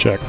Check.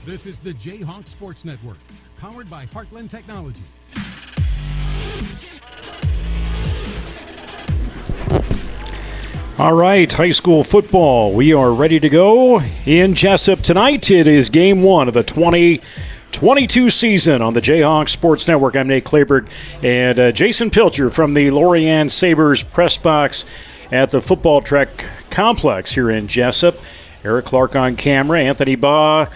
This is the Jayhawk Sports Network, powered by Heartland Technology. All right, high school football. We are ready to go in Jesup tonight. It is game one of the 2022 season on the Jayhawk Sports Network. I'm Nate Kleberg and Jason Pilcher from the Lorianne Sabres press box at the Football Trek Complex here in Jesup. Eric Clark on camera, Anthony Baugh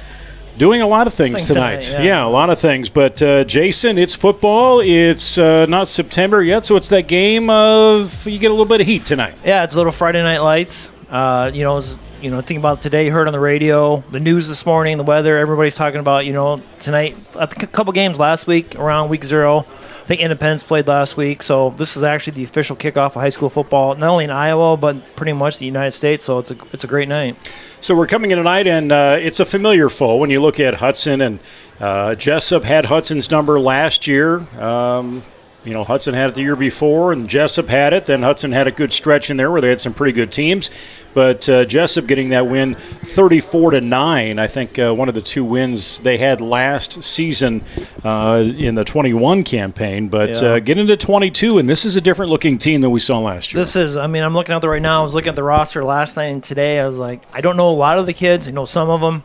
doing a lot of things tonight. Yeah, a lot of things. But, Jason, it's football. It's not September yet, so it's that game of you get a little bit of heat tonight. Yeah, it's a little Friday Night Lights. Think about today, you heard on the radio, the news this morning, the weather. Everybody's talking about, tonight. I think a couple games last week around week 0. I think Independence played last week. So this is actually the official kickoff of high school football, not only in Iowa, but pretty much the United States. So it's a great night. So we're coming in tonight, and it's a familiar foe when you look at Hudson. And Jesup had Hudson's number last year. Hudson had it the year before, and Jesup had it. Then Hudson had a good stretch in there where they had some pretty good teams. But Jesup getting that win 34-9. I think one of the two wins they had last season in the 21 campaign. But get into 22, and this is a different-looking team than we saw last year. This is, I'm looking out there right now. I was looking at the roster last night and today. I was like, I don't know a lot of the kids. Some of them.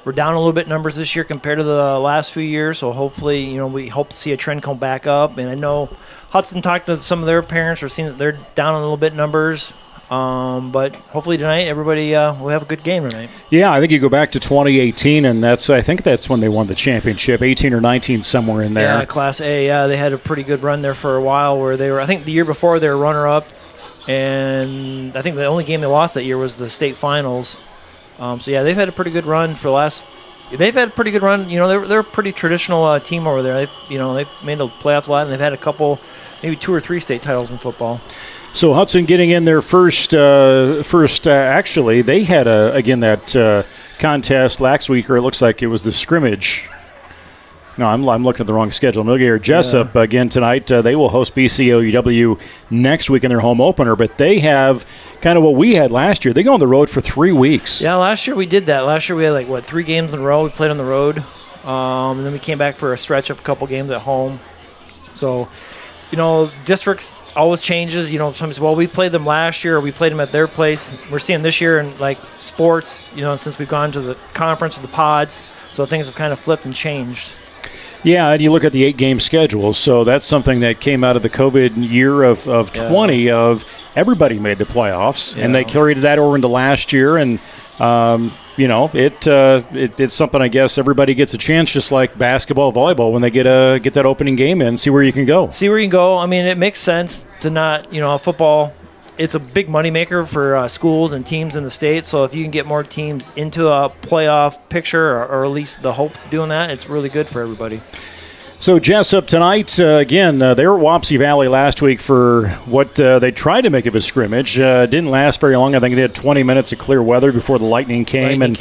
We're down a little bit in numbers this year compared to the last few years, so hopefully, we hope to see a trend come back up. And I know Hudson talked to some of their parents or seen that they're down a little bit in numbers. But hopefully tonight, everybody will have a good game tonight. Yeah, I think you go back to 2018, and I think that's when they won the championship, 18 or 19, somewhere in there. Yeah, Class A. Yeah, they had a pretty good run there for a while where they were. I think the year before they were runner-up, and I think the only game they lost that year was the state finals. They've had a pretty good run for the last. They've had a pretty good run. They're a pretty traditional team over there. They've made the playoffs a lot, and they've had a couple, maybe 2 or 3 state titles in football. So Hudson getting in their first. Actually, they had that contest last week, or it looks like it was the scrimmage. No, I'm looking at the wrong schedule. I'm looking here. Jesup again tonight. They will host BCOUW next week in their home opener, but they have kind of what we had last year. They go on the road for 3 weeks. Yeah, last year we did that. Last year we had 3 games in a row. We played on the road. And then we came back for a stretch of a couple games at home. So, districts always changes. Sometimes, we played them last year, or we played them at their place. We're seeing this year in, sports, since we've gone to the conference of the pods, so things have kind of flipped and changed. Yeah, and you look at the 8-game schedule, so that's something that came out of the COVID year of 20 of everybody made the playoffs, and they carried that over into last year, and it's something I guess everybody gets a chance, just like basketball, volleyball, when they get that opening game in, see where you can go. I mean, it makes sense to not, football, it's a big moneymaker for schools and teams in the state, so if you can get more teams into a playoff picture, or at least the hope of doing that, it's really good for everybody. So Jesup tonight, again, they were at Wapsie Valley last week for what they tried to make of a scrimmage. Didn't last very long. I think they had 20 minutes of clear weather before the lightning came. And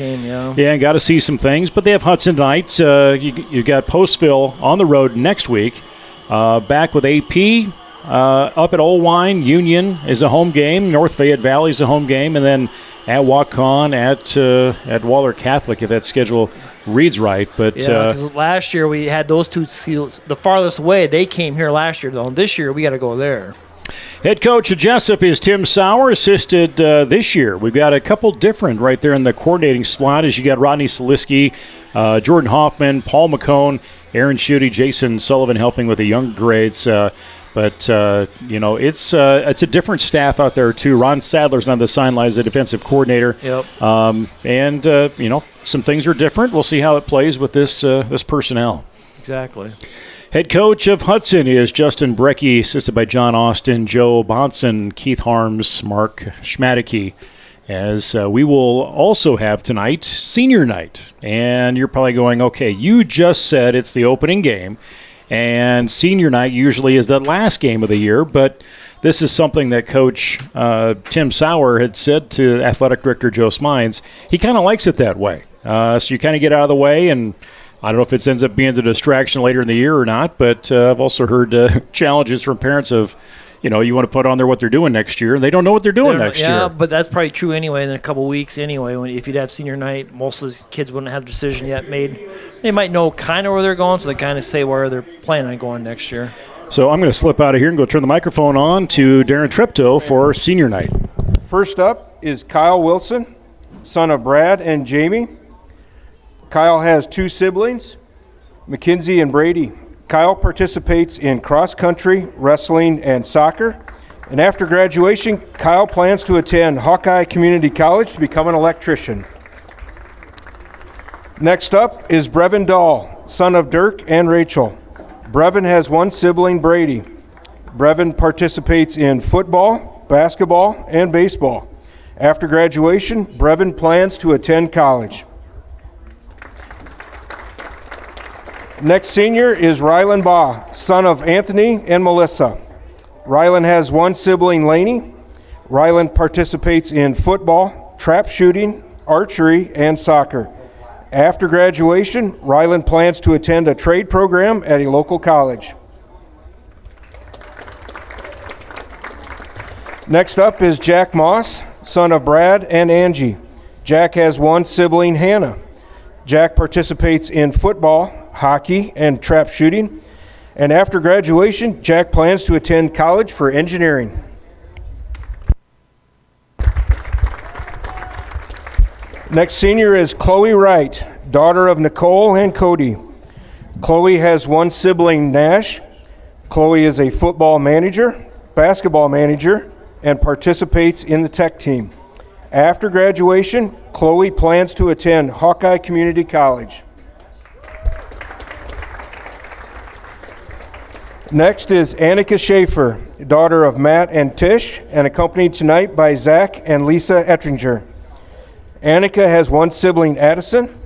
got to see some things. But they have Hudson tonight. You got Postville on the road next week. Back with AP. Up at Old Wine, Union is a home game. North Fayette Valley is a home game. And then at Waukon, at Waller Catholic, if that schedule reads right. But because last year we had those two schools the farthest away. They came here last year, though. This year we got to go there. Head coach of Jesup is Tim Sauer, assisted this year. We've got a couple different right there in the coordinating slot, as you got Rodney Saliski, Jordan Hoffman, Paul McCone, Aaron Schutte, Jason Sullivan helping with the young grades. But it's a different staff out there, too. Ron Sadler's on the sidelines, the defensive coordinator. Yep. Some things are different. We'll see how it plays with this personnel. Exactly. Head coach of Hudson is Justin Brecky, assisted by John Austin, Joe Bonson, Keith Harms, Mark Schmadeke. As we will also have tonight senior night. And you're probably going, okay, you just said it's the opening game. And senior night usually is the last game of the year, but this is something that Coach Tim Sauer had said to Athletic Director Joe Smines. He kind of likes it that way. So you kind of get out of the way, and I don't know if it ends up being the distraction later in the year or not, but I've also heard challenges from parents of, you want to put on there what they're doing next year, and they don't know what they're doing next year. Yeah, but that's probably true anyway in a couple of weeks anyway. If you'd have senior night, most of these kids wouldn't have a decision yet made. They might know kind of where they're going, so they kind of say where they're planning on going next year. So I'm going to slip out of here and go turn the microphone on to Darren Tripto for senior night. First up is Kyle Wilson, son of Brad and Jamie. Kyle has 2 siblings, Mackenzie and Brady. Kyle participates in cross-country, wrestling, and soccer. And after graduation, Kyle plans to attend Hawkeye Community College to become an electrician. Next up is Brevin Dahl, son of Dirk and Rachel. Brevin has 1 sibling, Brady. Brevin participates in football, basketball, and baseball. After graduation, Brevin plans to attend college. Next senior is Rylan Baugh, son of Anthony and Melissa. Rylan has 1 sibling, Laney. Rylan participates in football, trap shooting, archery, and soccer. After graduation, Rylan plans to attend a trade program at a local college. Next up is Jack Moss, son of Brad and Angie. Jack has 1 sibling, Hannah. Jack participates in football, hockey, and trap shooting. And after graduation, Jack plans to attend college for engineering. Next senior is Chloe Wright, daughter of Nicole and Cody. Chloe has 1 sibling, Nash. Chloe is a football manager, basketball manager, and participates in the tech team. After graduation, Chloe plans to attend Hawkeye Community College. Next is Annika Schaefer, daughter of Matt and Tish, and accompanied tonight by Zach and Lisa Ettinger. Annika has 1 sibling, Addison.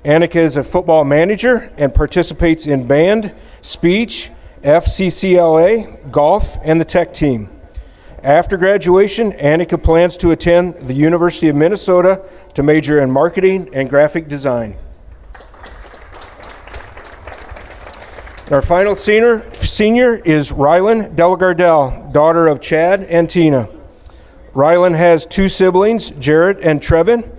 Annika is a football manager and participates in band, speech, FCCLA, golf, and the tech team. After graduation, Annika plans to attend the University of Minnesota to major in marketing and graphic design. Our final senior is Rylan Delagardelle, daughter of Chad and Tina. Rylan has 2 siblings, Jared and Trevin.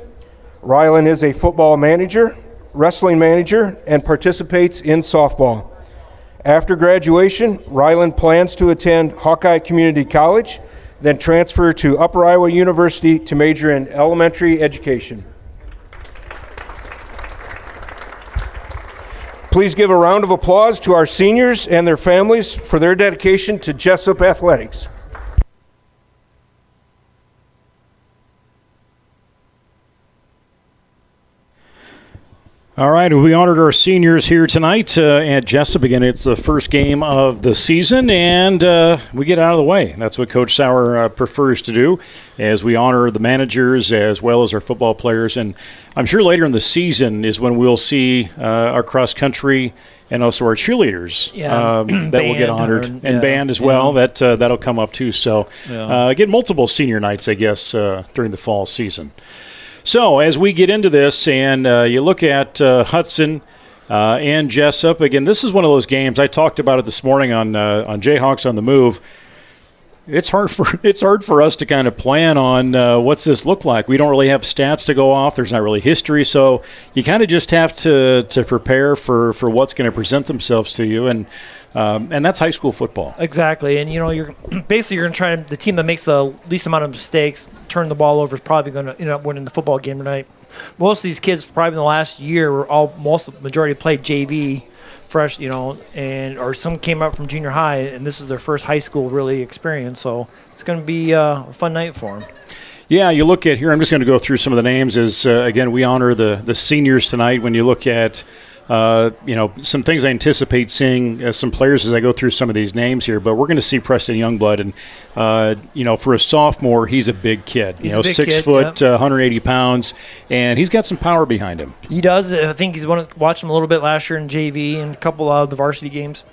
Rylan is a football manager, wrestling manager, and participates in softball. After graduation, Ryland plans to attend Hawkeye Community College, then transfer to Upper Iowa University to major in elementary education. Please give a round of applause to our seniors and their families for their dedication to Jesup athletics. All right, we honored our seniors here tonight at Jesup. Again, it's the first game of the season, and we get out of the way. That's what Coach Sauer prefers to do, as we honor the managers as well as our football players. And I'm sure later in the season is when we'll see our cross-country and also our cheerleaders that will get honored, and band as well. That'll come up too. So get multiple senior nights, I guess, during the fall season. So as we get into this and you look at Hudson and Jesup, again, this is one of those games. I talked about it this morning on Jayhawks on the Move. It's hard for us to kind of plan on what's this look like. We don't really have stats to go off. There's not really history, so you kind of just have to prepare for what's going to present themselves to you, and that's high school football. Exactly, and you're going to try the team that makes the least amount of mistakes, turn the ball over, is probably going to end up winning the football game tonight. Most of these kids, probably in the last year, majority played JV. Fresh, or some came up from junior high, and this is their first high school really experience. So it's going to be a fun night for them. Yeah, you look at here. I'm just going to go through some of the names. As again, we honor the seniors tonight. When you look at some things I anticipate seeing some players as I go through some of these names here, but we're going to see Preston Youngblood, and for a sophomore, he's a big kid. He's a big 6 kid, foot, 180 pounds, and he's got some power behind him. He does. I think he's watched him a little bit last year in JV and a couple of the varsity games.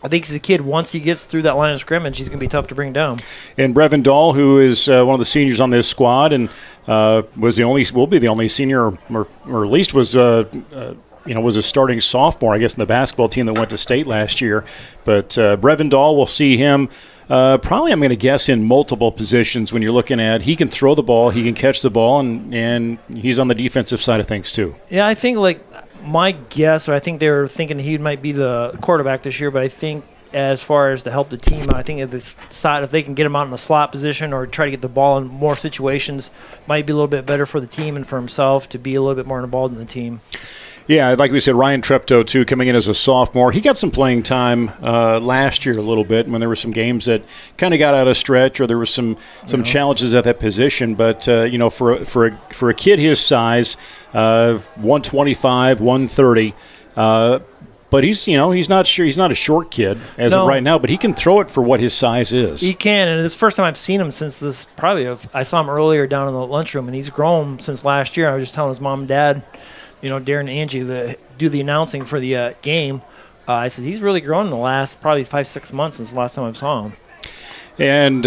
I think he's a kid. Once he gets through that line of scrimmage, he's going to be tough to bring down. And Brevin Dahl, who is one of the seniors on this squad, and will be the only senior, or at least was a starting sophomore, I guess, in the basketball team that went to state last year. But Brevin Dahl, will see him probably, I'm going to guess, in multiple positions when you're looking at he can throw the ball, he can catch the ball, and he's on the defensive side of things too. Yeah, I think my guess, or I think they were thinking he might be the quarterback this year, but I think as far as to help the team, I think if they can get him out in a slot position or try to get the ball in more situations, might be a little bit better for the team and for himself to be a little bit more involved in the team. Yeah, like we said, Ryan Treptow, too, coming in as a sophomore. He got some playing time last year a little bit when there were some games that kind of got out of stretch or there was some challenges at that position. But, for a kid his size, 125, 130, but he's not a short kid of right now, but he can throw it for what his size is. He can, and it's the first time I've seen him since this. I saw him earlier down in the lunchroom, and he's grown since last year. I was just telling his mom and dad, Darren and Angie, do the announcing for the game. I said he's really grown in the last probably 5-6 months since the last time I saw him. And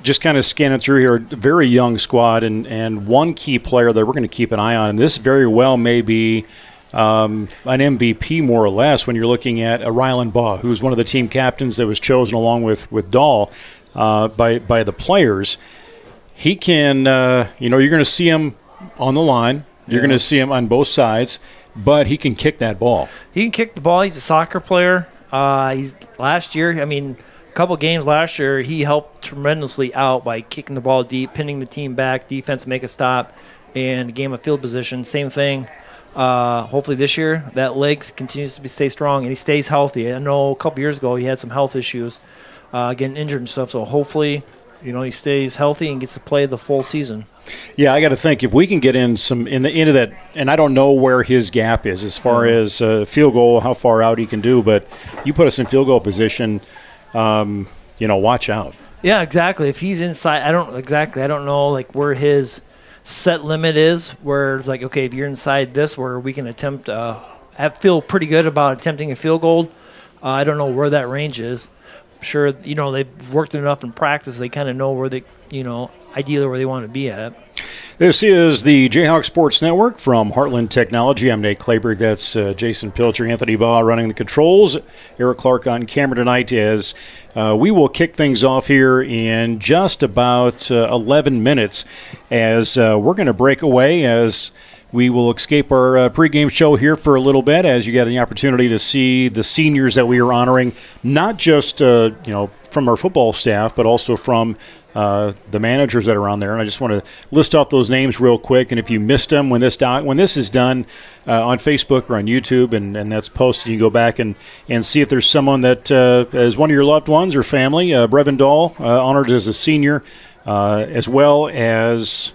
just kind of scanning through here, a very young squad, and one key player that we're going to keep an eye on, and this very well may be an MVP more or less when you're looking at Ryland Baugh, who's one of the team captains that was chosen along with Dahl by the players. He can, you're going to see him on the line. You're going to see him on both sides, but he can kick that ball. He can kick the ball. He's a soccer player. He's last year, a couple games last year, he helped tremendously out by kicking the ball deep, pinning the team back, defense make a stop, and game of field position. Same thing. Hopefully this year that leg continues to stay strong and he stays healthy. I know a couple years ago he had some health issues, getting injured and stuff. So hopefully, he stays healthy and gets to play the full season. Yeah, I got to think if we can get into that, and I don't know where his gap is as far as field goal, how far out he can do, but you put us in field goal position, watch out. Yeah, exactly. If he's inside, I don't know where his set limit is, where it's okay, if you're inside this, where we can attempt, feel pretty good about attempting a field goal. I don't know where that range is. I'm sure, they've worked enough in practice. They kind of know where they, ideally where they want to be at. This is the Jayhawk Sports Network from Heartland Technology. I'm Nate Clayberg. That's Jason Pilcher, Anthony Baugh running the controls. Eric Clark on camera tonight as we will kick things off here in just about 11 minutes as we're going to break away as we will escape our pregame show here for a little bit as you get the opportunity to see the seniors that we are honoring, not just from our football staff, but also from the managers that are on there. And I just want to list off those names real quick. And if you missed them when this is done on Facebook or on YouTube and that's posted, you go back and see if there's someone that is one of your loved ones or family. Brevin Dahl, honored as a senior, as well as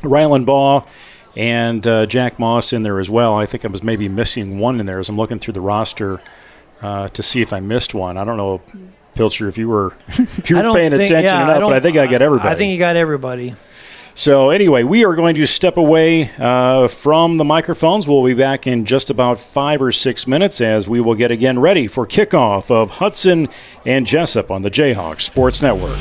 Rylan Baugh and Jack Moss in there as well. I think I was maybe missing one in there as I'm looking through the roster to see if I missed one. I don't know, Pilcher, if you were paying attention or not, but I think I got everybody. I think you got everybody. So anyway, we are going to step away from the microphones. We'll be back in just about 5 or 6 minutes as we will get again ready for kickoff of Hudson and Jesup on the Jayhawk Sports Network.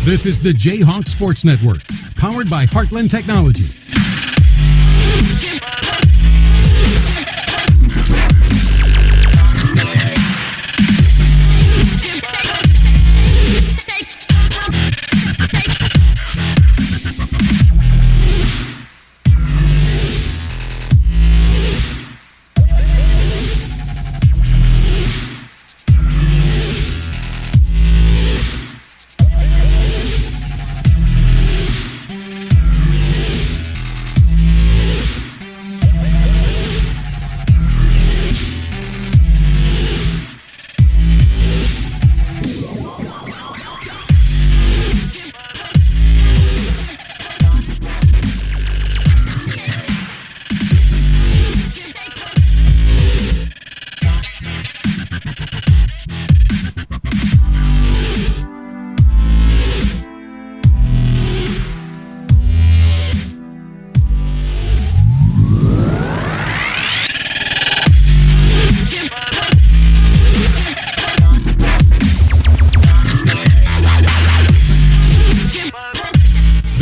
This is the Jayhawk Sports Network, powered by Heartland Technology.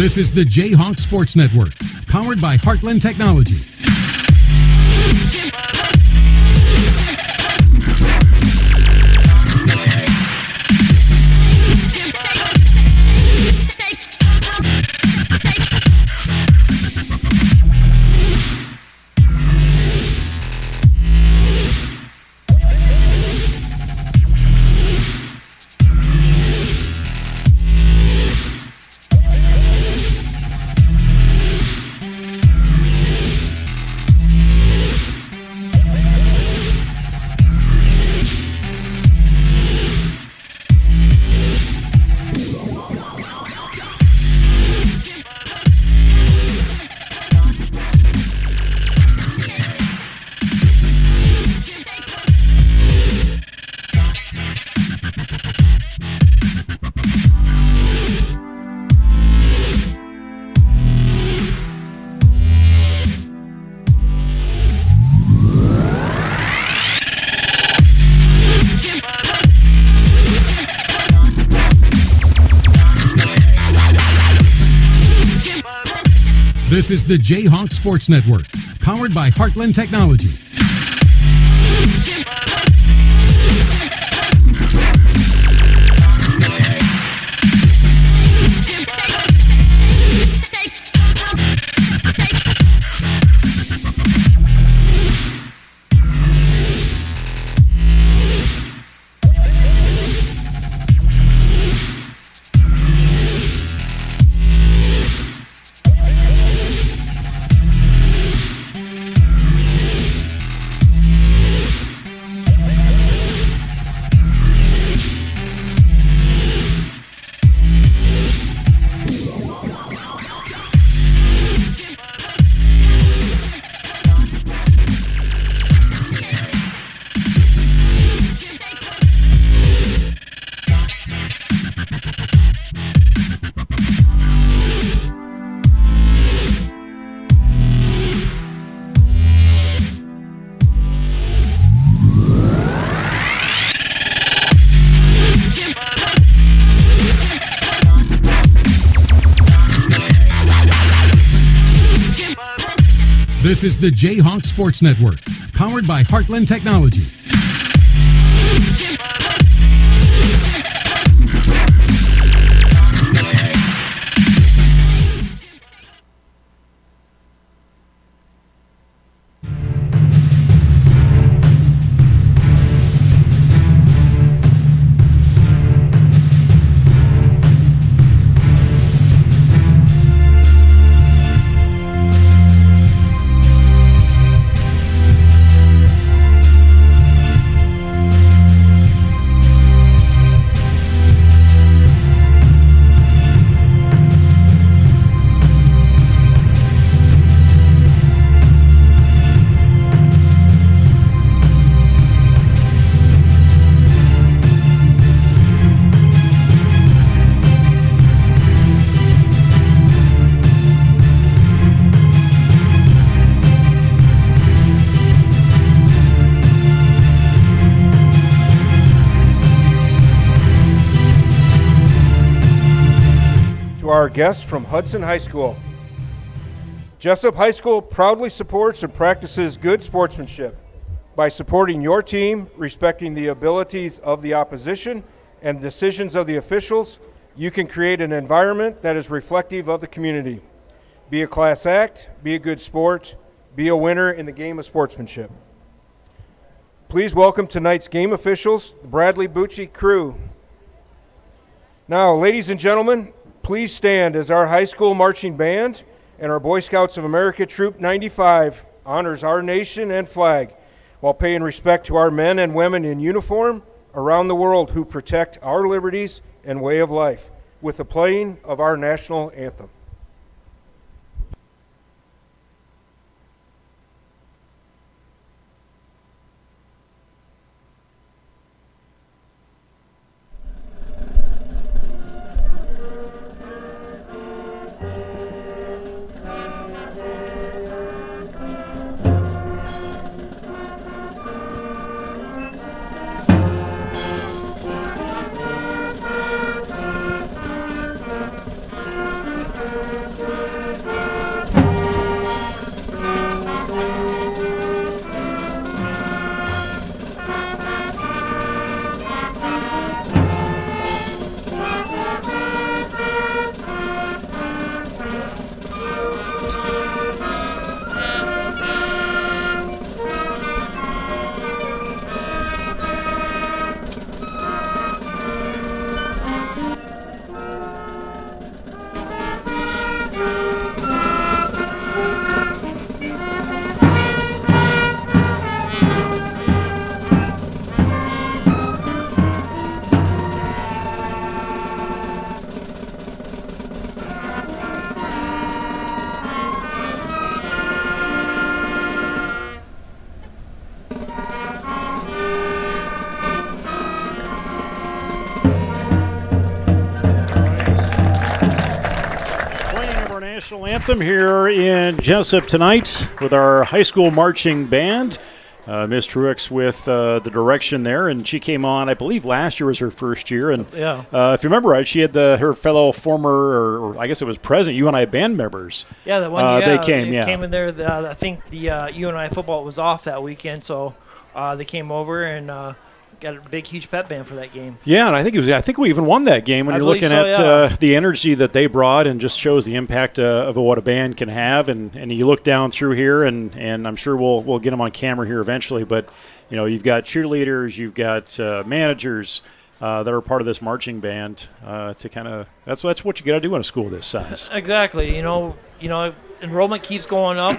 This is the Jayhawk Sports Network, powered by Heartland Technology. This is the Jayhawk Sports Network, powered by Heartland Technology. This is the Jayhawk Sports Network, powered by Heartland Technology. Our guests from Hudson High School. Jesup High School proudly supports and practices good sportsmanship by supporting your team, respecting the abilities of the opposition and decisions of the officials. You can create an environment that is reflective of the community. Be a class act, be a good sport, be a winner in the game of sportsmanship. Please welcome tonight's game officials, the Bradley Bucci crew. Now, ladies and gentlemen, please stand as our high school marching band and our Boy Scouts of America Troop 95 honors our nation and flag while paying respect to our men and women in uniform around the world who protect our liberties and way of life with the playing of our national anthem. National anthem here in Jesup tonight with our high school marching band. Miss Truex with the direction there, and she came on, I believe last year was her first year. And if you remember right, she had her fellow former, or I guess it was present, UNI band members. Yeah, that one year they came in there. I think the UNI football was off that weekend, so they came over and got a big, huge pep band for that game. Yeah, and I think we even won that game when you're looking at the energy that they brought, and just shows the impact of what a band can have. And you look down through here, and I'm sure we'll get them on camera here eventually. But you've got cheerleaders, you've got managers that are part of this marching band. To kind of that's what you got to do in a school this size. Exactly. Enrollment keeps going up.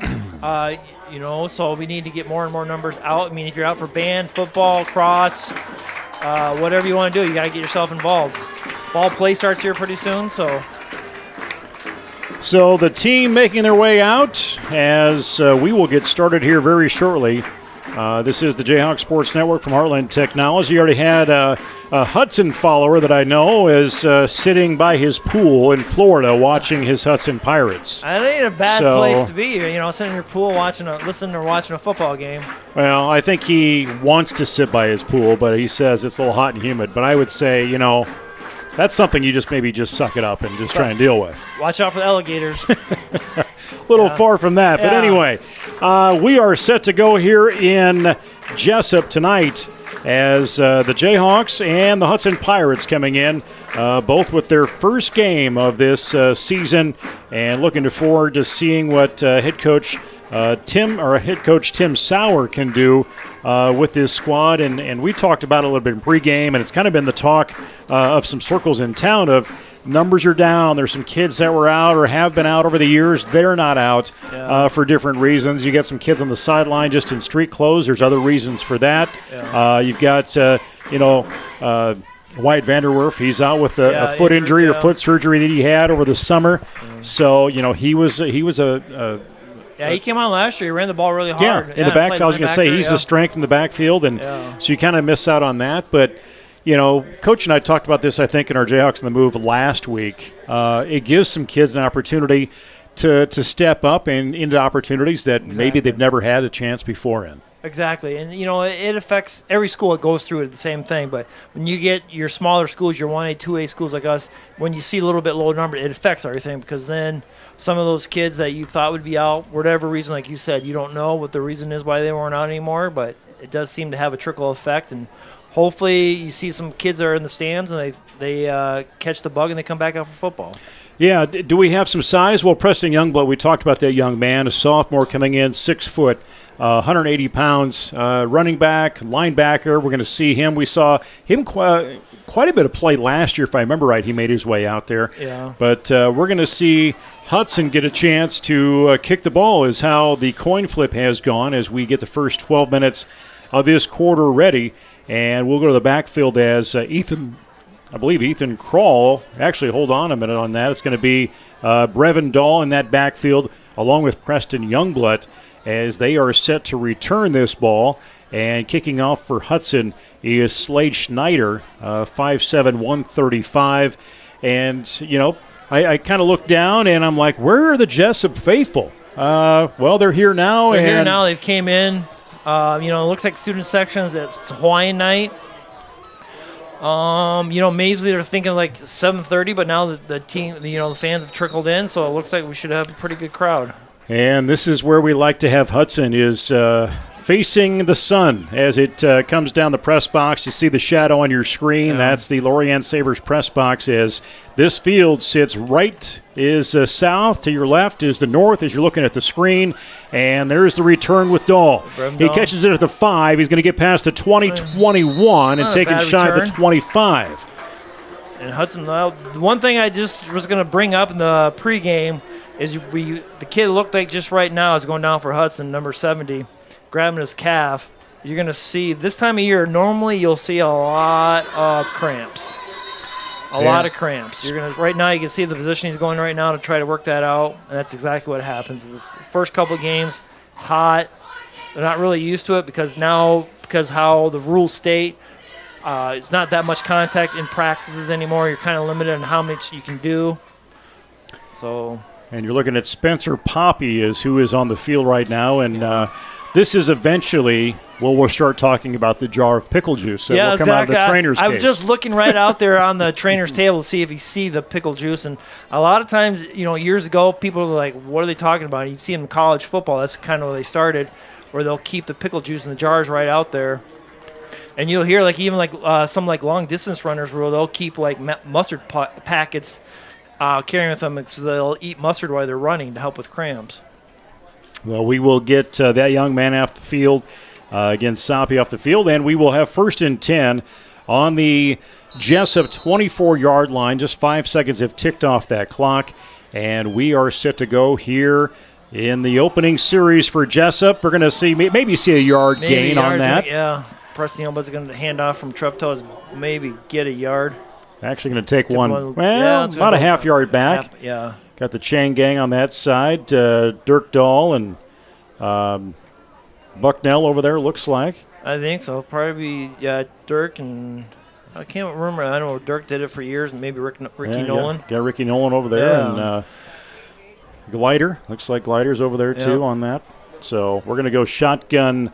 So we need to get more and more numbers out. I mean, if you're out for band, football, cross, whatever you want to do, you got to get yourself involved. Ball play starts here pretty soon, so the team making their way out as we will get started here very shortly. This is the Jayhawk Sports Network from Heartland Technology. You already had a Hudson follower that I know is sitting by his pool in Florida watching his Hudson Pirates. That ain't a bad place to be. Sitting in your pool watching a football game. Well, I think he wants to sit by his pool, but he says it's a little hot and humid. But I would say, that's something you just maybe suck it up and just try and deal with. Watch out for the alligators. far from that. But anyway, we are set to go here in Jesup tonight as the Jayhawks and the Hudson Pirates coming in, both with their first game of this season, and looking forward to seeing what head coach Tim Sauer can do with this squad. And we talked about it a little bit in pregame, and it's kind of been the talk of some circles in town of numbers are down. There's some kids that were out or have been out over the years. They're not out for different reasons. You got some kids on the sideline just in street clothes. There's other reasons for that. You've got, Wyatt Vanderwerf. He's out with a foot injury or foot surgery that he had over the summer. So, he was a he came on last year. He ran the ball really hard. In the backfield. I was going to say, he's the strength in the backfield, and so you kind of miss out on that. But, Coach and I talked about this, I think, in our Jayhawks in the Move last week. It gives some kids an opportunity to step up and into opportunities that maybe they've never had a chance before in. Exactly. And, it affects every school. It goes through it the same thing. But when you get your smaller schools, your 1A, 2A schools like us, when you see a little bit lower number, it affects everything, because then some of those kids that you thought would be out, whatever reason, like you said, you don't know what the reason is why they weren't out anymore, but it does seem to have a trickle effect. And hopefully you see some kids that are in the stands and they catch the bug and they come back out for football. Yeah, do we have some size? Well, Preston Youngblood, we talked about that young man, a sophomore coming in, 6 foot, 180 pounds, running back, linebacker. We're going to see him. We saw him quite a bit of play last year, if I remember right. He made his way out there. Yeah. But we're going to see Hudson get a chance to kick the ball, is how the coin flip has gone as we get the first 12 minutes of this quarter ready. And we'll go to the backfield as Ethan Kroll. Actually, hold on a minute on that. It's going to be Brevin Dahl in that backfield, along with Preston Youngblood, as they are set to return this ball. And kicking off for Hudson is Slade Schneider, 5'7", 135. And, I kind of look down, and I'm like, where are the Jesup faithful? Well, they're here now. They're here now. They've came in. It looks like student sections. It's Hawaiian night. Maybe they're thinking like 7:30, but now the team, the fans have trickled in, so it looks like we should have a pretty good crowd. And this is where we like to have Hudson, is facing the sun as it comes down the press box. You see the shadow on your screen. Yeah. That's the Lorient Sabres press box, as this field sits right is south. To your left is the north as you're looking at the screen. And there's the return with Dahl. He catches it at the 5. He's going to get past the 20-21 and take it shy of the 25. And Hudson, the one thing I just was going to bring up in the pregame is the kid looked like just right now is going down for Hudson, number 70, grabbing his calf. You're going to see this time of year, normally you'll see a lot of cramps. A lot of cramps. Right now you can see the position he's going right now to try to work that out, and that's exactly what happens. The first couple of games, it's hot. They're not really used to it because how the rules state, it's not that much contact in practices anymore. You're kind of limited on how much you can do. So. And you're looking at Spencer Poppy is who is on the field right now, and this is eventually, we'll start talking about the jar of pickle juice that will come out of the trainer's case. I was just looking right out there on the trainer's table to see if you see the pickle juice, and a lot of times, years ago, people were like, what are they talking about? You'd see them in college football. That's kind of where they started, where they'll keep the pickle juice in the jars right out there. And you'll hear some long-distance runners where they'll keep mustard packets carrying with them, so they'll eat mustard while they're running to help with cramps. Well, we will get that young man off the field, again, Soppy off the field, and we will have 1st and 10 on the Jesup 24-yard line. Just 5 seconds have ticked off that clock, and we are set to go here in the opening series for Jesup. We're going to maybe see a yard gain on that. Preston Youngblood's going to hand off from Treptow, maybe get a yard. Actually going to take one, about a half yard back. Got the chain gang on that side. Dirk Dahl and Bucknell over there, looks like. I think so. Probably be Dirk, and I can't remember. I know Dirk did it for years, and maybe Ricky Nolan. Got Ricky Nolan over there. And Glider. Looks like Glider's over there, too, on that. So we're going to go shotgun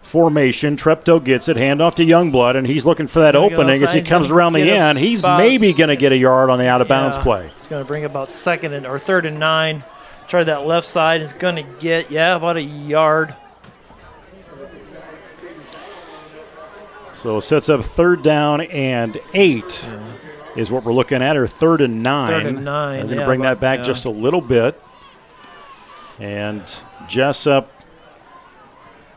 formation. Treptow gets it, handoff to Youngblood, and he's looking for that opening as he comes around the end. He's maybe going to get a yard on the out-of-bounds play. It's going to bring about 3rd and 9. Try that left side. Is going to get, about a yard. So it sets up 3rd down and 8 is what we're looking at, or 3rd and 9. 3rd and 9. They're going to bring that back just a little bit. And Jesup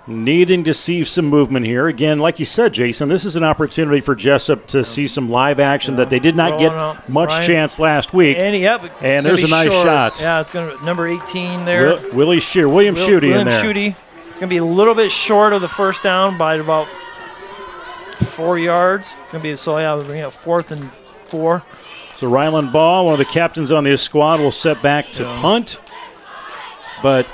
needing to see some movement here. Again, like you said, Jason, this is an opportunity for Jesup to see some live action that they did not get much chance last week. And there's a nice shot. Yeah, it's going to number 18 there. William Schutte in there. Schutte. It's going to be a little bit short of the first down by about 4 yards. It's going to be we're bringing up 4th and 4. So Ryland Ball, one of the captains on this squad, will set back to punt. But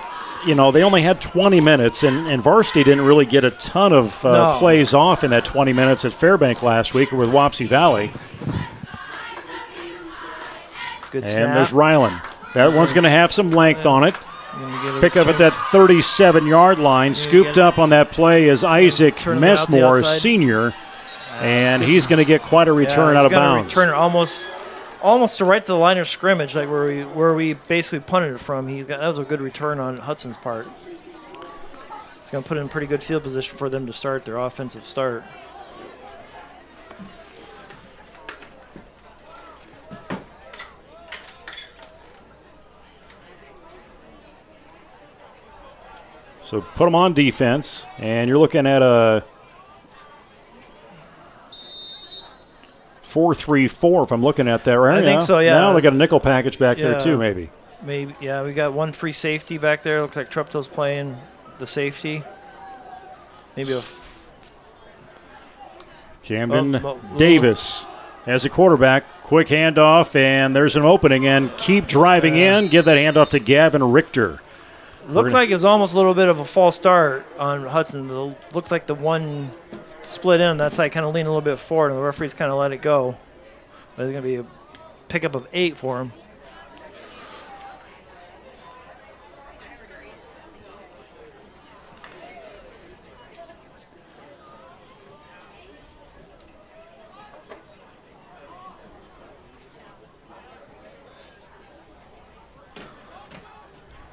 they only had 20 minutes, and varsity didn't really get a ton of plays off in that 20 minutes at Fairbank last week or with Wapsie Valley. Good snap. And there's Ryland. That one's going to have some length on it. Pick up at that 37-yard line. Scooped up on that play is Isaac Messmore, senior, and he's going to get quite a return out of bounds. Return it almost to right to the line of scrimmage, like where we basically punted it from. That was a good return on Hudson's part. It's going to put in pretty good field position for them to start their offensive start. So put them on defense, and you're looking at a 4-3-4 if I'm looking at that right now. I think so, yeah. Now they got a nickel package back there too, maybe. Maybe, yeah. We got one free safety back there. Looks like Treptow's playing the safety. Maybe a Camden Davis as a quarterback. Quick handoff, and there's an opening, and keep driving in. Give that handoff to Gavin Richter. Looked like it was almost a little bit of a false start on Hudson. Looked like the one split in on that side kind of leaned a little bit forward, and the referees kind of let it go. But it's going to be a pickup of 8 for him.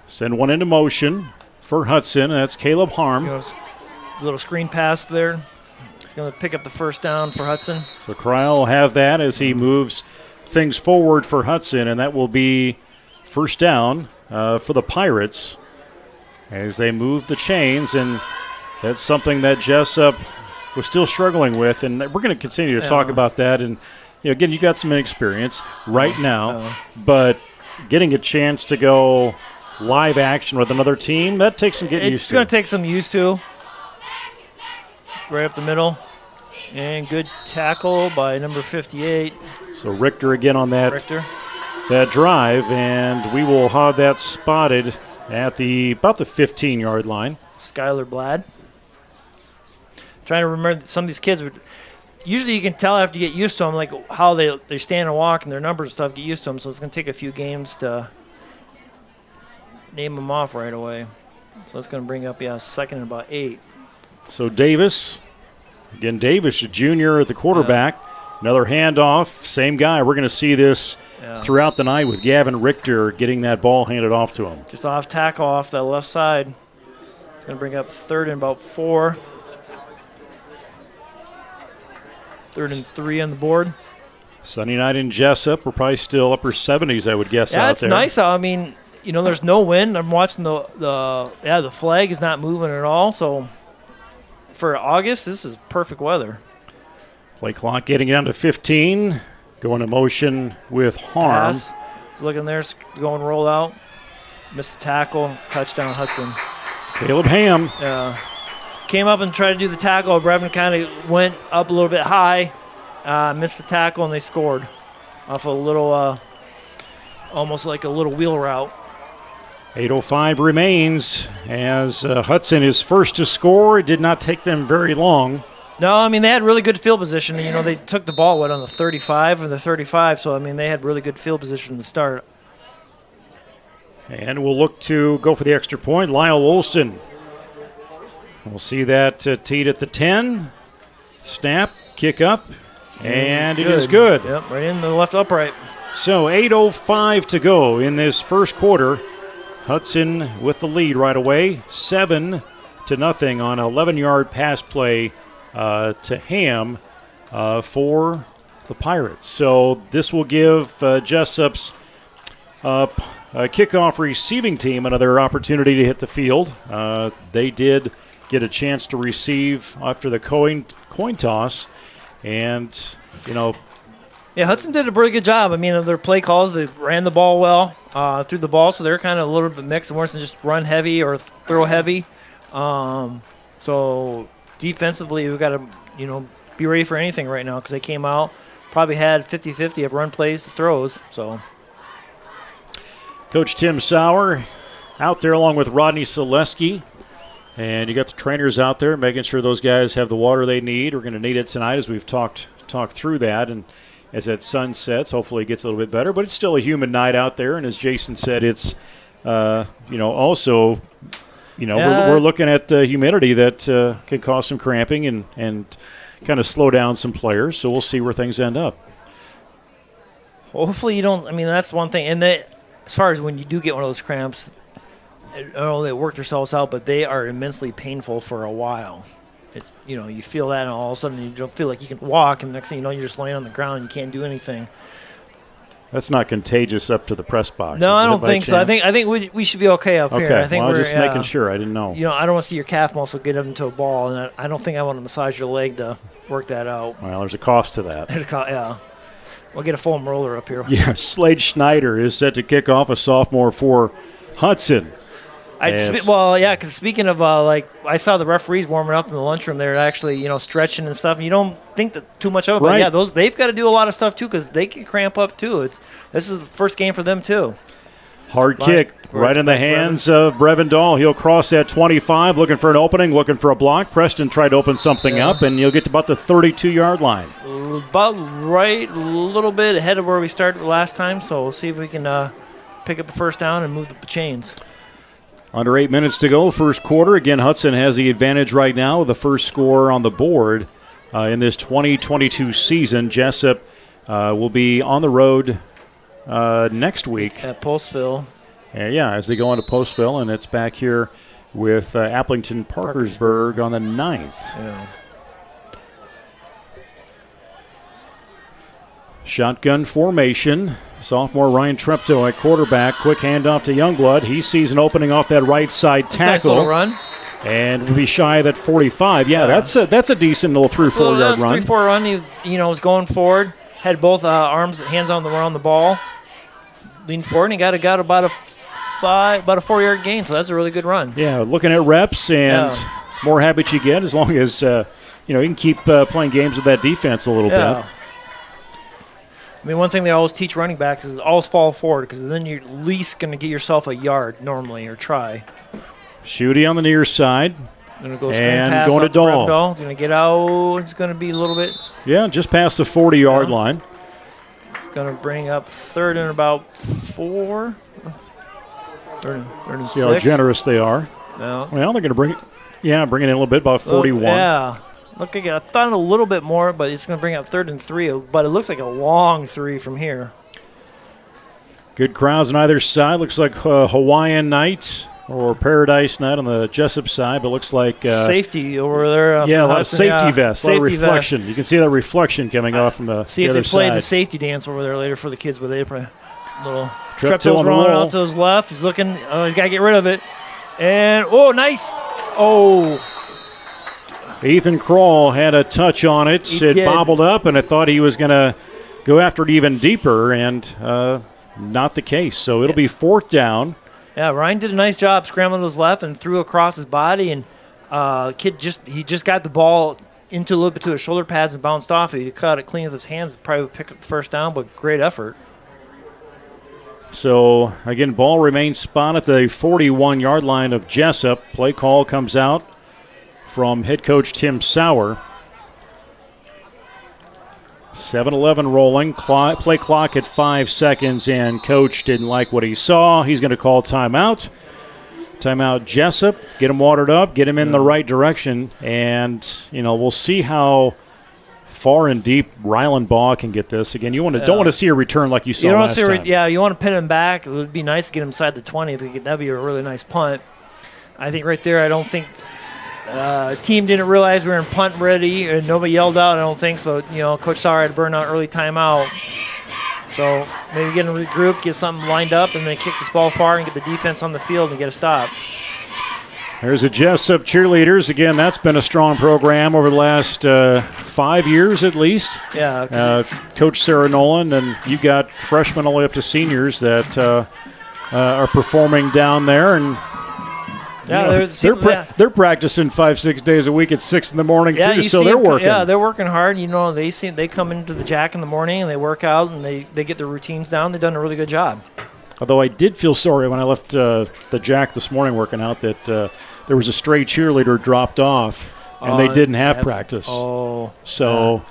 Send one into motion for Hudson. That's Caleb Harm. Little screen pass there. He's going to pick up the first down for Hudson. So Cryle will have that as he moves things forward for Hudson, and that will be first down for the Pirates as they move the chains, and that's something that Jesup was still struggling with, and we're going to continue to talk about that. And again, you got some experience right now, but getting a chance to go live action with another team, that takes some getting used to. It's going to take some used to. Right up the middle. And good tackle by number 58. So Richter again on that drive, and we will have that spotted at about the 15-yard line. Skylar Blad. Trying to remember some of these kids. Usually you can tell after you get used to them, like how they stand and walk and their numbers and stuff, get used to them. So it's going to take a few games to name them off right away. So that's going to bring up, second and about 8. So Davis, a junior at the quarterback. Another handoff, same guy. We're going to see this throughout the night with Gavin Richter getting that ball handed off to him. Just off tackle off that left side. It's going to bring up 3rd and about 4. 3rd and 3 on the board. Sunday night in Jesup. We're probably still upper 70s, I would guess, out there. Yeah, it's nice. I mean, there's no wind. I'm watching the flag is not moving at all. So for August, this is perfect weather. Play clock getting down to 15. Going to motion with Harm. Pass. Looking there, going roll out. Missed the tackle. Touchdown Hudson. Caleb Ham. Came up and tried to do the tackle. Brevin kind of went up a little bit high. Missed the tackle, and they scored off a little, almost like a little wheel route. 8:05 remains as Hudson is first to score. It did not take them very long. No, I mean, they had really good field position. They took the ball, on the 35 or the 35, so, they had really good field position to start. And we'll look to go for the extra point. Lyle Olson. We'll see that teed at the 10. Snap, kick up, and it is good. Yep, right in the left upright. So 8:05 to go in this first quarter. Hudson with the lead right away, 7-0 on an 11-yard pass play to Ham for the Pirates. So this will give Jesup's kickoff receiving team another opportunity to hit the field. They did get a chance to receive after the coin toss, and Yeah, Hudson did a pretty good job. I mean, their play calls, they ran the ball well, threw the ball, so they're kind of a little bit mixed. It wasn't just run heavy or throw heavy. So defensively, we've got to, be ready for anything right now because they came out, probably had 50-50 of run plays to throws. So Coach Tim Sauer out there along with Rodney Selesky. And you got the trainers out there making sure those guys have the water they need. We're going to need it tonight as we've talked through that. And as that sun sets, hopefully it gets a little bit better. But it's still a humid night out there. And as Jason said, it's, also, we're looking at humidity that can cause some cramping and kind of slow down some players. So we'll see where things end up. hopefully you don't. I mean, that's one thing. And as far as when you do get one of those cramps, I don't know, they work themselves out, but they are immensely painful for a while. It's, you feel that, and all of a sudden you don't feel like you can walk, and the next thing you know, you're just laying on the ground. You can't do anything. That's not contagious up to the press box. No, I don't think so. I think we should be okay up here. I think well, we're just making sure. I didn't know. I don't want to see your calf muscle get up into a ball, and I don't think I want to massage your leg to work that out. Well, there's a cost to that. Yeah. We'll get a foam roller up here. Yeah, Slade Schneider is set to kick off, a sophomore for Hudson. Because speaking of, I saw the referees warming up in the lunchroom. They're actually, stretching and stuff. And you don't think that too much of it, right. But yeah, they've got to do a lot of stuff too because they can cramp up too. This is the first game for them too. Hard kick right in the hands of Brevin Dahl. He'll cross that 25, looking for an opening, looking for a block. Preston tried to open something up, and you'll get to about the 32-yard line. About right, a little bit ahead of where we started last time. So we'll see if we can pick up the first down and move the chains. Under 8 minutes to go, first quarter. Again, Hudson has the advantage right now with the first score on the board in this 2022 season. Jesup will be on the road next week. At Postville. As they go into Postville, and it's back here with Applington Parkersburg on the 9th. Yeah. Shotgun formation. Sophomore Ryan Treptow at quarterback. Quick handoff to Youngblood. He sees an opening off that right side tackle. Nice little run. And will be shy of that 45. That's a decent little 3-4 yard run. 3-4 run. He was going forward. Had both hands on the ball. Leaned forward and he got about a 4-yard gain. So that's a really good run. Yeah, looking at reps and more habits you get as long as you can keep playing games with that defense a little bit. I mean, one thing they always teach running backs is always fall forward because then you're at least going to get yourself a yard normally or try. Shooty on the near side. Going to go and going to Dahl. Going to get out. It's going to be a little bit. Yeah, just past the 40-yard line. It's going to bring up third and about 4. Third and 6. See how generous they are. No. Well, they're going to bring it in a little bit, about 41. Yeah. I thought a little bit more, but it's going to bring up third and 3. But it looks like a long 3 from here. Good crowds on either side. Looks like Hawaiian night or Paradise night on the Jesup side, but looks like safety over there. A lot of safety vest, a lot of reflection. Vest. You can see that reflection coming off from the see the if other they play side. The safety dance over there later for the kids, but they play little Treptow on the rolling roll. out to his left. He's looking. He's got to get rid of it. And nice. Ethan Kroll had a touch on it. It bobbled up, and I thought he was going to go after it even deeper, and not the case. So it'll be fourth down. Yeah, Ryan did a nice job scrambling to his left and threw across his body, and kid just got the ball into a little bit to his shoulder pads and bounced off. He caught it clean with his hands, probably pick up the first down, but great effort. So, again, ball remains spot at the 41-yard line of Jesup. Play call comes out from head coach Tim Sauer. 7-11 rolling. Play clock at 5 seconds, and coach didn't like what he saw. He's going to call timeout. Timeout Jesup. Get him watered up. Get him in the right direction. And, we'll see how far and deep. Ryland Baugh can get this again. You don't want to see a return like you saw last time. You want to pin him back. It would be nice to get him inside the 20 if we could. That'd be a really nice punt. I think right there. I don't think team didn't realize we were in punt ready, and nobody yelled out. I don't think so. Coach Sauer had to burn out early timeout. So maybe get them regrouped, get something lined up, and then kick this ball far and get the defense on the field and get a stop. There's the Jesup cheerleaders. Again, that's been a strong program over the last 5 years at least. Yeah. Coach Sarah Nolan, and you've got freshmen all the way up to seniors that are performing down there. And they're practicing 5-6 days a week at 6 in the morning too, so they're working. Yeah, they're working hard. They come into the Jack in the morning and they work out and they get their routines down. They've done a really good job. Although I did feel sorry when I left the Jack this morning working out that there was a stray cheerleader dropped off and they didn't have practice. So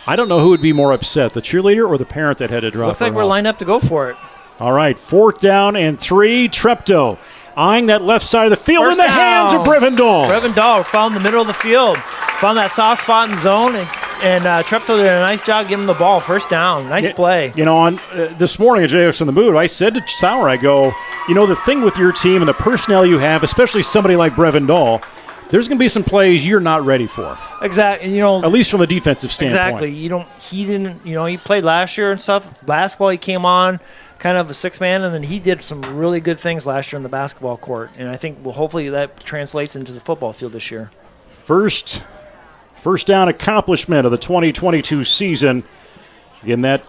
I don't know who would be more upset, the cheerleader or the parent that had to drop. Looks like we're lined up to go for it. All right, 4th down and 3. Treptow eyeing that left side of the field in the hands of Brevendal. Brevendal found the middle of the field, found that soft spot in zone, and Treptow did a nice job giving him the ball. First down. Nice play. On this morning at JX on the Mood, I said to Sauer, I go, the thing with your team and the personnel you have, especially somebody like Brevendal, there's going to be some plays you're not ready for. Exactly. At least from a defensive standpoint. Exactly. He played last year and stuff. Basketball, he came on kind of a 6-man, and then he did some really good things last year on the basketball court. And I think hopefully that translates into the football field this year. First down accomplishment of the 2022 season. In that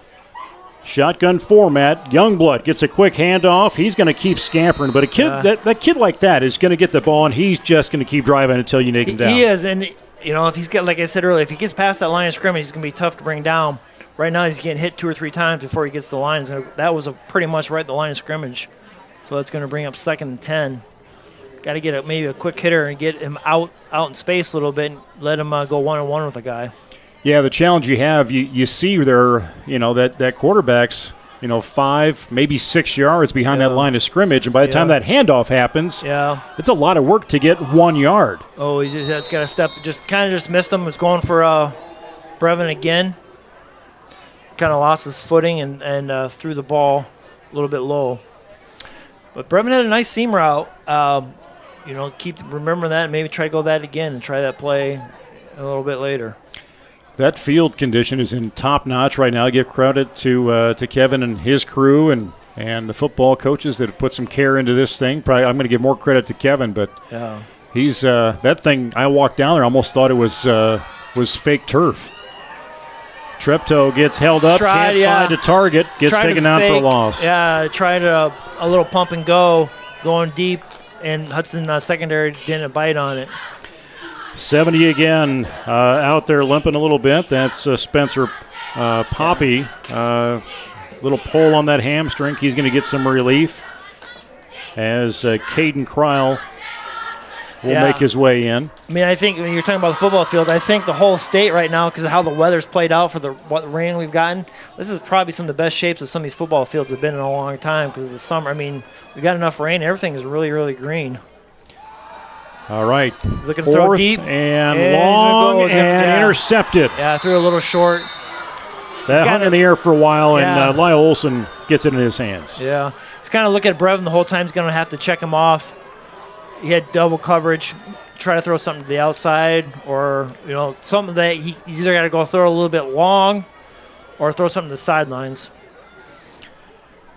shotgun format, Youngblood gets a quick handoff. He's going to keep scampering, but a kid that kid like that is going to get the ball, and he's just going to keep driving until you take him down. He is, and if he's got, like I said earlier, if he gets past that line of scrimmage, he's going to be tough to bring down. Right now, he's getting hit 2 or 3 times before he gets to the line. That was pretty much right at the line of scrimmage, so that's going to bring up 2nd and 10. Got to get maybe a quick hitter and get him out in space a little bit and let him go one-on-one with a guy. Yeah, the challenge you have, you see there, that quarterback's, 5, maybe 6 yards behind that line of scrimmage, and by the time that handoff happens, it's a lot of work to get 1 yard. Oh, he just got to step, just missed him. Was going for Brevin again. Kind of lost his footing and threw the ball a little bit low. But Brevin had a nice seam route. Remember that and maybe try to go that again and try that play a little bit later. That field condition is in top notch right now. I give credit to Kevin and his crew and the football coaches that have put some care into this thing. Probably I'm going to give more credit to Kevin, but he's that thing. I walked down there, almost thought it was fake turf. Treptow gets held up, can't find a target, gets taken down for a loss. Yeah, tried a little pump and go, going deep, and Hudson secondary didn't bite on it. 70 again, out there limping a little bit. That's Spencer Poppy. Little pull on that hamstring. He's going to get some relief as Caden Kreil will make his way in. I mean, I think when you're talking about the football field, I think the whole state right now, because of how the weather's played out for what rain we've gotten, this is probably some of the best shapes of some of these football fields have been in a long time because of the summer. I mean, we got enough rain. Everything is really, really green. All right. Looking to throw deep. And long and intercepted. Yeah, threw a little short. That hung in the air for a while, and Lyle Olson gets it in his hands. Yeah. He's kind of looking at Brevin the whole time. He's going to have to check him off. He had double coverage, try to throw something to the outside, or something that he's either got to go throw a little bit long or throw something to the sidelines.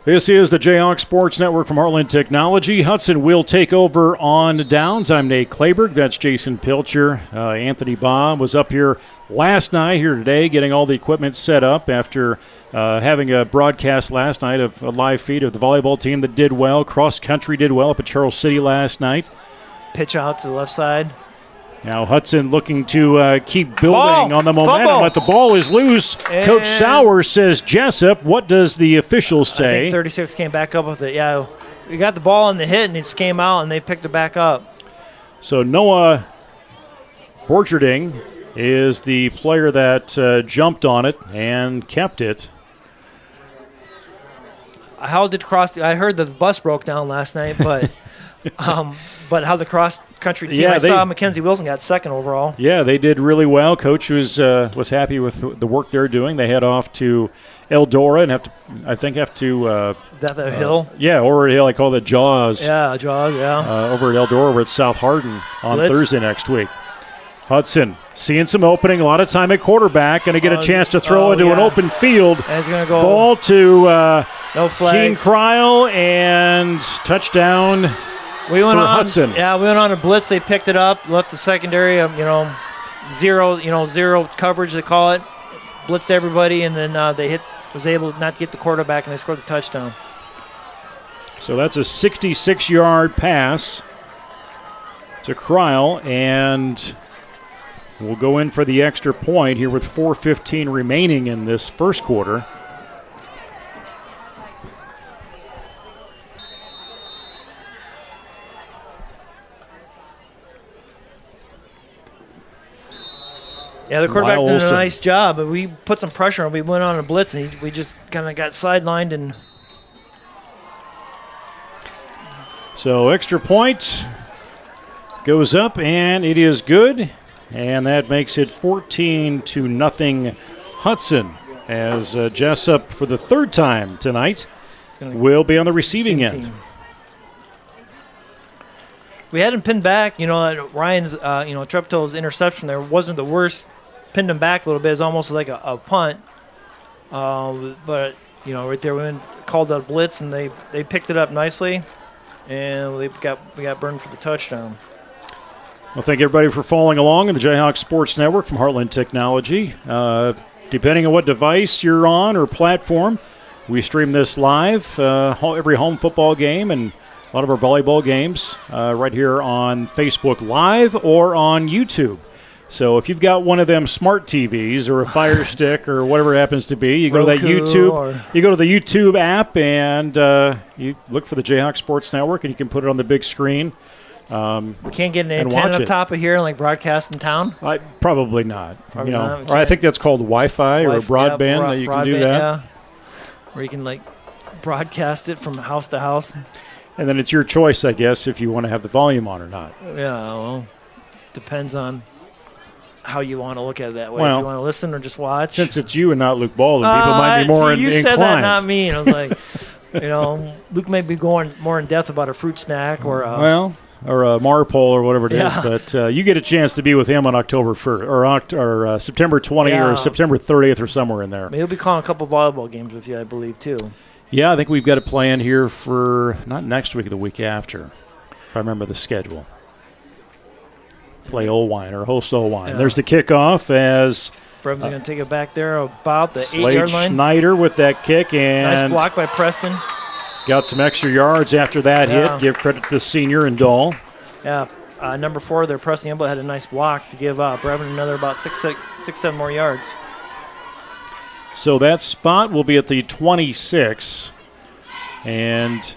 This is the Jayhawk Sports Network from Heartland Technology. Hudson will take over on downs. I'm Nate Kleberg. That's Jason Pilcher. Anthony Baugh was up here last night, here today, getting all the equipment set up after having a broadcast last night of a live feed of the volleyball team that did well. Cross country did well up at Charles City last night. Pitch out to the left side. Now Hudson looking to keep building on the momentum, but the ball is loose. And Coach Sauer says Jesup. What does the officials say? I think 36 came back up with it. Yeah, we got the ball in the hit, and it just came out, and they picked it back up. So Noah Borcherding is the player that jumped on it and kept it. How did cross? I heard that the bus broke down last night, but but how the cross country team. Yeah, I saw Mackenzie Wilson got second overall. Yeah, they did really well. Coach was happy with the work they're doing. They head off to Eldora and have to. Is that the hill? Yeah, over at Hill. I call it Jaws. Yeah, Jaws, yeah. Over at Eldora, we're at South Hardin on Blitz. Thursday next week. Hudson seeing some opening, a lot of time at quarterback, going to get a chance to throw into an open field. And he's going to go. Ball to no flags. Keen Kryl and touchdown for Hudson. Yeah, we went on a blitz. They picked it up, left the secondary, zero coverage, they call it. Blitzed everybody, and then was able not to get the quarterback, and they scored the touchdown. So that's a 66-yard pass to Kryl, and we'll go in for the extra point here with 4:15 remaining in this first quarter. Yeah, the quarterback did a nice job, but we put some pressure on. We went on a blitz, and we just kind of got sidelined. And so extra point goes up, and it is good. And that makes it 14-0 Hudson, as Jesup, for the third time tonight, will be on the receiving end. We had him pinned back. Ryan's, Treptow's interception there wasn't the worst. Pinned him back a little bit. It's almost like a punt. But, right there we called out a blitz, and they picked it up nicely, and we got burned for the touchdown. Well, thank everybody for following along in the Jayhawk Sports Network from Heartland Technology. Depending on what device you're on or platform, we stream this live every home football game and a lot of our volleyball games right here on Facebook Live or on YouTube. So if you've got one of them smart TVs or a Fire Stick or whatever it happens to be, you go to that YouTube. You go to the YouTube app and you look for the Jayhawk Sports Network, and you can put it on the big screen. We can't get an antenna up top of here and broadcast in town? Probably not. Probably not. Or I think that's called Wi-Fi or broadband that you can do that. Yeah. Where you can broadcast it from house to house. And then it's your choice, I guess, if you want to have the volume on or not. Yeah, well, depends on how you want to look at it that way. Well, if you want to listen or just watch. Since it's you and not Luke Baldwin, people might be more inclined. You said that, not me. And I was like, Luke may be going more in depth about a fruit snack or a Marpole or whatever it is. But you get a chance to be with him on October 1st or September 20th or September 30th or somewhere in there. Maybe he'll be calling a couple volleyball games with you, I believe, too. Yeah, I think we've got a plan here for not next week, the week after, if I remember the schedule. Play Olwine or host Olwine. Yeah. There's the kickoff as Brev's going to take it back there about the 8-yard line. Schneider with that kick. And nice block by Preston. Got some extra yards after that hit. Give credit to the senior and Dahl. Yeah, number 4 there, Preston Youngblood, had a nice block to give Brevin another about 6-7 more yards. So that spot will be at the 26. And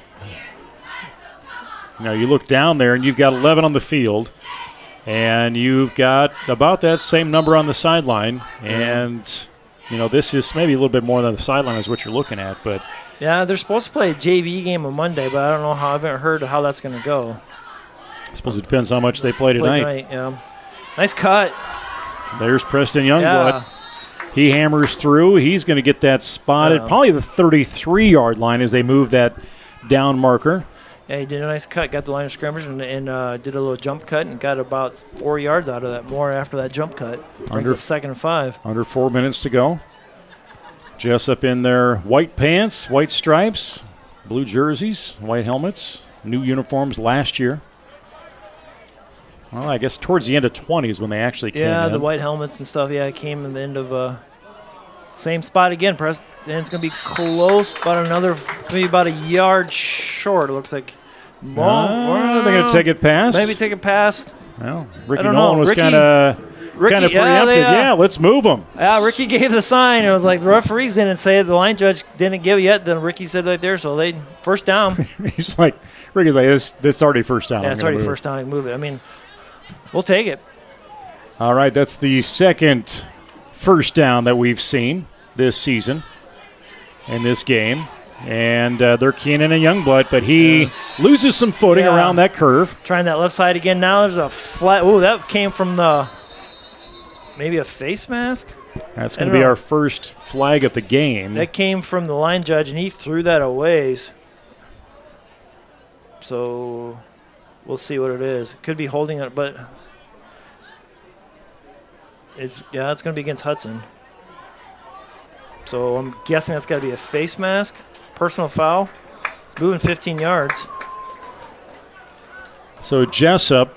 you look down there and you've got 11 on the field. And you've got about that same number on the sideline. And, this is maybe a little bit more than the sideline is what you're looking at. But yeah, they're supposed to play a JV game on Monday, but I don't know I haven't heard how that's going to go. I suppose it depends how much they play tonight. Nice cut. There's Preston Youngblood. Yeah. He hammers through. He's going to get that spot at probably the 33-yard line as they move that down marker. Yeah, he did a nice cut, got the line of scrimmage, and did a little jump cut and got about 4 yards out of that more after that jump cut. Brings up 2nd and 5. Under 4 minutes to go. Jesup in their white pants, white stripes, blue jerseys, white helmets, new uniforms last year. Well, I guess towards the end of 20s when they actually came in. Yeah, the white helmets and stuff, came in the end of same spot again, Preston. And it's going to be close, maybe about a yard short, it looks like. They're going to take it past? Maybe take it past. Well, Ricky Nolan was kind of preempted. Yeah, let's move them. Yeah, Ricky gave the sign. It was like the referees didn't say it. The line judge didn't give it yet. Then Ricky said right there, so they first down. Ricky's like, this already first down. Yeah, it's already first down. I can move it. I mean, we'll take it. All right, that's the second first down that we've seen this season in this game. And they're keying in a Youngblood, but he loses some footing around that curve. Trying that left side again. Now there's a flat. Ooh, that came from maybe a face mask? That's going to be our first flag of the game. That came from the line judge, and he threw that a ways. So we'll see what it is. It could be holding it, but it's going to be against Hudson. So I'm guessing that's got to be a face mask. Personal foul. It's moving 15 yards. So Jesup.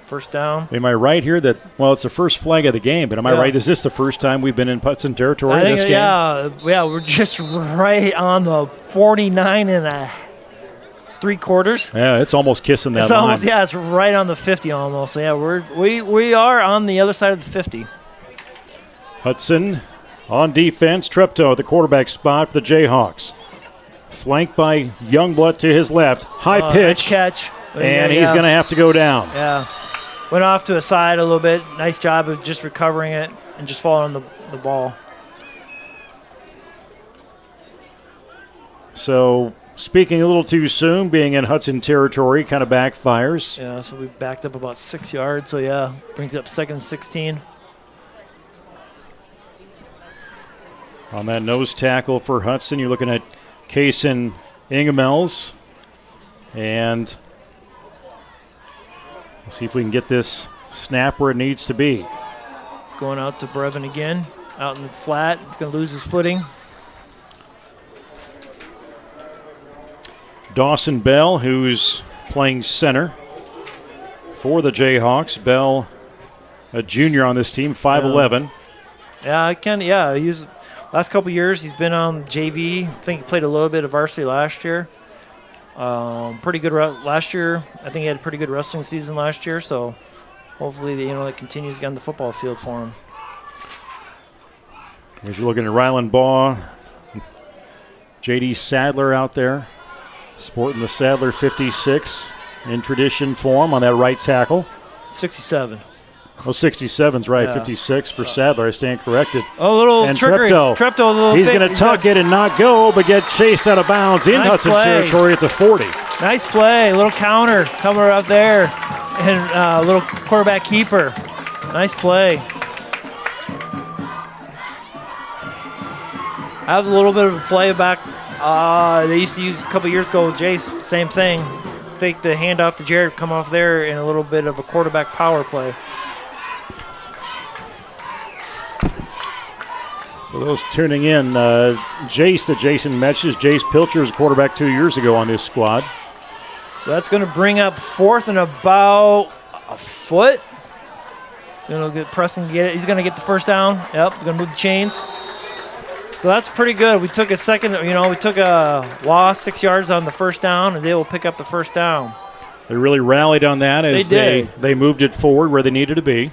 First down. Am I right here that, it's the first flag of the game, but am I right? Is this the first time we've been in Hudson territory in this game? Yeah, we're just right on the 49 and 3/4. Yeah, it's almost kissing that line. Almost, it's right on the 50 almost. So, yeah, we are on the other side of the 50. Hudson on defense. Treptow at the quarterback spot for the Jayhawks. Flanked by Youngblood to his left. High pitch. Nice catch. And he's going to have to go down. Yeah. Went off to a side a little bit. Nice job of just recovering it and just falling on the ball. So, speaking a little too soon, being in Hudson territory kind of backfires. Yeah, so we backed up about 6 yards. So, brings up 2nd and 16. On that nose tackle for Hudson, you're looking at Kaysen Ingemels. And let's see if we can get this snap where it needs to be. Going out to Brevin again. Out in the flat. He's going to lose his footing. Dawson Bell, who's playing center for the Jayhawks. Bell, a junior on this team, 5'11". He's last couple years he's been on JV. I think he played a little bit of varsity last year. Pretty good last year. I think he had a pretty good wrestling season last year. So hopefully that continues to get on the football field for him. As you're looking at Ryland Baugh, J.D. Sadler out there, sporting the Sadler 56 in tradition form on that right tackle. 67. Oh, 67's right. 56 for Sadler. I stand corrected. Oh, a little and trickery. Treptow, a little he's going to tuck it and not go, but get chased out of bounds in Hudson territory at the 40. Nice play. A little counter coming up there. And a little quarterback keeper. Nice play. I have a little bit of a play back. They used to use a couple years ago with Jace. Same thing. Fake the handoff to Jared, come off there, and a little bit of a quarterback power play. So those tuning in, Jace that Jason mentions, Jace Pilcher was a quarterback 2 years ago on this squad. So that's going to bring up 4th and about a foot. Going to get Preston to get it. He's going to get the first down. Yep, going to move the chains. So that's pretty good. We took a loss, 6 yards on the first down, and was able to pick up the first down. They really rallied on that as they moved it forward where they needed to be.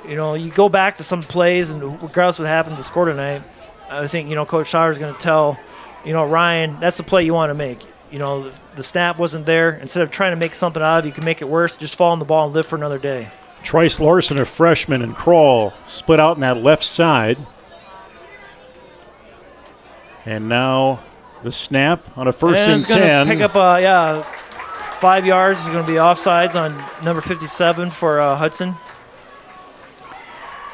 You go back to some plays, and regardless of what happened to the score tonight, I think, Coach Sauer is going to tell, Ryan, that's the play you want to make. The snap wasn't there. Instead of trying to make something out of it, you can make it worse. Just fall on the ball and live for another day. Trice Larson, a freshman, and Kroll split out in that left side. And now the snap on a 1st and 10. Pick up 5 yards. It's going to be offsides on number 57 for Hudson.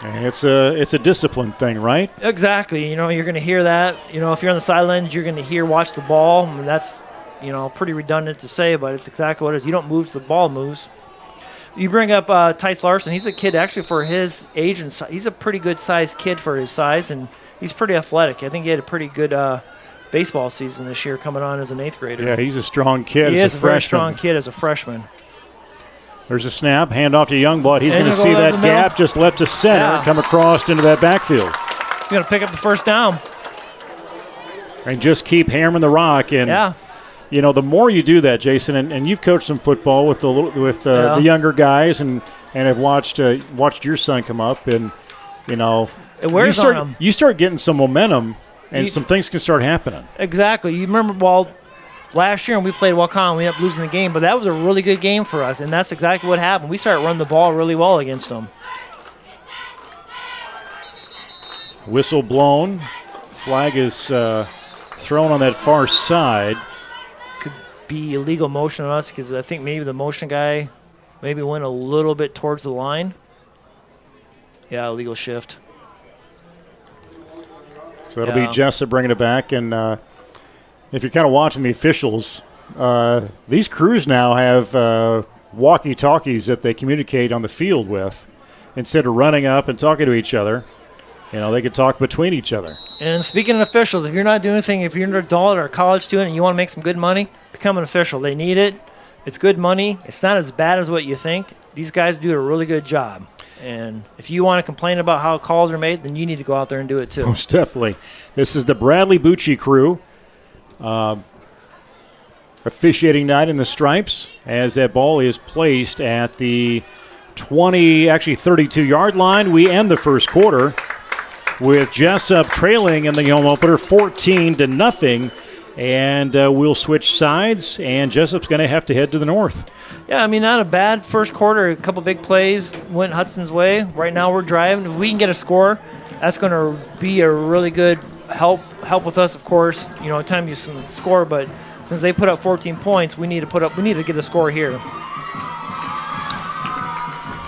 And it's a discipline thing, right? Exactly. You're going to hear that. If you're on the sidelines, you're going to watch the ball. I mean, that's, pretty redundant to say, but it's exactly what it is. You don't move till the ball moves. You bring up Tice Larson. He's a kid actually for his age and size. He's a pretty good sized kid for his size, and he's pretty athletic. I think he had a pretty good baseball season this year coming on as an 8th grader. Yeah, he's a strong kid. He is a very strong kid as a freshman. There's a snap, handoff to Youngblood. He's going to see that gap just left to center, come across into that backfield. He's going to pick up the first down. And just keep hammering the rock. And, the more you do that, Jason, and you've coached some football with the younger guys and have watched your son come up, and, it wears on him. You start getting some momentum, and some things can start happening. Exactly. You remember, last year when we played Waukon, we ended up losing the game, but that was a really good game for us, and that's exactly what happened. We started running the ball really well against them. Whistle blown. Flag is thrown on that far side. Could be illegal motion on us because I think maybe the motion guy maybe went a little bit towards the line. Yeah, illegal shift. So it'll be Jesup bringing it back. And if you're kind of watching the officials, these crews now have walkie-talkies that they communicate on the field with. Instead of running up and talking to each other, they can talk between each other. And speaking of officials, if you're not doing anything, if you're an adult or a college student and you want to make some good money, become an official. They need it. It's good money. It's not as bad as what you think. These guys do a really good job. And if you want to complain about how calls are made, then you need to go out there and do it too. Most definitely. This is the Bradley Bucci crew officiating night in the stripes as that ball is placed at the 32-yard line. We end the first quarter with Jesup trailing in the home opener 14-0. And we'll switch sides, and Jesup's going to have to head to the north. Yeah, I mean, not a bad first quarter. A couple big plays went Hudson's way. Right now we're driving. If we can get a score, that's going to be a really good help with us, of course. Time you score, but since they put up 14 points, we need to get a score here.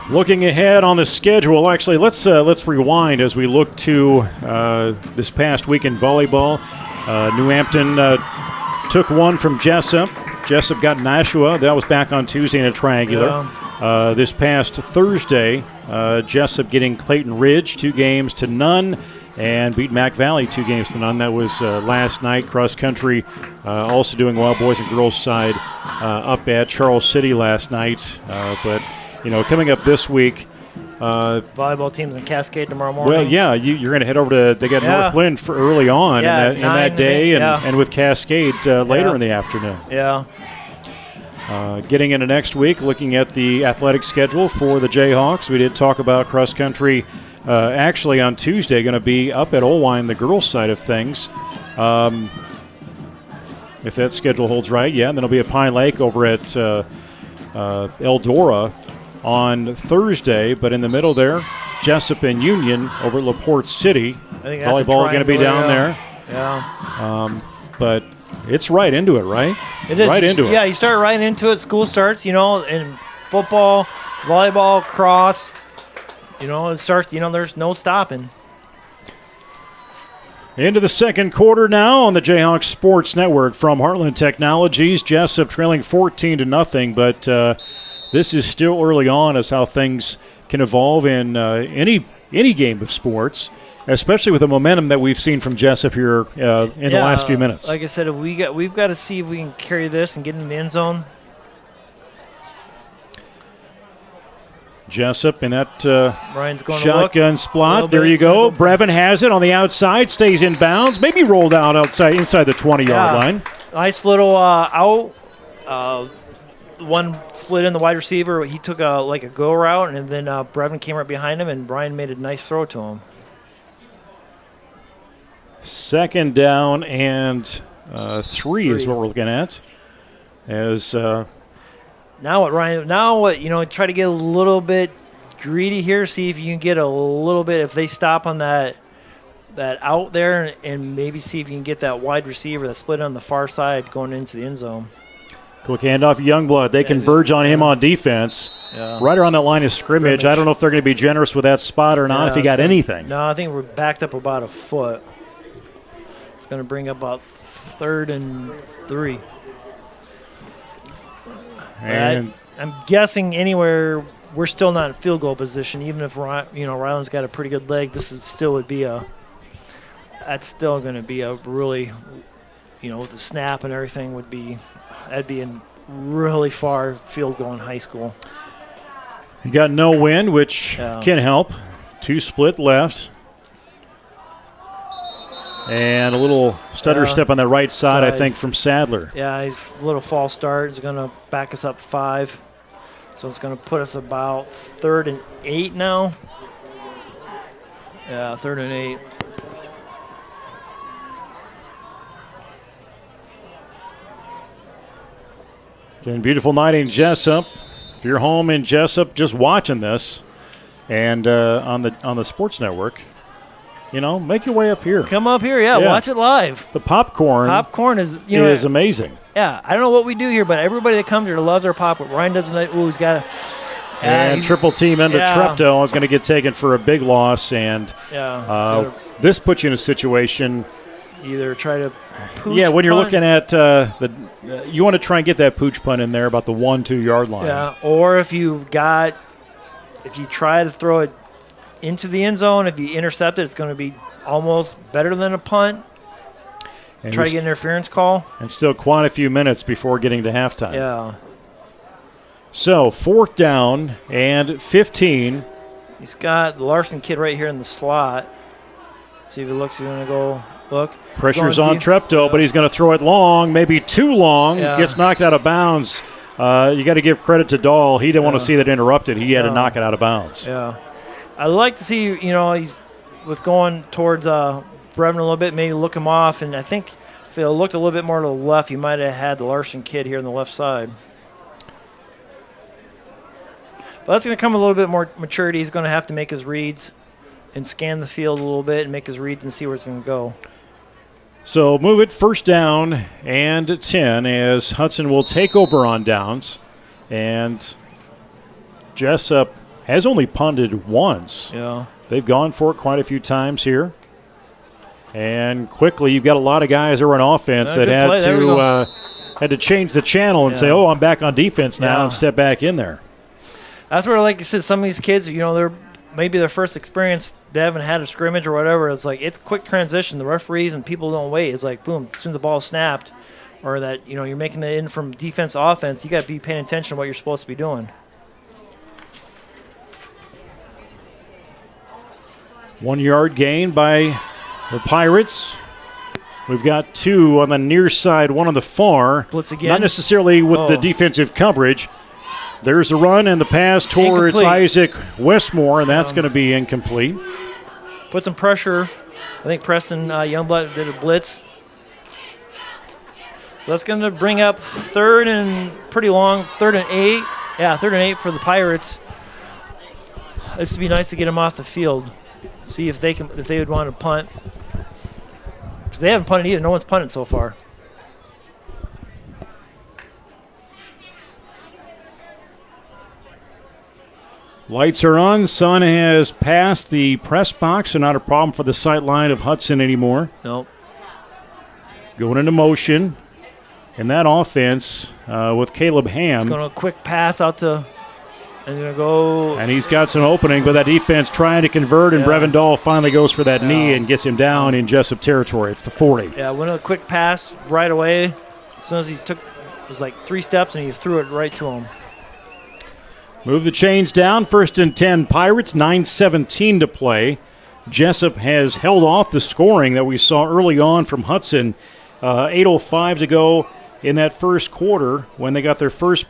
Looking ahead on the schedule, actually, let's rewind as we look to this past week in volleyball. New Hampton took one from Jesup. Jesup got Nashua. That was back on Tuesday in a triangular. Yeah. This past Thursday, Jesup getting Clayton Ridge 2-0, and beat Mac Valley 2-0. That was last night. Cross country also doing well, boys and girls side, up at Charles City last night. But coming up this week, volleyball teams in Cascade tomorrow morning. Well, yeah, you're going to head over to. They got Northland for early on in that day, and with Cascade later in the afternoon. Yeah. Getting into next week, looking at the athletic schedule for the Jayhawks. We did talk about cross country. Actually, on Tuesday, going to be up at Olwine, the girls' side of things. If that schedule holds right, and then it'll be at Pine Lake over at Eldora on Thursday, but in the middle there, Jesup and Union over at LaPorte City. I think that's volleyball going to be down there. Yeah. But it's right into it, right? It is. Right into it. Yeah, you start right into it. School starts, in football, volleyball, cross. It starts, there's no stopping. Into the second quarter now on the Jayhawks Sports Network from Heartland Technologies. Jesup trailing 14-0, but this is still early on as how things can evolve in any game of sports, especially with the momentum that we've seen from Jesup here in the last few minutes. Like I said, we've got to see if we can carry this and get in the end zone. Jesup in that Ryan's going shotgun spot. There you go. Brevin has it on the outside, stays in bounds, maybe rolled out inside the 20-yard line. Nice little out. One split in the wide receiver. He took a go route, and then Brevin came right behind him, and Brian made a nice throw to him. Second down and 3 is what we're looking at. As now what Ryan? Try to get a little bit greedy here. See if you can get a little bit. If they stop on that out there, and maybe see if you can get that wide receiver that split on the far side going into the end zone. Quick handoff, Youngblood. They converge on him on defense. Yeah. Right around that line of scrimmage. I don't know if they're going to be generous with that spot or not, if he got anything. No, I think we're backed up about a foot. It's going to bring up about 3rd and 3. And I'm guessing anywhere we're still not in field goal position, even if Ryland's got a pretty good leg. That's still going to be a really, with the snap and everything that'd be a really far field goal in high school. You got no wind, which can help. 2 split left. And a little stutter step on the right side, I think, from Sadler. Yeah, he's a little false start. He's going to back us up 5. So it's going to put us about 3rd and 8 now. Yeah, 3rd and 8. Again, beautiful night in Jesup. If you're home in Jesup just watching this and on the Sports Network, make your way up here. Come up here, yeah. Watch it live. The popcorn. Popcorn is amazing. Yeah, I don't know what we do here, but everybody that comes here loves our popcorn. Ryan doesn't. He's got. And triple team into Treptow is going to get taken for a big loss, and this puts you in a situation. Either try to pooch when you're punt. looking at you want to try and get that pooch punt in there about the 1-2 yard line. Yeah, or if you try to throw it into the end zone, if you intercept it, it's going to be almost better than a punt. And try to get an interference call. And still quite a few minutes before getting to halftime. Yeah. So 4th down and 15. He's got the Larson kid right here in the slot. See if he looks. He's going to go look. Pressure's on Treptow, but he's going to throw it long, maybe too long. Yeah. Gets knocked out of bounds. You got to give credit to Dahl. He didn't want to see that interrupted. He had to knock it out of bounds. Yeah. I'd like to see, he's with going towards Brevin a little bit, maybe look him off. And I think if he looked a little bit more to the left, he might have had the Larson kid here on the left side. But that's going to come a little bit more maturity. He's going to have to make his reads and scan the field a little bit and make his reads and see where it's going to go. So move it 1st down and 10 as Hudson will take over on downs. And Jesup has only punted once. Yeah. They've gone for it quite a few times here. And quickly, you've got a lot of guys that are on offense that had to change the channel and say, I'm back on defense now and step back in there. That's where, like you said, some of these kids, they're maybe their first experience, they haven't had a scrimmage or whatever. It's like it's quick transition. The referees and people don't wait. It's like, boom, as soon as the ball's snapped or that, you're making it in from defense to offense, you got to be paying attention to what you're supposed to be doing. 1 yard gain by the Pirates. We've got 2 on the near side, 1 on the far. Blitz again. Not necessarily with the defensive coverage. There's a run and the pass towards Isaac Westmore, and that's going to be incomplete. Put some pressure. I think Preston Youngblood did a blitz. So that's going to bring up 3rd and 8. Yeah, 3rd and 8 for the Pirates. This would be nice to get them off the field. See if they would want to punt. Because they haven't punted either. No one's punted so far. Lights are on. Sun has passed the press box, so not a problem for the sight line of Hudson anymore. Nope. Going into motion. And that offense with Caleb Ham. It's going to quick pass out to, and going to go. And he's got some opening, but that defense trying to convert, and Brevin Dahl finally goes for that knee and gets him down in Jesup territory. It's the 40. Yeah, went a quick pass right away. As soon as he took, it was like 3 steps, and he threw it right to him. Move the chains down. 1st and 10 Pirates, 9:17 to play. Jesup has held off the scoring that we saw early on from Hudson. 8:05 to go in that first quarter when they got their first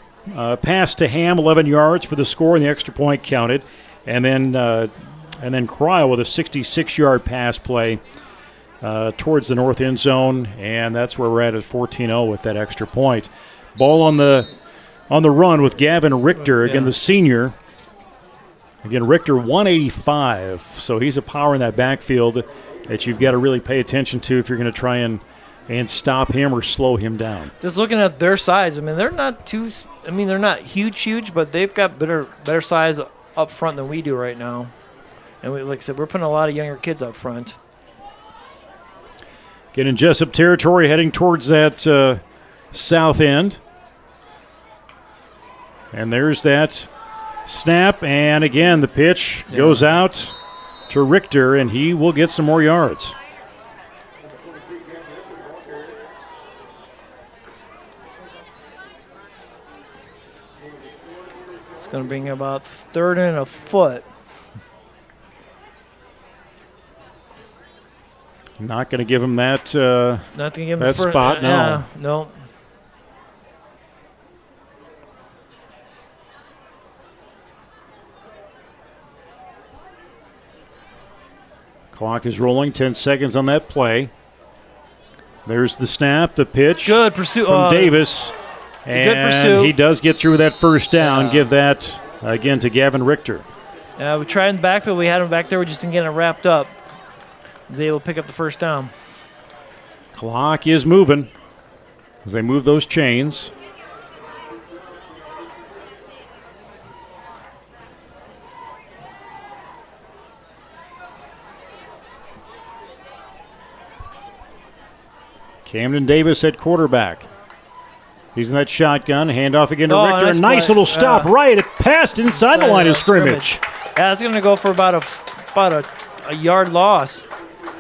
pass to Ham, 11 yards for the score, and the extra point counted. And then Cryle with a 66-yard pass play towards the north end zone, and that's where we're at 14-0 with that extra point. Ball on the run with Gavin Richter, again the senior. Again, Richter 185, so he's a power in that backfield that you've got to really pay attention to if you're going to try and stop him or slow him down. Just looking at their size, they're not they're not huge, but they've got better size up front than we do right now. And like I said, we're putting a lot of younger kids up front. Getting Jesup territory, heading towards that south end. And there's that snap, and again the pitch goes out to Richter, and he will get some more yards. It's going to bring about 3rd and a foot. Not going to give him that Not going to give him that spot, no. Yeah, no. Clock is rolling, 10 seconds on that play. There's the snap, the pitch. Good pursuit from Davis. And good pursuit. He does get through that first down. Give that, again, to Gavin Richter. We tried in the backfield. We had him back there. We just didn't get it wrapped up. was able to pick up the first down. Clock is moving as they move those chains. Camden Davis at quarterback. He's in that shotgun. Handoff again to Richter. Nice little stop right. It passed inside the line of scrimmage. Yeah, it's going to go for about a yard loss.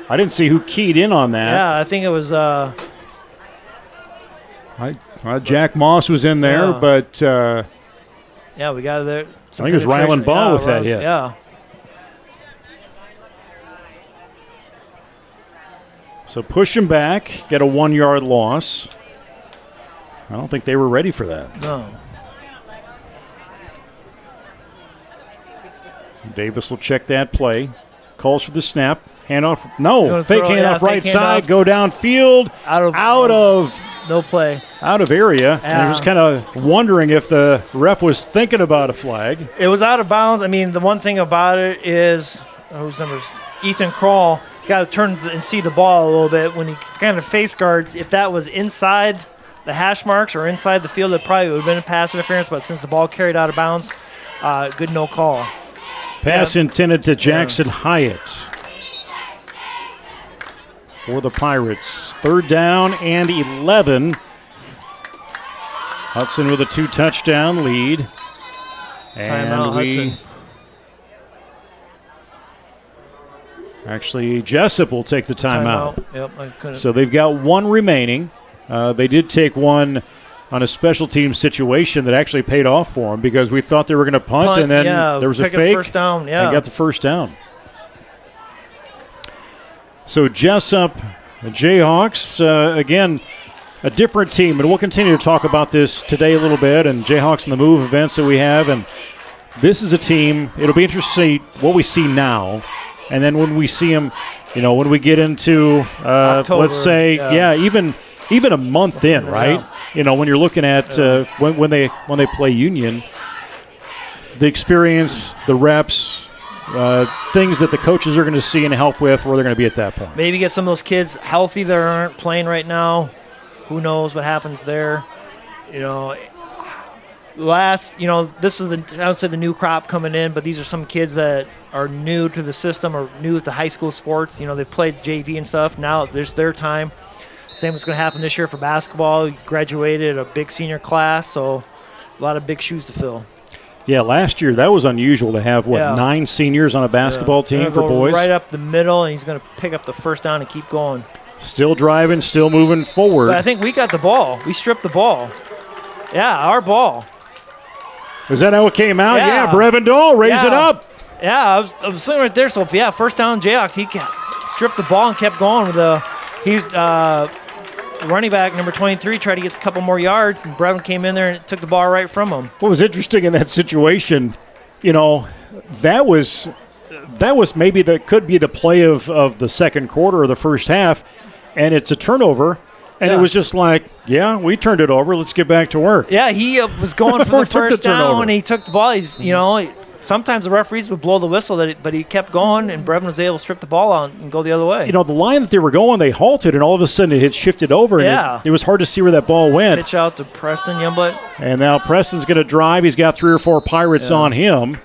I didn't see who keyed in on that. Yeah, I think it was Jack Moss was in there, but yeah, we got there. I think it was Ryland Ball with that hit. Yeah. So push him back, get a 1 yard loss. I don't think they were ready for that. No. Davis will check that play. Calls for the snap. Handoff. No. Fake handoff right side. Go downfield. Out of no play. Out of area. And I was kind of wondering if the ref was thinking about a flag. It was out of bounds. I mean, the one thing about it is, whose numbers? Ethan Kroll. He's got to turn and see the ball a little bit when he kind of face guards. If that was inside the hash marks or inside the field, it probably would have been a pass interference. But since the ball carried out of bounds, good no call. Pass intended to Jackson Hyatt for the Pirates. 3rd down and 11. Hudson with a 2-touchdown lead. Timeout, Hudson. Actually, Jesup will take the timeout. Yep, so they've got one remaining. They did take one on a special team situation that actually paid off for them because we thought they were going to punt, and then there was a fake. First down, They got the first down. So Jesup, the Jayhawks, again, a different team, and we'll continue to talk about this today a little bit, and Jayhawks and the Move events that we have, and this is a team, it'll be interesting to see what we see now, and then when we see them, when we get into, October, let's say, even a month in, right? Yeah. When you're looking at when they play Union, the experience, the reps, things that the coaches are going to see and help with, where they're going to be at that point. Maybe get some of those kids healthy that aren't playing right now. Who knows what happens there? This is I would say the new crop coming in, but these are some kids that are new to the system or new to high school sports. They've played JV and stuff. Now there's their time. Same was going to happen this year for basketball. You graduated a big senior class, so a lot of big shoes to fill. Yeah, last year that was unusual to have, 9 seniors on a basketball team for boys? Right up the middle, and he's going to pick up the first down and keep going. Still driving, still moving forward. But I think we got the ball. We stripped the ball. Yeah, our ball. Is that how it came out? Yeah, Brevin Dahl, raise it up. Yeah, I was sitting right there. So, first down Jayhawks. He stripped the ball and kept going with he's running back number 23 tried to get a couple more yards, and Brevin came in there and took the ball right from him. What was interesting in that situation, that was maybe could be the play of the second quarter or the first half, and it's a turnover. And it was just like, we turned it over. Let's get back to work. Yeah, he was going for the first down, and he took the ball. He's, sometimes the referees would blow the whistle, but he kept going, and Brevin was able to strip the ball out and go the other way. The line that they were going, they halted, and all of a sudden it had shifted over, and it was hard to see where that ball went. Pitch out to Preston Youngblood. And now Preston's going to drive. He's got 3 or 4 Pirates on him,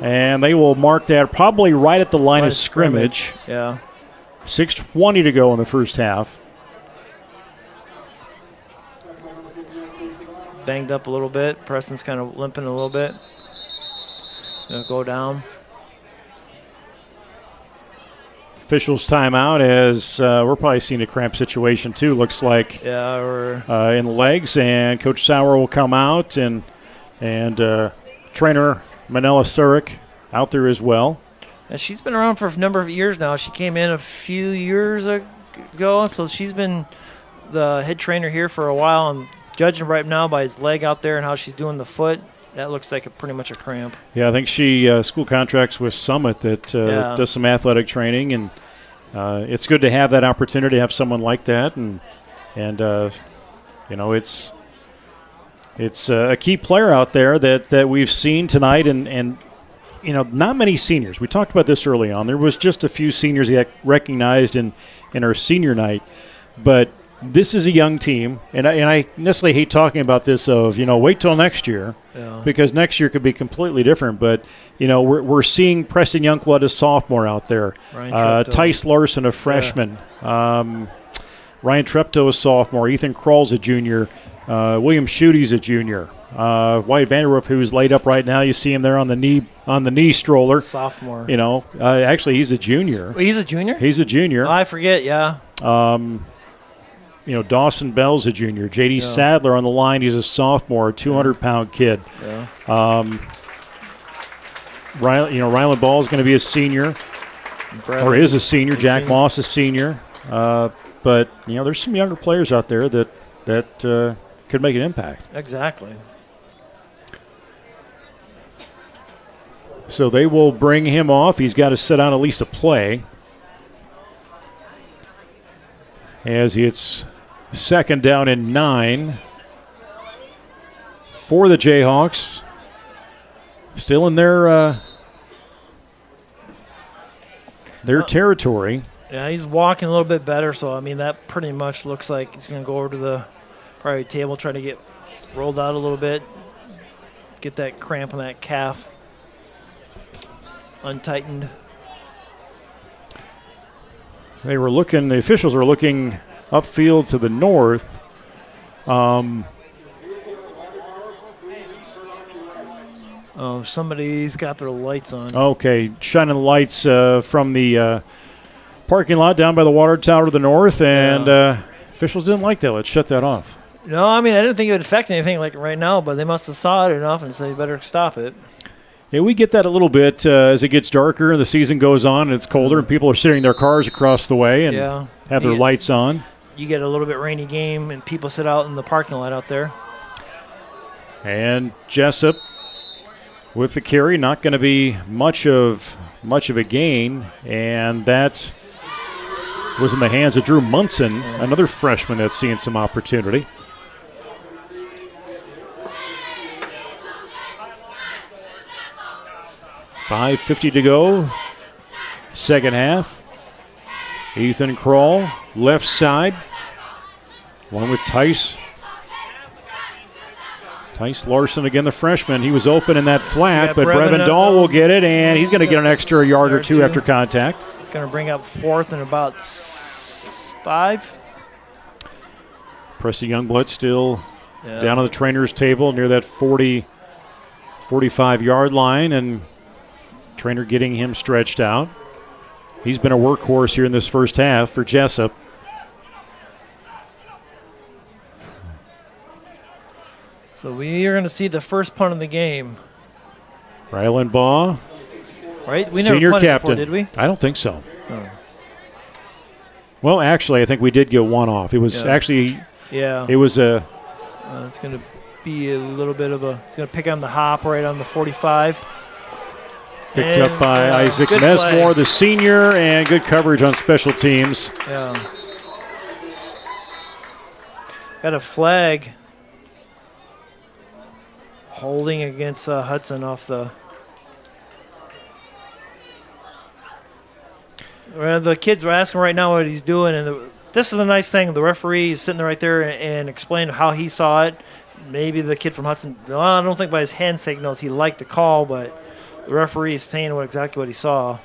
and they will mark that probably right at the line of scrimmage. Yeah. 6:20 to go in the first half. Banged up a little bit. Preston's kind of limping a little bit. Gonna go down. Officials timeout as we're probably seeing a cramp situation too. Looks like in the legs, and Coach Sauer will come out, and trainer Manella Surik out there as well. And she's been around for a number of years now. She came in a few years ago, so she's been the head trainer here for a while. And judging right now by his leg out there and how she's doing the foot, that looks like pretty much a cramp. Yeah, I think she school contracts with Summit that does some athletic training, and it's good to have that opportunity to have someone like that, and it's a key player out there that we've seen tonight, and not many seniors. We talked about this early on. There was just a few seniors that recognized in our senior night, but this is a young team, and I necessarily hate talking about this wait till next year, because next year could be completely different. But we're seeing Preston Youngblood, a sophomore, out there, Tice Larson, a freshman, Ryan Treptow, a sophomore, Ethan Krall's a junior, William Schuette's a junior, Wyatt Vanderwerf, who's laid up right now. You see him there on the knee stroller, sophomore. Actually he's a junior. He's a junior. He's a junior. I forget. Yeah. Dawson Bell's a junior. J.D. Sadler on the line. He's a sophomore, a 200-pound kid. Yeah. Ryland Ball is going to be a senior, or is a senior. Jack Moss is senior. But there's some younger players out there that could make an impact. Exactly. So they will bring him off. He's got to sit out at least a play, as it's second down and 9 for the Jayhawks. Still in their territory. Yeah, he's walking a little bit better, so that pretty much looks like he's going to go over to the probably table, try to get rolled out a little bit, get that cramp on that calf untightened. The officials are looking upfield to the north. Somebody's got their lights on. Okay, shining lights from the parking lot down by the water tower to the north, and officials didn't like that. Let's shut that off. No, I didn't think it would affect anything like right now, but they must have saw it enough and said you better stop it. Yeah, we get that a little bit as it gets darker and the season goes on and it's colder and people are sitting in their cars across the way and have their lights on. You get a little bit rainy game and people sit out in the parking lot out there. And Jesup with the carry, not going to be much of a gain, and that was in the hands of Drew Munson, another freshman that's seeing some opportunity. .550 to go, second half. Ethan Krall, left side, along with Tice Larson, again the freshman. He was open in that flat, but Brevin Dahl will get it, and he's going to get an extra yard or two after contact. It's going to bring up fourth and about 5. Preston Youngblood still down on the trainer's table near that 45-yard line, and trainer getting him stretched out. He's been a workhorse here in this first half for Jesup. So we are going to see the first punt of the game. Ryland Baugh, right? We senior never punted captain. before, did we? I don't think so. Oh. Well, actually, I think we did get one off. It was actually, it was a. It's going to be a little bit of a. It's going to pick on the hop right on the 45. Picked up by Isaac Mesmore, the senior, and good coverage on special teams. Yeah. Got a flag holding against Hudson off the. The kids are asking right now what he's doing, and this is a nice thing. The referee is sitting there right there and explaining how he saw it. Maybe the kid from Hudson, I don't think by his hand signals he liked the call, but the referee is saying exactly what he saw.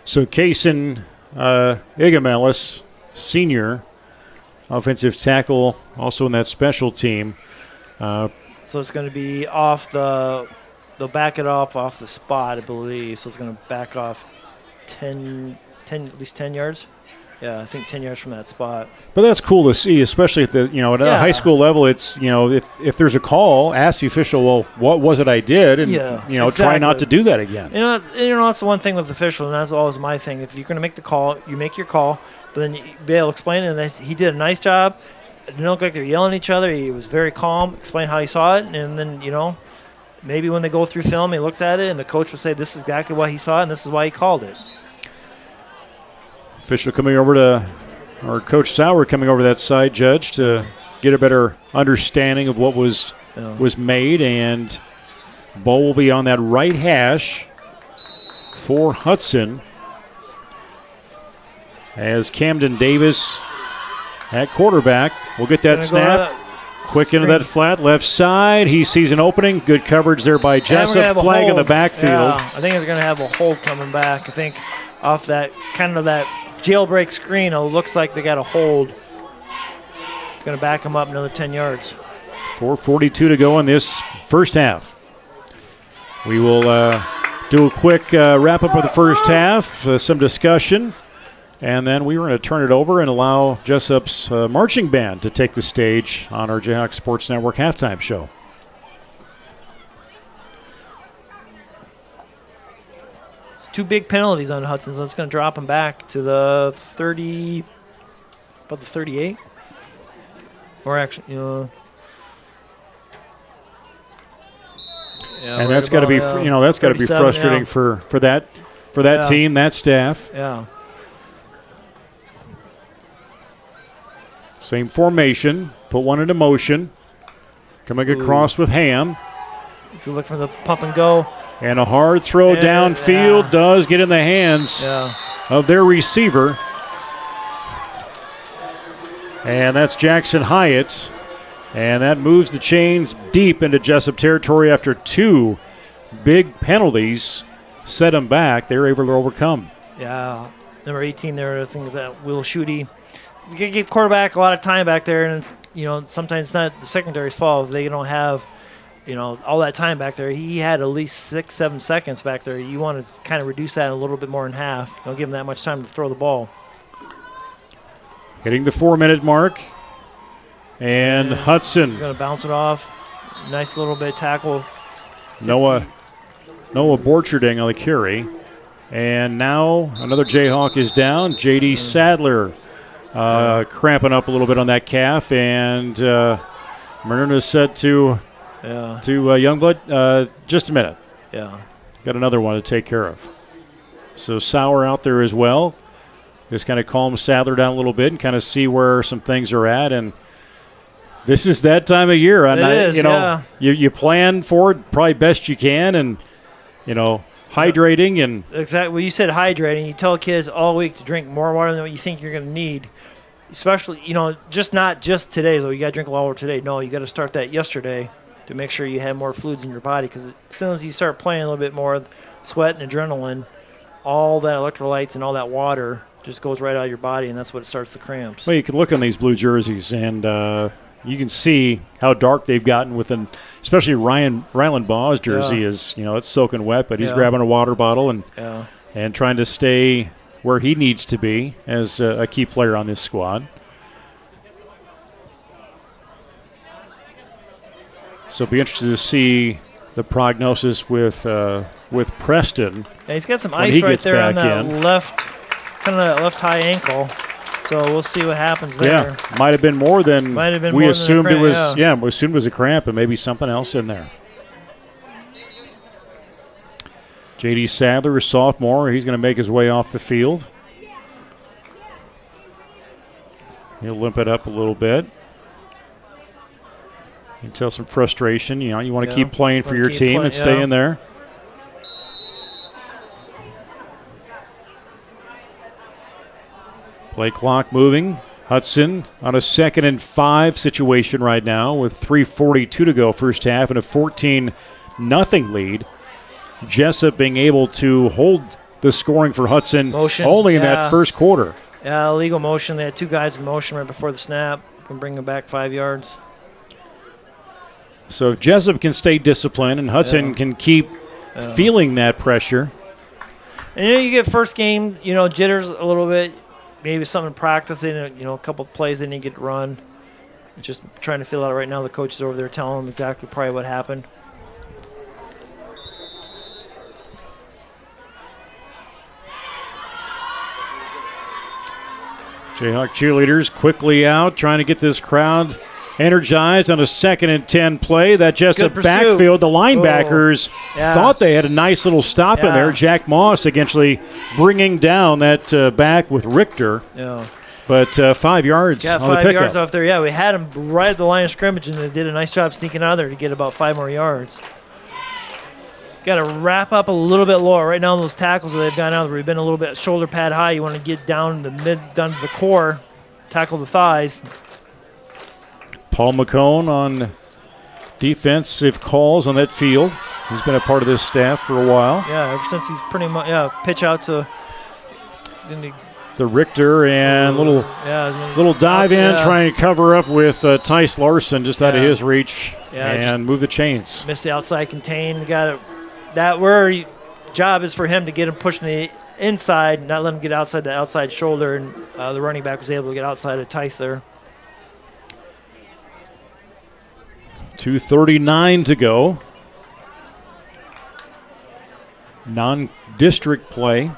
So Kaysen Igamelis, senior, offensive tackle, also in that special team. So it's going to be off they'll back it off the spot, I believe. So it's going to back off 10, at least 10 yards. Yeah, I think 10 yards from that spot. But that's cool to see, especially at the at a high school level. It's if there's a call, ask the official, well, what was it I did, and exactly. Try not to do that again. That's the one thing with officials, and that's always my thing. If you're going to make the call, you make your call, but then you be able to explain it. And he did a nice job. It didn't look like they're yelling at each other. He was very calm, explained how he saw it, and then maybe when they go through film, he looks at it, and the coach will say, "This is exactly what he saw, and this is why he called it." Official coming over or Coach Sauer coming over that side, Judge, to get a better understanding of what was made, and ball will be on that right hash for Hudson as Camden Davis at quarterback. We'll get that snap. Quick into that flat left side. He sees an opening. Good coverage there by Jesup. Flag in the backfield. Yeah, I think he's going to have a hold coming back. I think off that kind of that jailbreak screen, it looks like they got a hold. It's going to back him up another 10 yards. 4:42 to go in this first half. We will do a quick wrap-up of the first half, some discussion, and then we were going to turn it over and allow Jesup's marching band to take the stage on our Jayhawk Sports Network halftime show. It's 2 big penalties on Hudson, so it's going to drop him back to the 30, about the 38. Or actually, yeah, and that's got to be, that's got to be frustrating for that team, that staff. Yeah. Same formation, put one into motion. Coming across with Ham. So look for the pump and go. And a hard throw downfield does get in the hands of their receiver. And that's Jackson Hyatt. And that moves the chains deep into Jesup territory after 2 big penalties set them back. They were able to overcome. Yeah. Number 18 there, I think that Will Schutte. You can give quarterback a lot of time back there, and it's, sometimes it's not the secondary's fault if they don't have, all that time back there. He had at least 6-7 seconds back there. You want to kind of reduce that a little bit more in half. Don't give him that much time to throw the ball. Hitting the 4-minute mark. And Hudson. He's going to bounce it off. Nice little bit of tackle. Noah Borcherding on the carry. And now another Jayhawk is down. J.D. Sadler cramping up a little bit on that calf. And Myrna said to Youngblood, just a minute. Yeah. Got another one to take care of. So Sauer out there as well. Just kind of calm Sadler down a little bit and kind of see where some things are at. And this is that time of year. You plan for it probably best you can, and hydrating and exactly. Well, you said hydrating. You tell kids all week to drink more water than what you think you're going to need. Especially, just not just today. So you got to drink a lot of water today. No, you got to start that yesterday to make sure you have more fluids in your body. Because as soon as you start playing a little bit more, sweat and adrenaline, all that electrolytes and all that water just goes right out of your body, and that's what starts the cramps. Well, you can look on these blue jerseys and. You can see how dark they've gotten within, especially Ryland Baugh's jersey is, it's soaking wet, but he's grabbing a water bottle and trying to stay where he needs to be as a key player on this squad. So it'll be interesting to see the prognosis with Preston. Yeah, he's got some ice right there on that left high ankle. So we'll see what happens there. Yeah, might have been more than we assumed it was. Yeah, we assumed it was a cramp, and maybe something else in there. J.D. Sadler, a sophomore, he's going to make his way off the field. He'll limp it up a little bit. You can tell some frustration. You want to keep playing for your team and stay in there. Play clock moving. Hudson on a 2nd and 5 situation right now with 3:42 to go first half and a 14-0 lead. Jesup being able to hold the scoring for Hudson only in that first quarter. Yeah, illegal motion. They had 2 guys in motion right before the snap. Can bring them back 5 yards. So if Jesup can stay disciplined and Hudson can keep feeling that pressure. And you get first game, jitters a little bit. Maybe something practicing, a couple of plays they didn't get run. Just trying to feel out right now. The coach is over there telling them exactly probably what happened. Jayhawk cheerleaders quickly out, trying to get this crowd energized on a 2nd and 10 play. That just a backfield. The linebackers thought they had a nice little stop in there. Jack Moss actually bringing down that back with Richter. Yeah. But 5 yards on the pickup. 5 yards off there. Yeah, we had him right at the line of scrimmage, and they did a nice job sneaking out of there to get about 5 more yards. got to wrap up a little bit lower. Right now, those tackles that they've gone out, we've been a little bit shoulder pad high. You want to get down to down to the core, tackle the thighs. Paul McCone on defensive calls on that field. He's been a part of this staff for a while. Yeah, ever since he's pretty much pitch out to the Richter and little dive in, trying to cover up with Tice Larson just out of his reach and move the chains. Missed the outside contain. Job is for him to get him pushing the inside, not let him get outside the outside shoulder, and the running back was able to get outside of Tice there. 2:39 to go. Non-district play.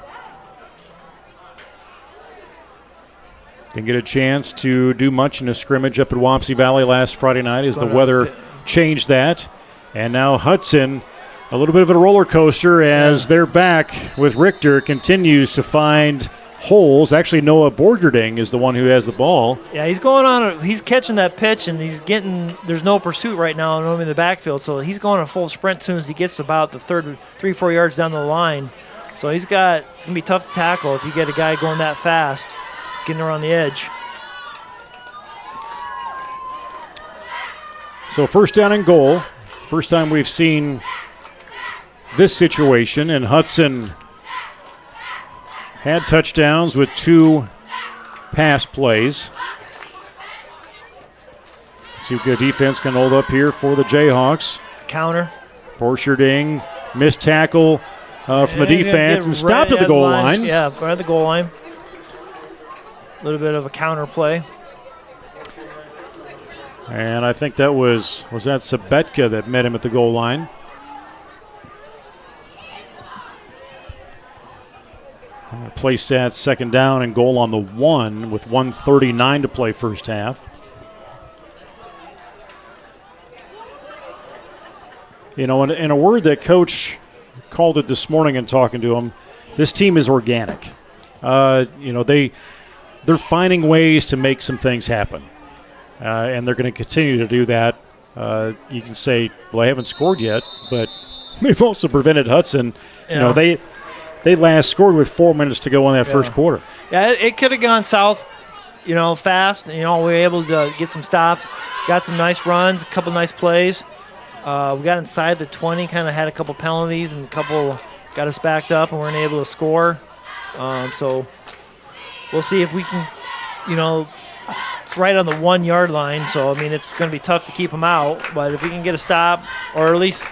Didn't get a chance to do much in a scrimmage up at Wapsie Valley last Friday night as the weather changed that. And now Hudson, a little bit of a roller coaster as their back with Richter continues to find holes. Actually, Noah Borgerding is the one who has the ball. Yeah, he's catching that pitch, and there's no pursuit right now in the backfield, so he's going a full sprint as soon as he gets about the 3-4 yards down the line. So it's going to be tough to tackle if you get a guy going that fast, getting around the edge. So first down and goal. First time we've seen this situation, and Hudson had touchdowns with 2 pass plays. See what good defense can hold up here for the Jayhawks. Counter. Borcherding, missed tackle from the defense and stopped at the goal line. Yeah, right at the goal line. A little bit of a counter play. And I think that was that Sabetka that met him at the goal line. I'm going to place that second down and goal on the 1 with 1:39 to play first half. You know, in a word that Coach called it this morning in talking to him, this team is organic. They're finding ways to make some things happen, and they're going to continue to do that. You can say, well, I haven't scored yet, but they've also prevented Hudson. Yeah. They last scored with 4 minutes to go in that first quarter. Yeah, it could have gone south, fast. We were able to get some stops, got some nice runs, a couple nice plays. We got inside the 20, kind of had a couple penalties, and a couple got us backed up and weren't able to score. So we'll see if we can, it's right on the 1 yard line. So, it's going to be tough to keep them out. But if we can get a stop or at least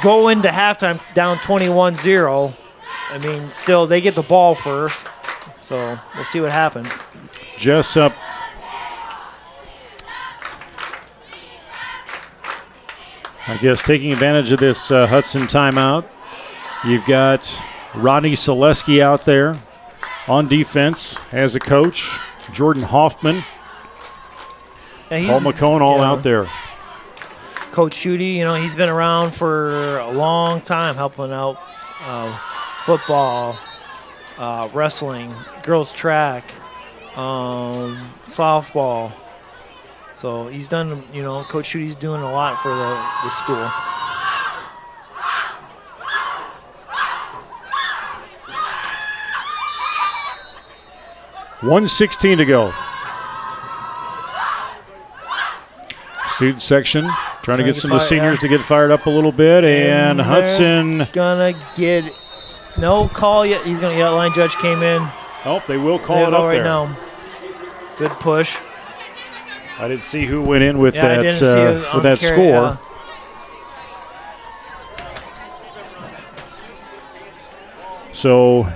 go into halftime down 21-0, still they get the ball first. So we'll see what happens. Jesup. I guess taking advantage of this Hudson timeout. You've got Rodney Selesky out there on defense as a coach. Jordan Hoffman. Paul McCone all out there. Coach Schutte, he's been around for a long time helping out football, wrestling, girls track, softball. So he's done, Coach Schutte's doing a lot for the school. $1:16 to go. Student section trying to get some of the seniors to get fired up a little bit, and Hudson gonna get no call yet. He's gonna get line judge came in. Oh, they will call it up right there. Now. Good push. I didn't see who went in with that score. Yeah. So,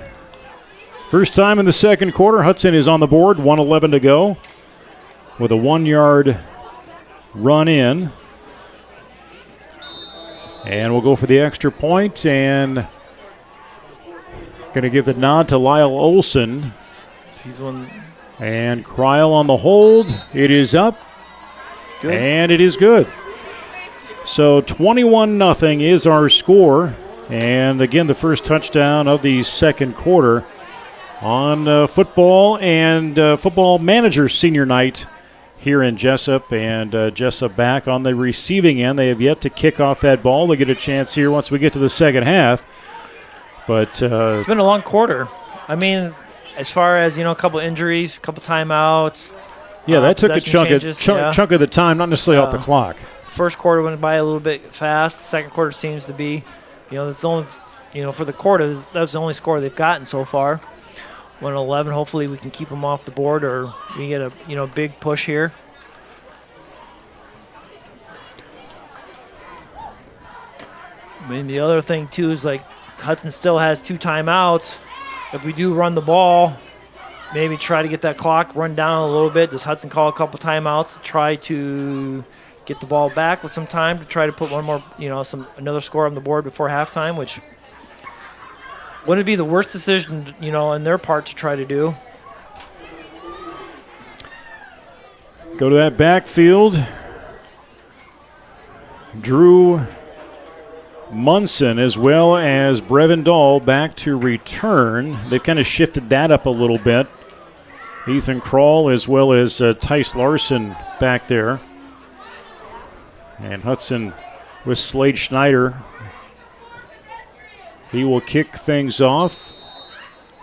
first time in the second quarter, Hudson is on the board, 1:11 to go, with a 1 yard run in. And we'll go for the extra point, and going to give the nod to Lyle Olson. He's one. And Kreil on the hold. It is up. Good. And it is good. So 21-0 is our score. And again, the first touchdown of the second quarter on football and football manager senior night here in Jesup, and Jesup back on the receiving end. They have yet to kick off that ball. They get a chance here once we get to the second half. But it's been a long quarter. I mean, as far as, a couple injuries, a couple timeouts. Yeah, that took a chunk of the time, not necessarily off the clock. First quarter went by a little bit fast. Second quarter seems to be, this only, for the quarter, that's the only score they've gotten so far. 1-11. Hopefully we can keep them off the board, or we get a big push here. I mean, the other thing too is like Hudson still has 2 timeouts. If we do run the ball, maybe try to get that clock run down a little bit. Does Hudson call a couple timeouts to try to get the ball back with some time to try to put one more, another score on the board before halftime, which wouldn't be the worst decision, on their part to try to do. Go to that backfield. Drew Munson as well as Brevin Dahl back to return. They've kind of shifted that up a little bit. Ethan Kroll as well as Tice Larson back there. And Hudson with Slade Schneider. He will kick things off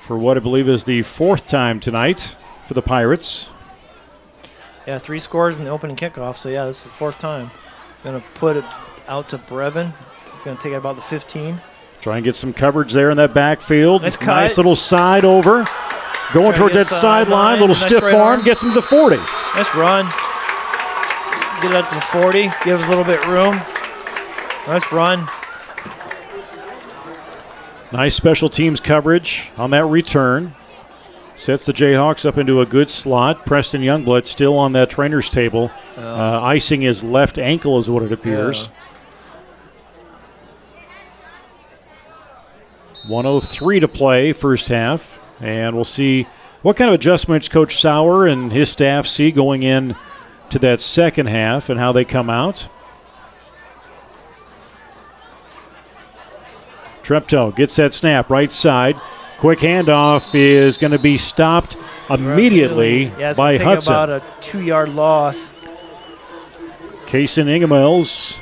for what I believe is the 4th time tonight for the Pirates. Yeah, 3 scores in the opening kickoff, so yeah, this is the 4th time. Going to put it out to Brevin. It's going to take it about the 15. Try and get some coverage there in that backfield. Nice little side over. Going towards that sideline. Little stiff arm. Gets him to the 40. Nice run. Get it up to the 40. Give a little bit room. Nice run. Nice special teams coverage on that return. Sets the Jayhawks up into a good slot. Preston Youngblood still on that trainer's table. Icing his left ankle is what it appears. 1:03 to play first half. And we'll see what kind of adjustments Coach Sauer and his staff see going in to that second half and how they come out. Treptow gets that snap right side. Quick handoff is going to be stopped immediately by Hudson. It's about a 2-yard loss. Kaysen Ingemels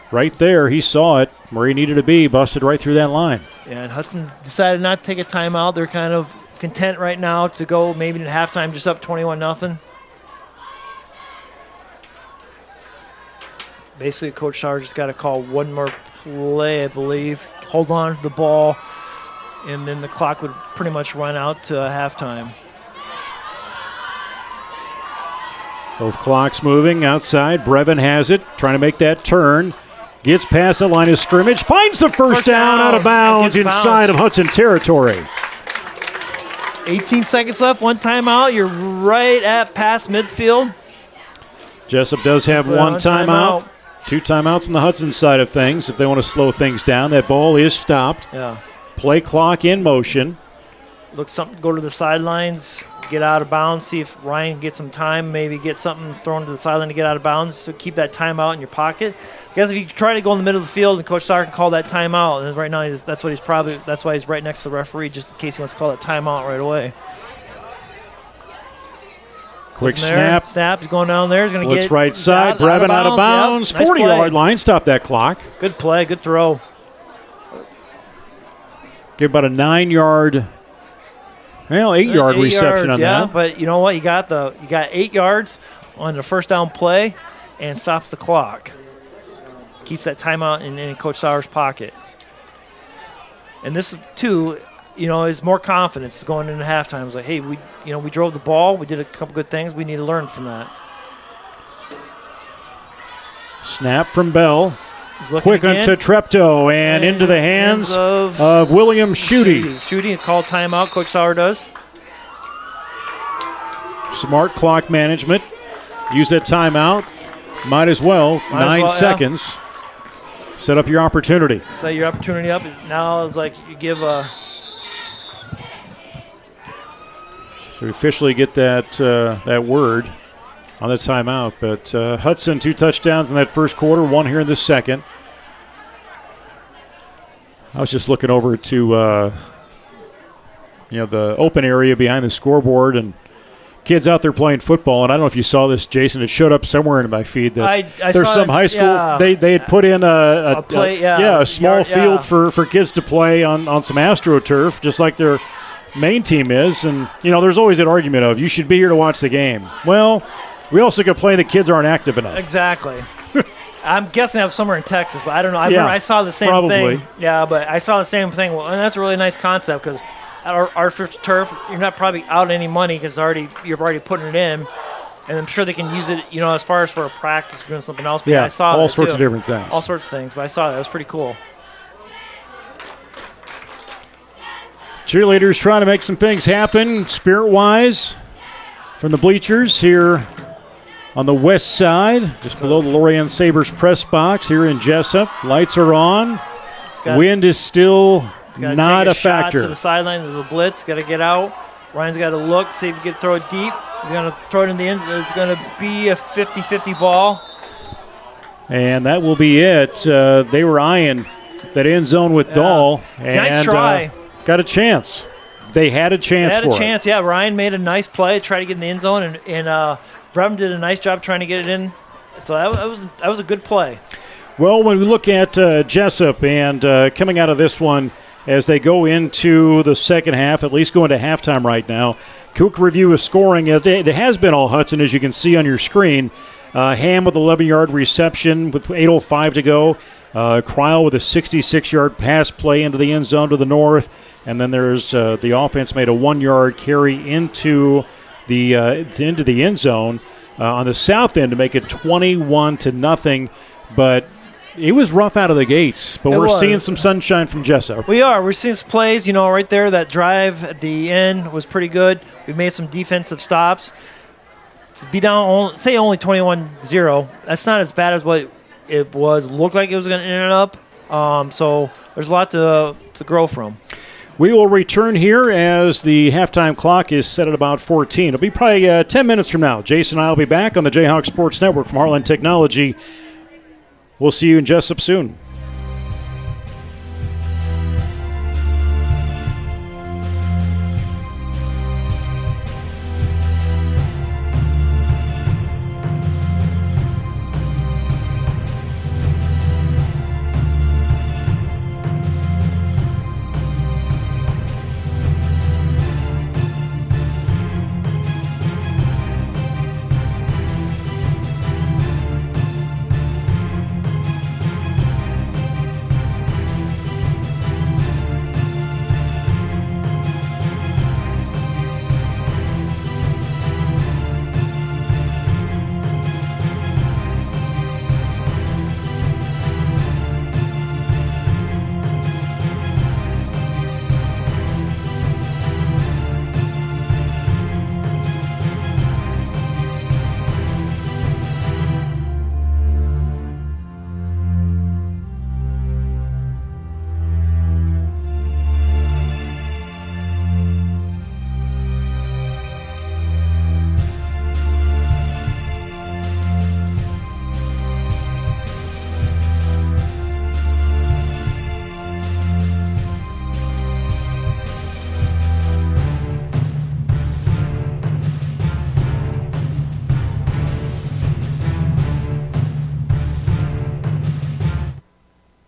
right there. He saw it where he needed to be. Busted right through that line. Yeah, and Hudson decided not to take a timeout. They're kind of content right now to go maybe at halftime just up 21-0. Basically, Coach Sauer just got to call one more play, I believe. Hold on to the ball, and then the clock would pretty much run out to halftime. Both clocks moving outside. Brevin has it, trying to make that turn. Gets past the line of scrimmage. Finds the first down out of bounds inside of Hudson territory. 18 seconds left, 1 timeout. You're right at past midfield. Jesup does have 1 timeout. 2 timeouts on the Hudson side of things if they want to slow things down. That ball is stopped. Yeah. Play clock in motion. Look, something go to the sidelines, get out of bounds, see if Ryan gets some time, maybe get something thrown to the sideline to get out of bounds, so keep that timeout in your pocket. Because if you try to go in the middle of the field and Coach Sauer can call that timeout, and right now that's why he's right next to the referee, just in case he wants to call that timeout right away. Quick snap. He's going down there. He's going to get right side. Brevin out of bounds. Yep. Nice 40-yard line. Stop that clock. Good play. Good throw. Give about a 9-yard, 8-yard reception on that. Yeah, but you know what? You got 8 yards on the first down play and stops the clock. Keeps that timeout in Coach Sauer's pocket. And this, too, is more confidence going into halftime. It's like, hey, we drove the ball. We did a couple good things. We need to learn from that. Snap from Bell. Quick onto Treptow and into the hands of William Schutte. Schutte called timeout. Coach Sauer does. Smart clock management. Use that timeout. Might as well. 9 seconds. Yeah. Set up your opportunity. Set your opportunity up. Now it's like you give a... So we officially get that word on the timeout. But Hudson, 2 touchdowns in that first quarter, 1 here in the second. I was just looking over to the open area behind the scoreboard, and kids out there playing football, and I don't know if you saw this, Jason. It showed up somewhere in my feed that I there's saw some it, high school. yeah. They had put in a small yard, field for kids to play on some AstroTurf, just like their main team is. And there's always that argument of you should be here to watch the game. Well, we also could play the kids aren't active enough. Exactly. I'm guessing I have somewhere in Texas, but I don't know. I remember I saw the same thing. Yeah, but I saw the same thing. Well, and that's a really nice concept because at our first turf, you're not probably out any money because you're already putting it in, and I'm sure they can use it, as far as for a practice or doing something else. But I saw all sorts of different things. All sorts of things, but I saw that. It was pretty cool. Cheerleaders trying to make some things happen spirit-wise from the bleachers here on the west side, just below the Lorraine Sabres press box here in Jesup. Lights are on. Wind is still not a factor. To the sideline of the blitz, got to get out. Ryan's got to look, see if he can throw it deep. He's going to throw it in the end. It's going to be a 50-50 ball. And that will be it. They were eyeing that end zone with Dahl. And, nice try. Got a chance. They had a chance for it. They had a chance, yeah. Ryan made a nice play, tried to get in the end zone, and Brevin did a nice job trying to get it in. So that was a good play. Well, when we look at Jesup and coming out of this one, as they go into the second half, at least going to halftime right now. Quick review of scoring. It has been all Hudson, as you can see on your screen. Ham with 11-yard reception with 8:05 to go. Cryle with a 66-yard pass play into the end zone to the north. And then there's the offense made a 1-yard carry into the end zone on the south end to make it 21-0. But it was rough out of the gates, but we're seeing some sunshine from Jesup. We're seeing some plays, right there. That drive at the end was pretty good. We made some defensive stops. To be down, only 21-0, that's not as bad as what it was. Looked like it was going to end up. So there's a lot to grow from. We will return here as the halftime clock is set at about 14. It'll be probably 10 minutes from now. Jason and I will be back on the Jayhawk Sports Network from Heartland Technology. We'll see you in Jesup soon.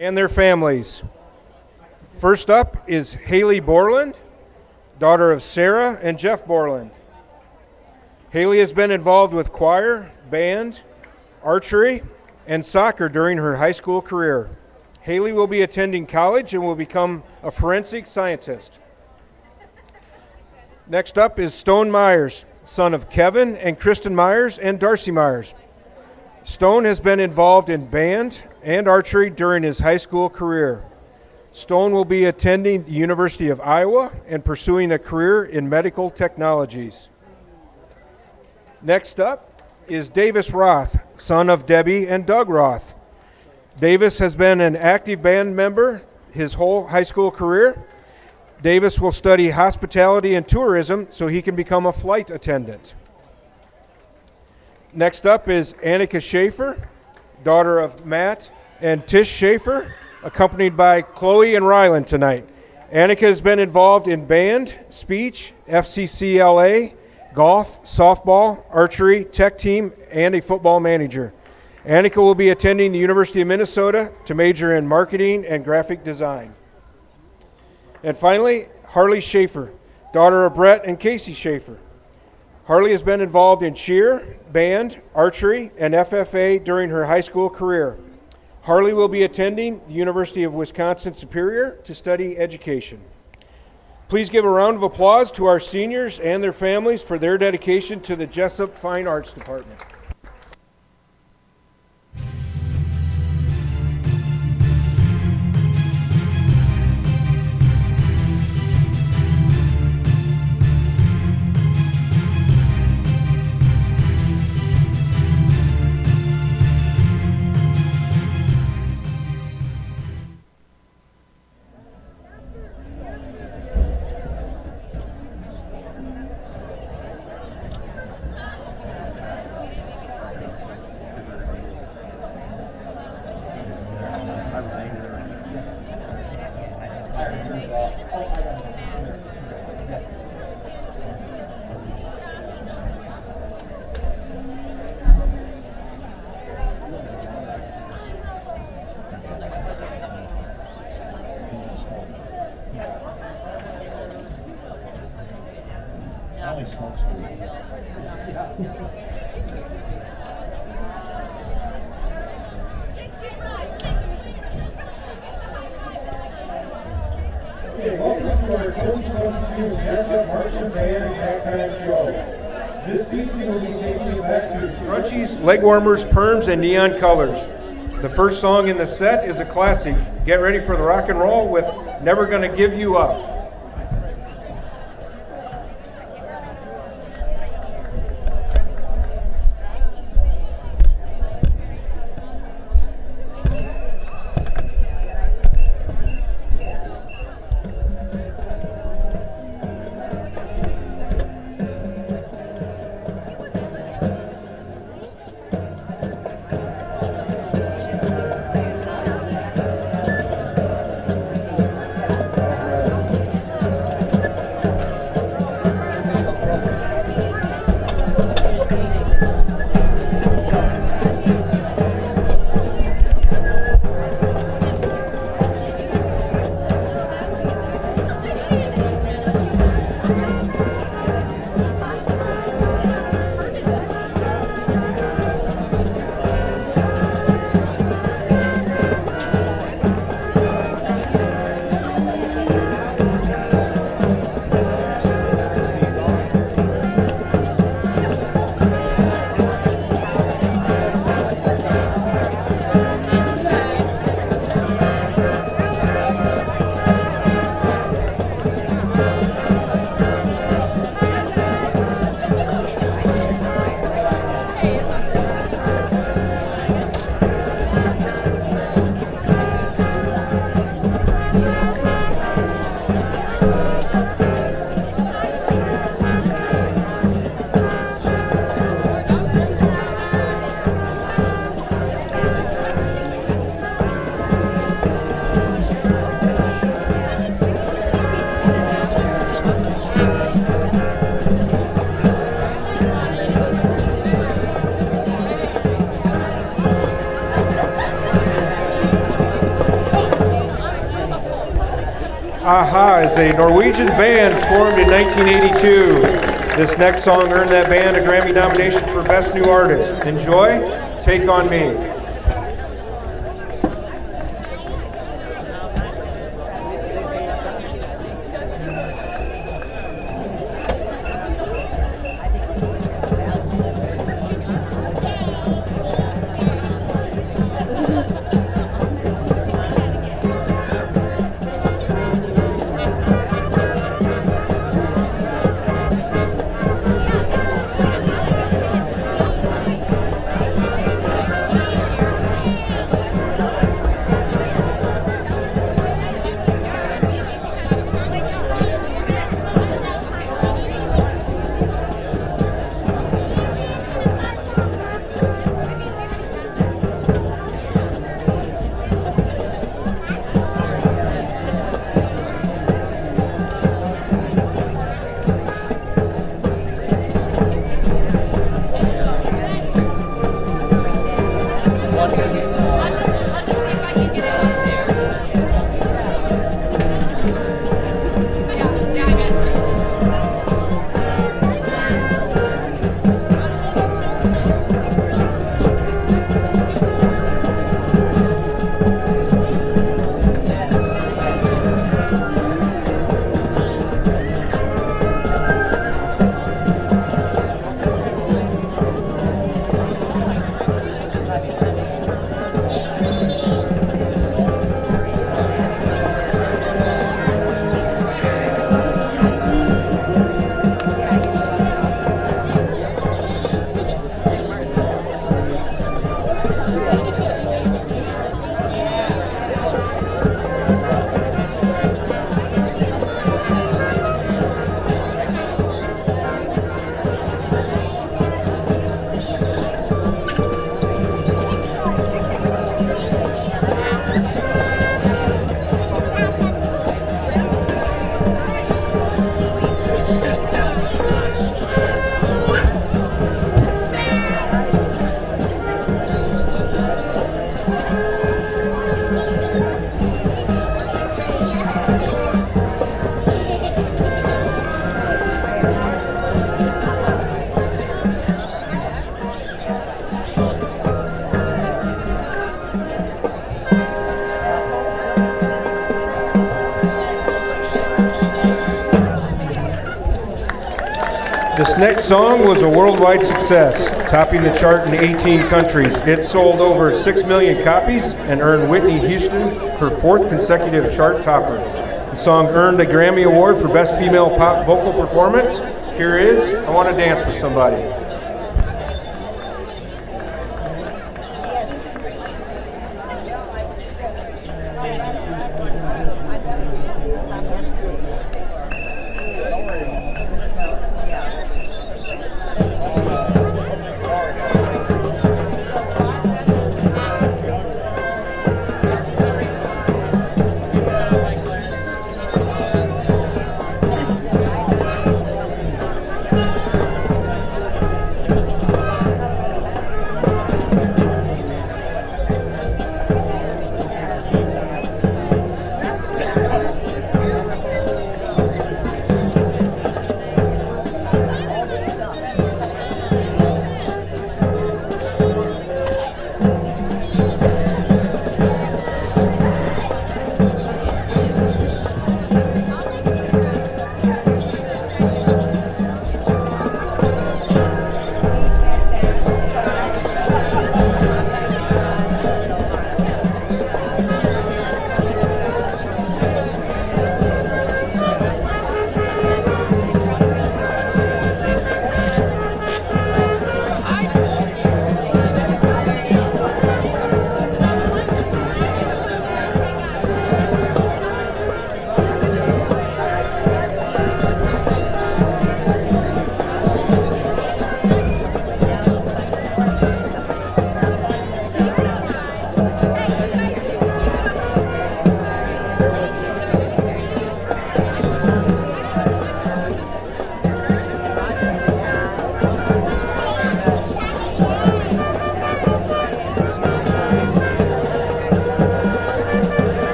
And their families. First up is Haley Borland, daughter of Sarah and Jeff Borland. Haley has been involved with choir, band, archery, and soccer during her high school career. Haley will be attending college and will become a forensic scientist. Next up is Stone Myers, son of Kevin and Kristen Myers and Darcy Myers. Stone has been involved in band and archery during his high school career. Stone will be attending the University of Iowa and pursuing a career in medical technologies. Next up is Davis Roth, son of Debbie and Doug Roth. Davis has been an active band member his whole high school career. Davis will study hospitality and tourism so he can become a flight attendant. Next up is Annika Schaefer, daughter of Matt and Tish Schaefer, accompanied by Chloe and Ryland tonight. Annika has been involved in band, speech, FCCLA, golf, softball, archery, tech team, and a football manager. Annika will be attending the University of Minnesota to major in marketing and graphic design. And finally, Harley Schaefer, daughter of Brett and Casey Schaefer. Harley has been involved in cheer, band, archery, and FFA during her high school career. Harley will be attending the University of Wisconsin-Superior to study education. Please give a round of applause to our seniors and their families for their dedication to the Jesup Fine Arts Department. Crunchies, leg warmers, perms, and neon colors. The first song in the set is a classic. Get ready for the rock and roll with Never Gonna Give You Up. Aha is a Norwegian band formed in 1982. This next song earned that band a Grammy nomination for Best New Artist. Enjoy, Take On Me. This next song was a worldwide success, topping the chart in 18 countries. It sold over 6 million copies and earned Whitney Houston her 4th consecutive chart topper. The song earned a Grammy Award for Best Female Pop Vocal Performance. Here is I Want to Dance with Somebody.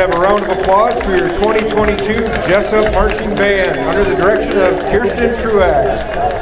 Have a round of applause for your 2022 Jesup Marching Band under the direction of Kirsten Truax.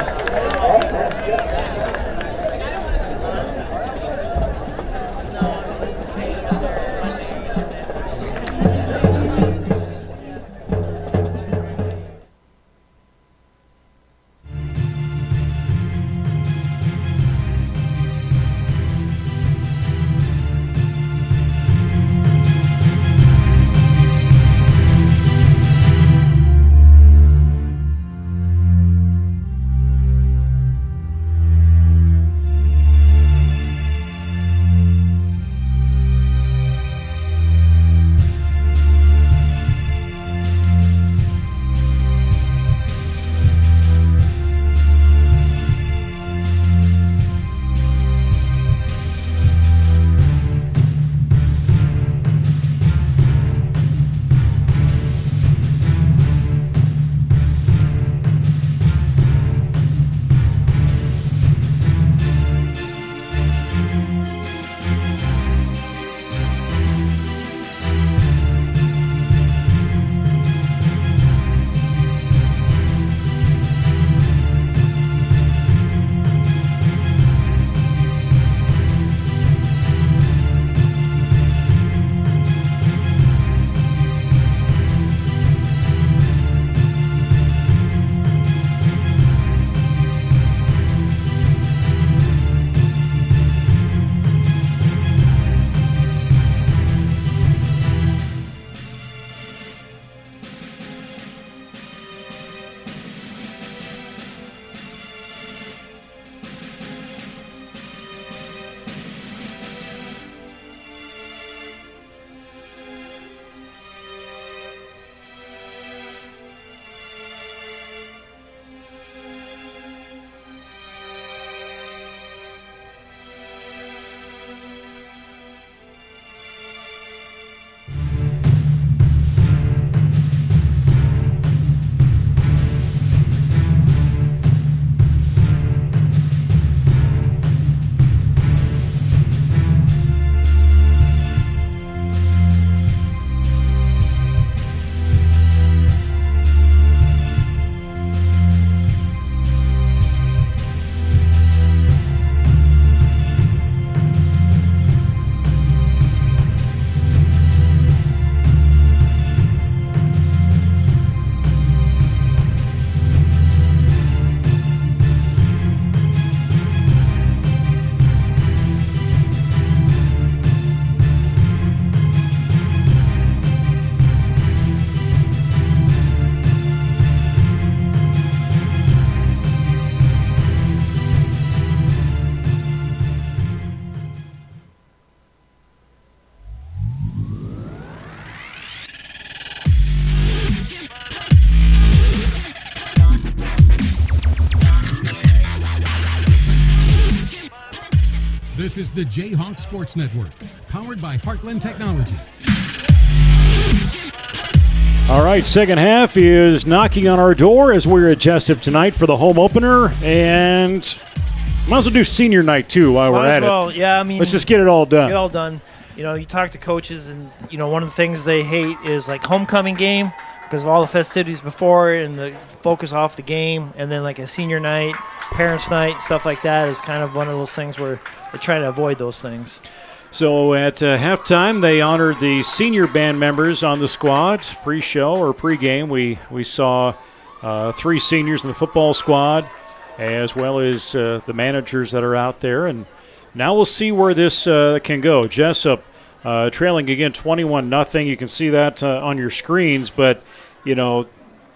This is the Jayhawk Sports Network, powered by Heartland Technology. All right, second half is knocking on our door as we're at Jesup tonight for the home opener, and might as well do senior night too while we're at it. Yeah, I mean, let's just get it all done. Get it all done. You know, you talk to coaches, and you know one of the things they hate is like homecoming game because of all the festivities before and the focus off the game, and then like a senior night, parents' night, stuff like that is kind of one of those things where they try to avoid those things. So at halftime, they honored the senior band members on the squad. Pre-show or pregame, we saw 3 seniors in the football squad, as well as the managers that are out there. And now we'll see where this can go. Jesup trailing again 21-0. You can see that on your screens. But, you know,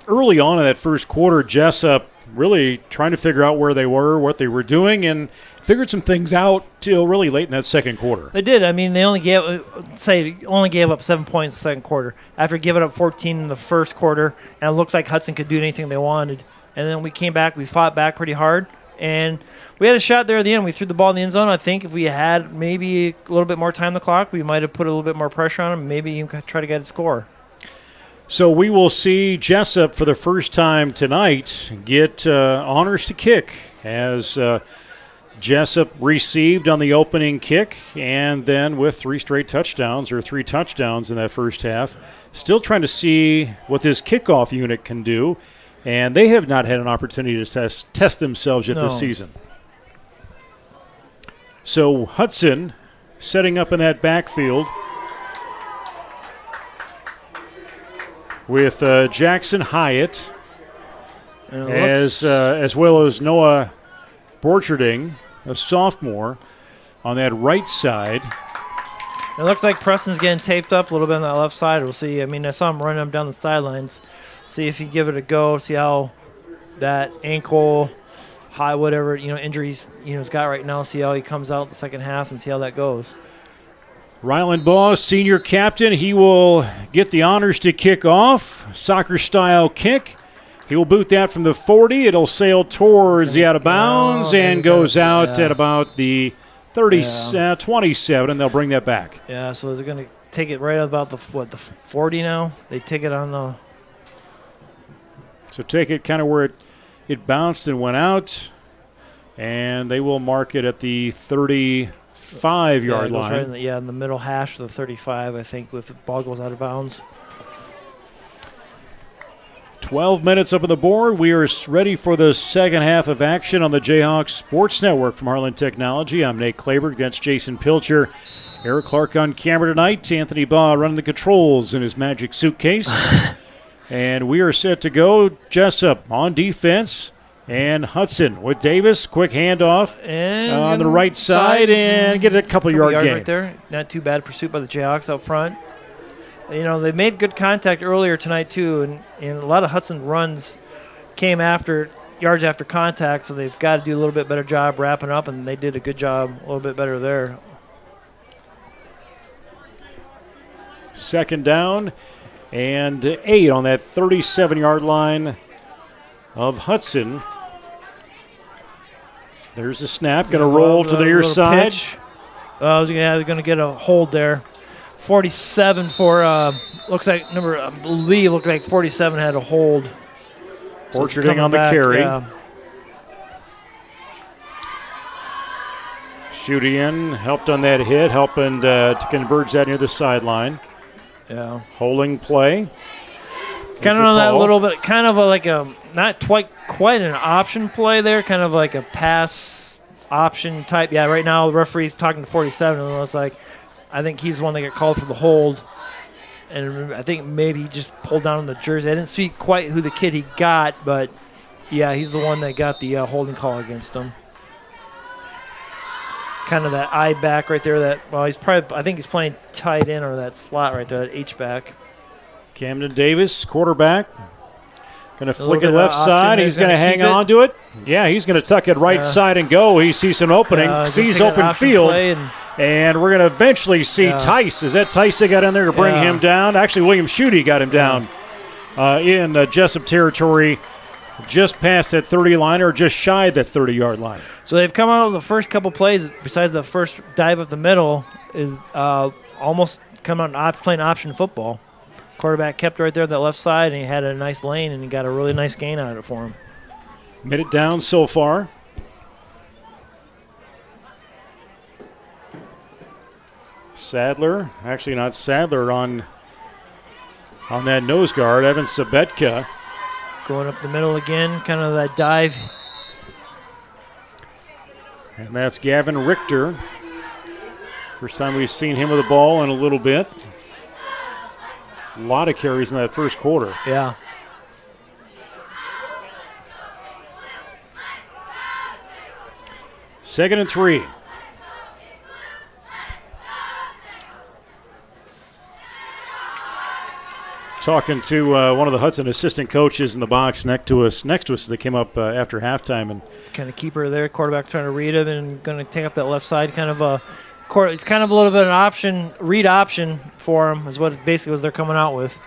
early on in that first quarter, Jesup really trying to figure out where they were, what they were doing, and figured some things out till really late in that second quarter. They did. I mean, they only gave up 7 points in the second quarter after giving up 14 in the first quarter, and it looked like Hudson could do anything they wanted. And then we came back. We fought back pretty hard, and we had a shot there at the end. We threw the ball in the end zone. I think if we had maybe a little bit more time on the clock, we might have put a little bit more pressure on them, maybe even try to get a score. So we will see Jesup for the first time tonight get honors to kick as Jesup received on the opening kick, and then with 3 touchdowns in that first half. Still trying to see what this kickoff unit can do, and they have not had an opportunity to test themselves yet this season. So Hudson setting up in that backfield with Jackson Hyatt as well as Noah Borcherding, a sophomore, on that right side. It looks like Preston's getting taped up a little bit on that left side. We'll see. I mean, I saw him running up down the sidelines. See if he give it a go. See how that ankle, high, whatever injuries he's got right now. See how he comes out the second half and see how that goes. Ryland Baugh, senior captain, he will get the honors to kick off. Soccer-style kick. He will boot that from the 40. It'll sail towards the out of bounds and goes out at about the 27, and they'll bring that back. Yeah, so is it going to take it right about the 40 now? They take it on the... So take it kind of where it bounced and went out, and they will mark it at the 35-yard line. Right in the middle hash of the 35, I think, if the ball goes out of bounds. 12 minutes up on the board. We are ready for the second half of action on the Jayhawk Sports Network from Heartland Technology. I'm Nate Kleberg. That's Jason Pilcher. Eric Clark on camera tonight. Anthony Baugh running the controls in his magic suitcase. And we are set to go. Jesup on defense. And Hudson with Davis. Quick handoff on the right side and get a couple yards gain. Right there. Not too bad pursuit by the Jayhawks out front. They made good contact earlier tonight, too, and a lot of Hudson runs came after yards after contact, so they've got to do a little bit better job wrapping up, and they did a good job, a little bit better there. Second down and 8 on that 37-yard line of Hudson. There's the snap, going to roll to the near side. I was going to get a hold there. 47 for looks like I believe looked like 47 had a hold. Orcharding on the carry. Yeah. Shooting in, helped on that hit, helping to converge that near the sideline. Yeah. Holding play. Kind of on that little bit, kind of like a not quite an option play there, kind of like a pass option type. Yeah, right now the referee's talking to 47, and it's like, I think he's the one that got called for the hold. And I think maybe he just pulled down on the jersey. I didn't see quite who the kid he got, but, yeah, he's the one that got the holding call against him. Kind of that I back right there. I think he's playing tight end or that slot right there, that H back. Camden Davis, quarterback. Going to flick it left side. He's going to hang on to it. Yeah, he's going to tuck it right side and go. He sees an opening, sees open field. And we're going to eventually see Tice. Is that Tice that got in there to bring him down? Actually, William Schutte got him down in Jesup territory just past that 30 line or just shy of that 30-yard line. So they've come out of the first couple plays, besides the first dive up the middle, is almost come out playing option football. Quarterback kept right there on that left side, and he had a nice lane, and he got a really nice gain out of it for him. Minute down so far. Sadler, actually not Sadler on that nose guard. Evan Sabetka. Going up the middle again, kind of that dive. And that's Gavin Richter. First time we've seen him with the ball in a little bit. A lot of carries in that first quarter. Yeah. Second and 3. Talking to one of the Hudson assistant coaches in the box next to us that came up after halftime, and it's kind of keeper there. Quarterback trying to read him and going to take up that left side. Kind of it's kind of a little bit of an option, read option for him is what it basically was they're coming out with.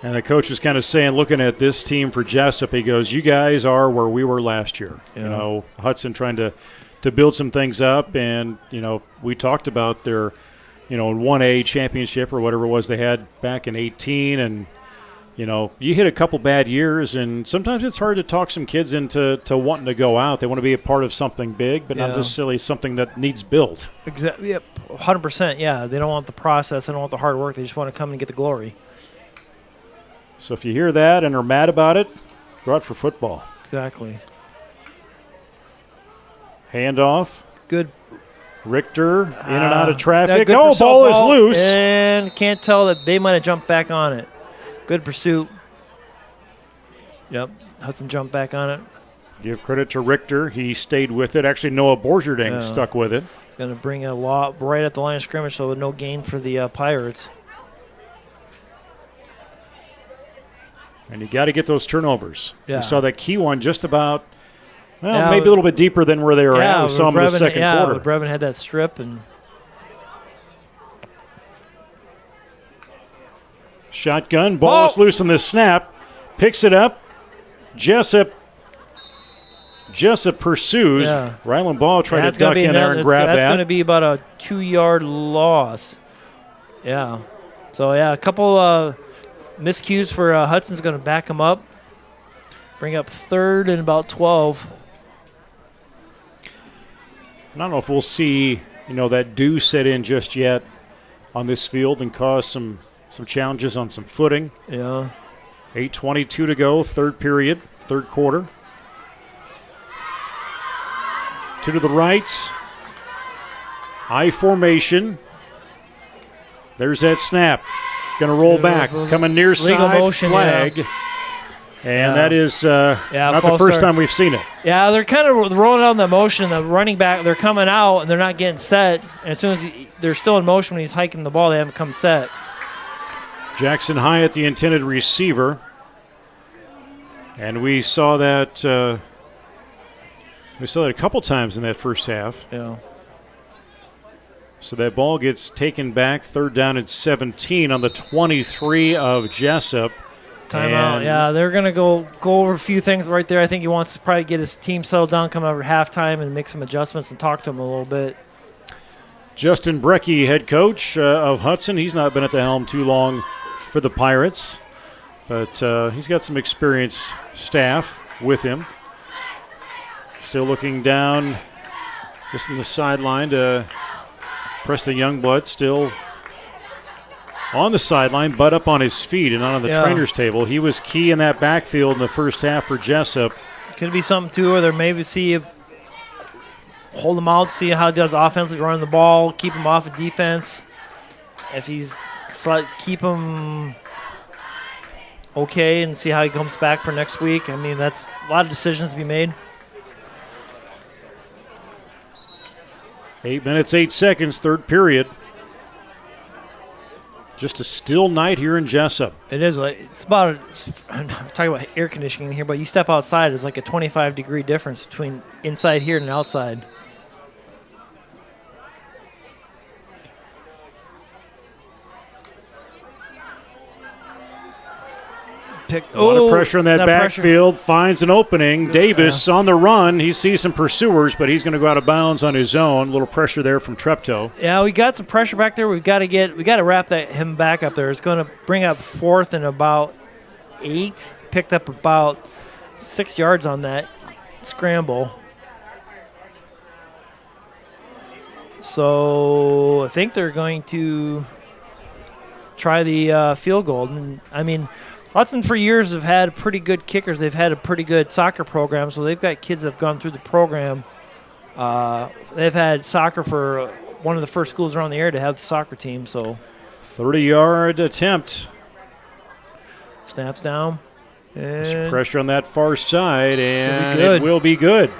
And the coach was kind of saying, looking at this team for Jesup, he goes, "You guys are where we were last year." Yeah. You know, Hudson trying to build some things up, and we talked about their 1A championship or whatever it was they had back in 18, and you hit a couple bad years, and sometimes it's hard to talk some kids into wanting to go out. They want to be a part of something big, but not necessarily something that needs built. Exactly. Yep. 100%. Yeah. They don't want the process. They don't want the hard work. They just want to come and get the glory. So if you hear that and are mad about it, go out for football. Exactly. Handoff. Good. Richter in and out of traffic. Good Oh, ball is loose. And can't tell that they might have jumped back on it. Good pursuit. Yep. Hudson jumped back on it. Give credit to Richter. He stayed with it. Actually, Noah Borgerding stuck with it. Going to bring a lot right at the line of scrimmage, so no gain for the Pirates. And you got to get those turnovers. Yeah. We saw that key one just about, maybe a little bit deeper than where they were at. We saw them in the second quarter. Brevin had that strip. And shotgun. Ball is loose on this snap. Picks it up. Jesup pursues. Yeah. Ryland Ball tried to duck in there and grab that. That's going to be about a 2-yard loss. Yeah. So, a couple miscues for Hudson's going to back him up. Bring up third and about 12. I don't know if we'll see, that dew set in just yet on this field and cause some challenges on some footing. Yeah. 8:22 to go, third period, third quarter. 2 to the right. I formation. There's that snap. Going to roll back. Coming near side, motion, flag. Yeah. And that is not the first time we've seen it. Yeah, they're kind of rolling out in the motion. The running back, they're coming out, and they're not getting set. And as soon as they're still in motion when he's hiking the ball, they haven't come set. Jackson Hyatt, the intended receiver. And we saw that a couple times in that first half. Yeah. So that ball gets taken back, third down and 17 on the 23 of Jesup. Timeout. Yeah, they're going to go over a few things right there. I think he wants to probably get his team settled down, come over halftime, and make some adjustments and talk to him a little bit. Justin Brecky, head coach of Hudson. He's not been at the helm too long for the Pirates, but he's got some experienced staff with him. Still looking down just in the sideline to Preston Youngblood, still on the sideline, but up on his feet and not on the trainer's table. He was key in that backfield in the first half for Jesup. Could be something, too, where they're maybe hold him out, see how he does offensively, running the ball, keep him off of defense. If he's keep him okay and see how he comes back for next week. I mean, that's a lot of decisions to be made. 8 minutes, 8 seconds, third period. Just a still night here in Jesup. It is. I'm talking about air conditioning here, but you step outside, it's like a 25-degree difference between inside here and outside. picked. A lot of pressure in that backfield. Pressure. Finds an opening. Davis on the run. He sees some pursuers, but he's going to go out of bounds on his own. A little pressure there from Treptow. Yeah, we got some pressure back there. We got to wrap him back up there. It's going to bring up 4th and about 8. Picked up about 6 yards on that scramble. So I think they're going to try the field goal. And, I mean, Hudson for years have had pretty good kickers. They've had a pretty good soccer program, so they've got kids that have gone through the program. They've had soccer for one of the first schools around the area to have the soccer team. So 30-yard attempt. Snaps down. And pressure on that far side, and it will be good.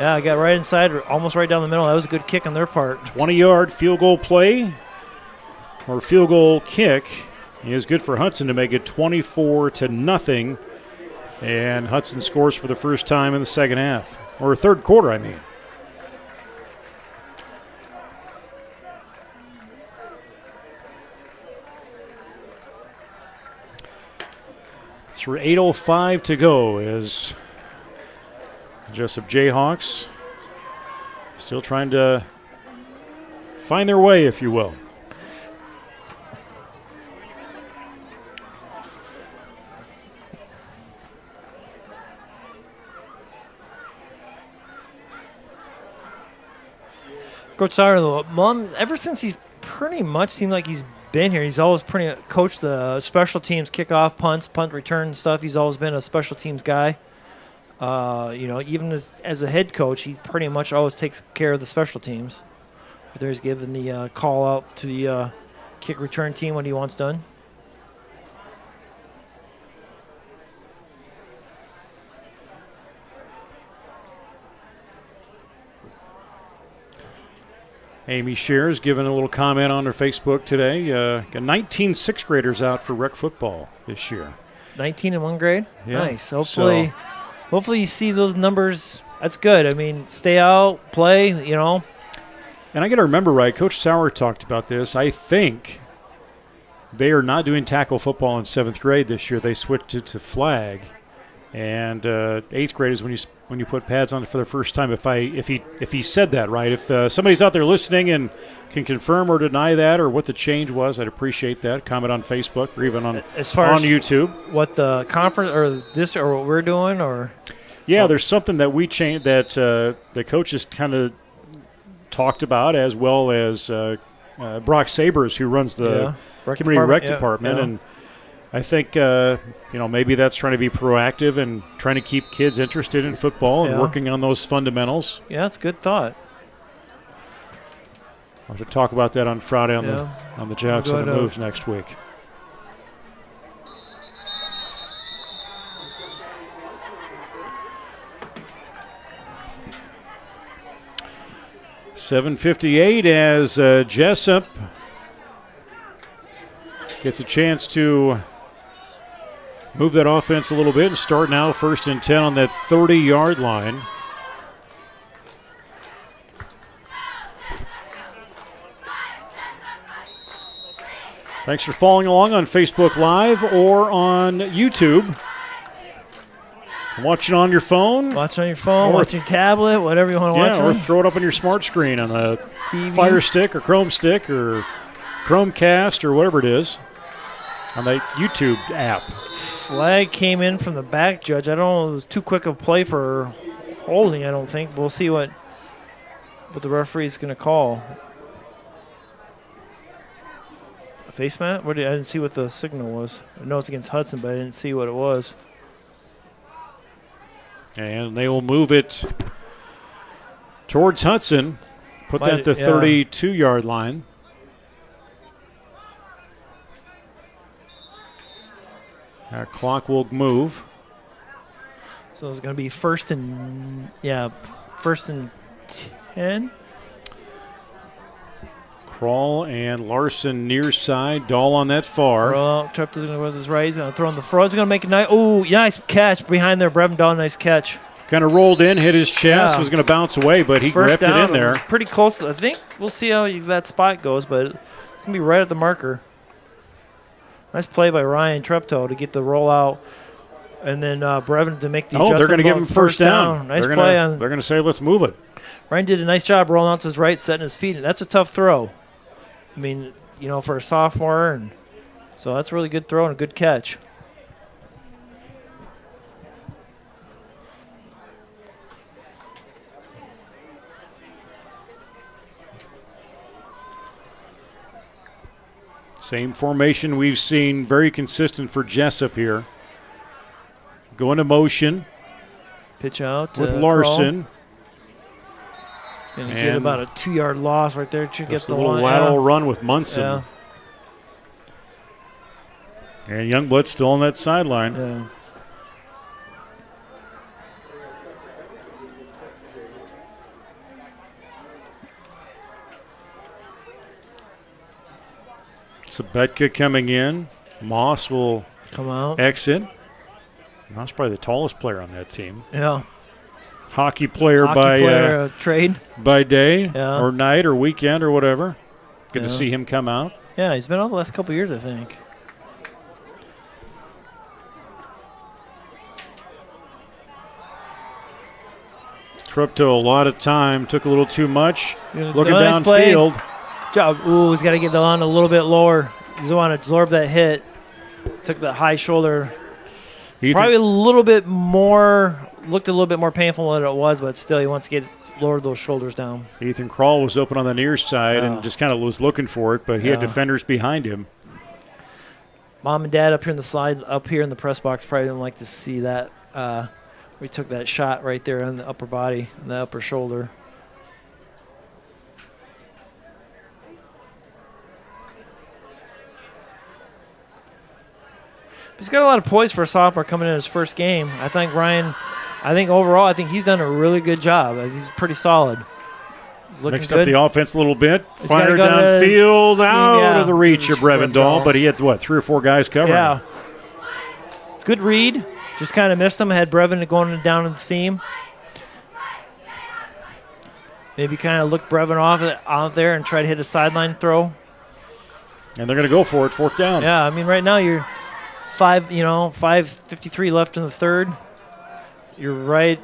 Yeah, I got right inside, almost right down the middle. That was a good kick on their part. 20-yard field goal play or field goal kick is good for Hudson to make it 24-0. And Hudson scores for the first time in the second half, or third quarter, I mean. Through 8:05 to go as Jesup Jayhawks still trying to find their way, if you will. Coach Sauer, though, ever since he's pretty much seemed like he's been here, he's always coached the special teams, kickoff, punts, punt return and stuff. He's always been a special teams guy. Even as a head coach, he pretty much always takes care of the special teams. Whether he's given the call out to the kick return team when he wants done. Amy Shears giving a little comment on her Facebook today. Got 19 sixth graders out for rec football this year. 19 in one grade? Yeah. Nice. Hopefully you see those numbers. That's good. I mean, stay out, play, And I got to remember right, Coach Sauer talked about this. I think they are not doing tackle football in 7th grade this year. They switched it to flag. And 8th grade is when you put pads on for the first time. If he said that right, if somebody's out there listening and can confirm or deny that or what the change was, I'd appreciate that. Comment on Facebook or even on YouTube. What the conference or what we're doing or there's something that we changed that the coaches kind of talked about, as well as Brock Sabers, who runs the community rec department, and I think, maybe that's trying to be proactive and trying to keep kids interested in football and working on those fundamentals. Yeah, that's a good thought. I'll have to talk about that on Friday on the Jacks on the Moves next week. .758 as Jesup gets a chance to move that offense a little bit and start now 1st and 10 on that 30-yard line. Thanks for following along on Facebook Live or on YouTube. Watching on your phone. Watch on your phone, watch your tablet, whatever you want to watch. Yeah, or throw it up on your smart screen on a Fire Stick or Chrome Stick or Chromecast or whatever it is on the YouTube app. Flag came in from the back, Judge. I don't know. It was too quick of play for holding, I don't think. We'll see what the referee's going to call. A face mat? I didn't see what the signal was. I know it's against Hudson, but I didn't see what it was. And they will move it towards Hudson. Put that at the 32-yard line. Our clock will move. So it's going to be first and 10. Kroll and Larson near side. Dahl on that far. Trepto's going to go with his right. He's going to throw in the throw. He's going to make a nice catch behind there. Brevin Dahl, nice catch. Kind of rolled in, hit his chest. Was going to bounce away, but he First gripped down, it in there. Pretty close. I think we'll see how that spot goes, but it's going to be right at the marker. Nice play by Ryan Treptow to get the rollout And then Brevin to make the adjustment. Oh, they're going to give him first down. Nice play. They're going to say, let's move it. Ryan did a nice job rolling out to his right, setting his feet. And that's a tough throw. I mean, for a sophomore. And so that's a really good throw and a good catch. Same formation we've seen, very consistent for Jesup here. Go into motion. Pitch out with Larson. Going to get about a 2-yard loss right there. Gets the little lateral run with Munson. Yeah. And Youngblood still on that sideline. Yeah. Sabetka coming in. Moss will come out. Exit. Moss probably the tallest player on that team. Yeah. Hockey player by trade. By day or night or weekend or whatever. Good to see him come out. Yeah, he's been out the last couple of years, I think. Treptow a lot of time. Took a little too much. Looking nice downfield. Ooh, he's got to get the line a little bit lower. He's want to absorb that hit. Took the high shoulder. Probably a little bit more, looked a little bit more painful than it was, but still he wants to lower those shoulders down. Ethan Krall was open on the near side and just kind of was looking for it, but he had defenders behind him. Mom and Dad up here in the slide, up here in the press box probably didn't like to see that. We took that shot right there on the upper body, the upper shoulder. He's got a lot of poise for a sophomore coming in his first game. I think overall, I think he's done a really good job. He's pretty solid. He's looking Mixed good. up the offense a little bit. Fired downfield, out of the reach of Brevendal, but he had, 3 or 4 guys covering. Yeah. It's good read. Just kind of missed him. Had Brevin going down in the seam. Maybe kind of look Brevin off out there and try to hit a sideline throw. And they're going to go for it, 4th down. Yeah, I mean, right now you're 5:53 left in the third. You're right,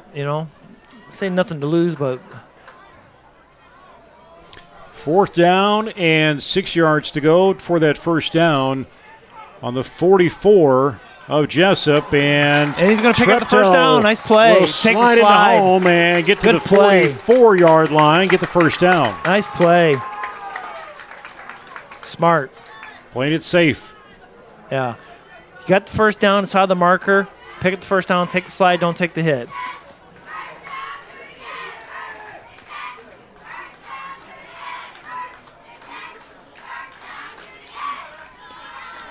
say nothing to lose, but 4th down and 6 yards to go for that first down on the 44 of Jesup, and he's going to pick up the first down. Nice play. Take the slide home and get to the 44-yard line. Get the first down. Nice play. Smart. Playing it safe. Yeah. You got the first down inside the marker. Pick up the first down. Take the slide. Don't take the hit.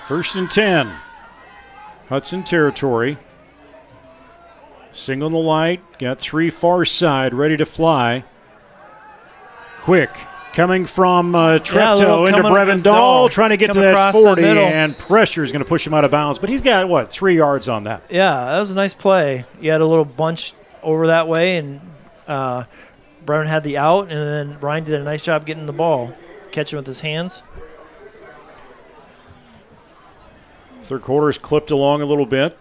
First and 10. Hudson territory. Single in the light. Got 3 far side ready to fly. Quick. Coming from Treptow into Brevendal, trying to get to that 40, and pressure is going to push him out of bounds. But he's got, 3 yards on that? Yeah, that was a nice play. You had a little bunch over that way, and Brevin had the out, and then Ryan did a nice job getting the ball, catching with his hands. Third quarter is clipped along a little bit.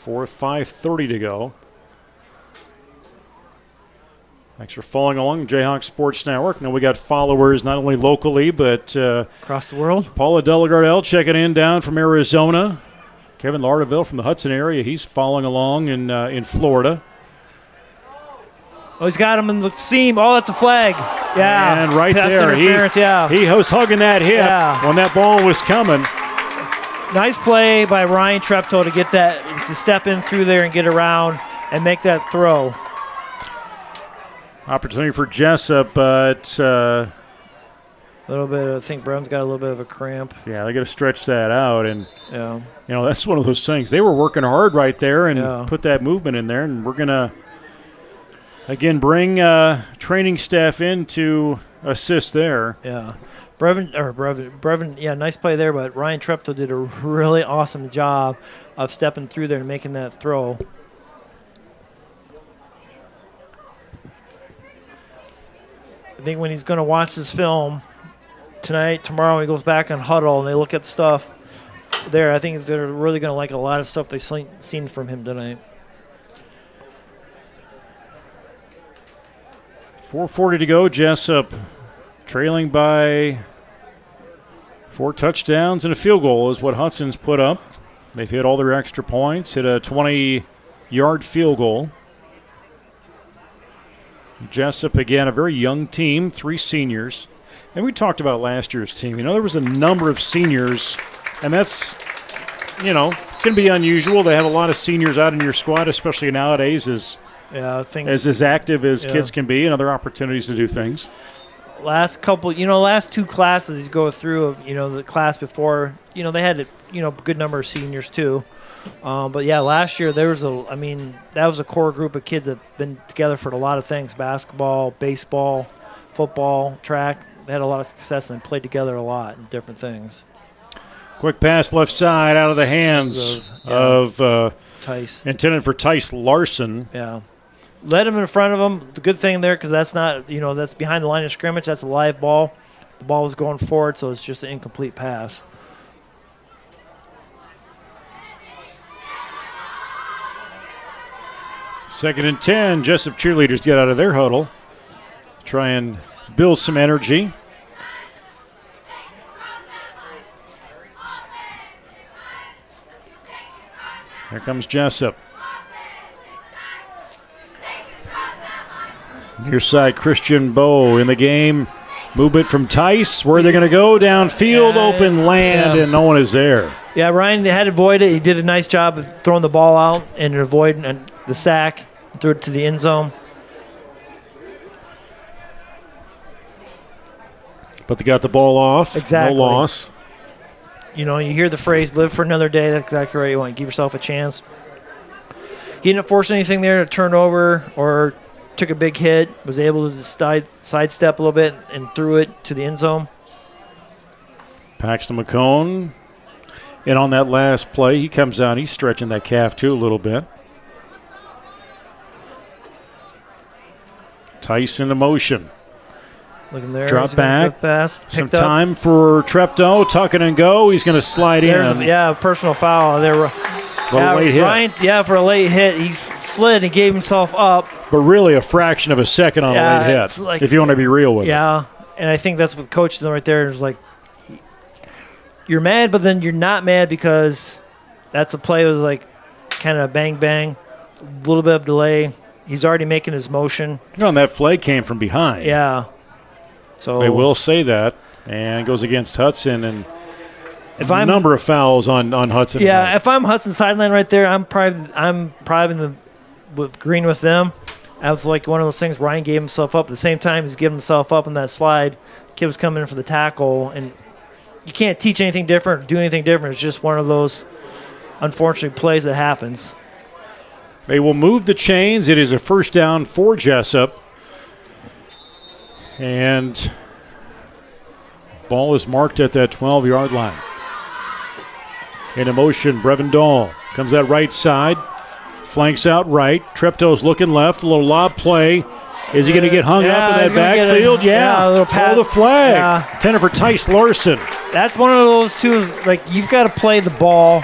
5:30 to go. Thanks for following along the Jayhawk Sports Network. Now we got followers not only locally but across the world. Paula Delagardelle checking in down from Arizona. Kevin Lardaville from the Hudson area. He's following along in Florida. Oh, he's got him in the seam. Oh, that's a flag. Yeah. And right Pass there, he was hugging that hip when that ball was coming. Nice play by Ryan Treptow to get that, to step in through there and get around and make that throw. Opportunity for Jesup, but a little bit. I think Brown's got a little bit of a cramp. Yeah, they got to stretch that out, and that's one of those things. They were working hard right there and put that movement in there, and we're gonna again bring training staff in to assist there. Yeah, Brevin. Yeah, nice play there, but Ryan Treptow did a really awesome job of stepping through there and making that throw. I think when he's going to watch this film tonight, tomorrow, he goes back on huddle and they look at stuff. there. I think they're really going to like a lot of stuff they've seen from him tonight. 4:40 to go. Jesup trailing by 4 touchdowns and a field goal is what Hudson's put up. They've hit all their extra points, hit a 20-yard field goal. Jesup, again, a very young team, 3 seniors. And we talked about last year's team. There was a number of seniors, and that's, can be unusual to have a lot of seniors out in your squad, especially nowadays as active as kids can be and other opportunities to do things. Last 2 classes you go through, the class before, they had a good number of seniors too. But yeah, last year that was a core group of kids that have been together for a lot of things: basketball, baseball, football, track. They had a lot of success and played together a lot in different things. Quick pass left side out of the hands of Tice. Intended for Tice Larson. Yeah. Led him in front of him. The good thing there, because that's not, that's behind the line of scrimmage. That's a live ball. The ball was going forward, so it's just an incomplete pass. Second and 10. Jesup cheerleaders get out of their huddle. Try and build some energy. Here comes Jesup. Near side, Christian Bowe in the game. Movement from Tice. Where they're going to go? Downfield, open land, and no one is there. Yeah, Ryan had to avoid it. He did a nice job of throwing the ball out and avoiding the sack. Threw it to the end zone. But they got the ball off. Exactly. No loss. You hear the phrase, live for another day. That's exactly right. You want to give yourself a chance. He didn't force anything there to turn over or took a big hit. Was able to sidestep a little bit and threw it to the end zone. Paxton McCone. And on that last play, he comes out. He's stretching that calf too a little bit. Tice into motion. Looking there. Drop back. Pass. Some time for Treptow. Tuck it and go. He's going to slide in. Personal foul. There. Late hit. Ryan, for a late hit. He slid and gave himself up. But really a fraction of a second on a late hit, if you want to be real with it. Yeah, and I think that's what the coach did right there. It's like, you're mad, but then you're not mad because that's a play. It was like kind of bang, bang, a little bit of delay. He's already making his motion. And that flag came from behind. Yeah. So they will say that, and goes against Hudson, and a number of fouls on Hudson. Yeah, tonight. if I'm Hudson sideline right there, I'm probably in the green with them. That was like one of those things. Ryan gave himself up. At the same time, he's giving himself up on that slide. Kid was coming in for the tackle, and you can't teach anything different, do anything different. It's just one of those unfortunate plays that happens. They will move the chains. It is a first down for Jesup. And ball is marked at that 12-yard line. In motion, Brevin Dahl comes out right side, flanks out right. Treptow's looking left, a little lob play. Is he going to get hung up in that backfield? Throw the flag. Yeah. Intended for Tice Larson. That's one of those two. You've got to play the ball,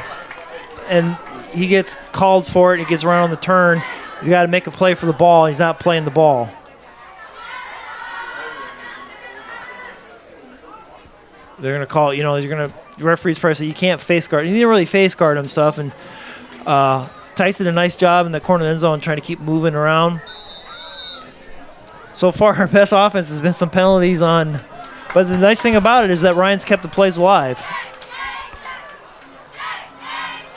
and he gets called for it. He gets around on the turn. He's got to make a play for the ball. He's not playing the ball. They're going to call, the referee's probably say you can't face guard. You didn't really face guard him stuff. And Tice did a nice job in the corner of the end zone trying to keep moving around. So far, our best offense has been some penalties on. But the nice thing about it is that Ryan's kept the plays alive.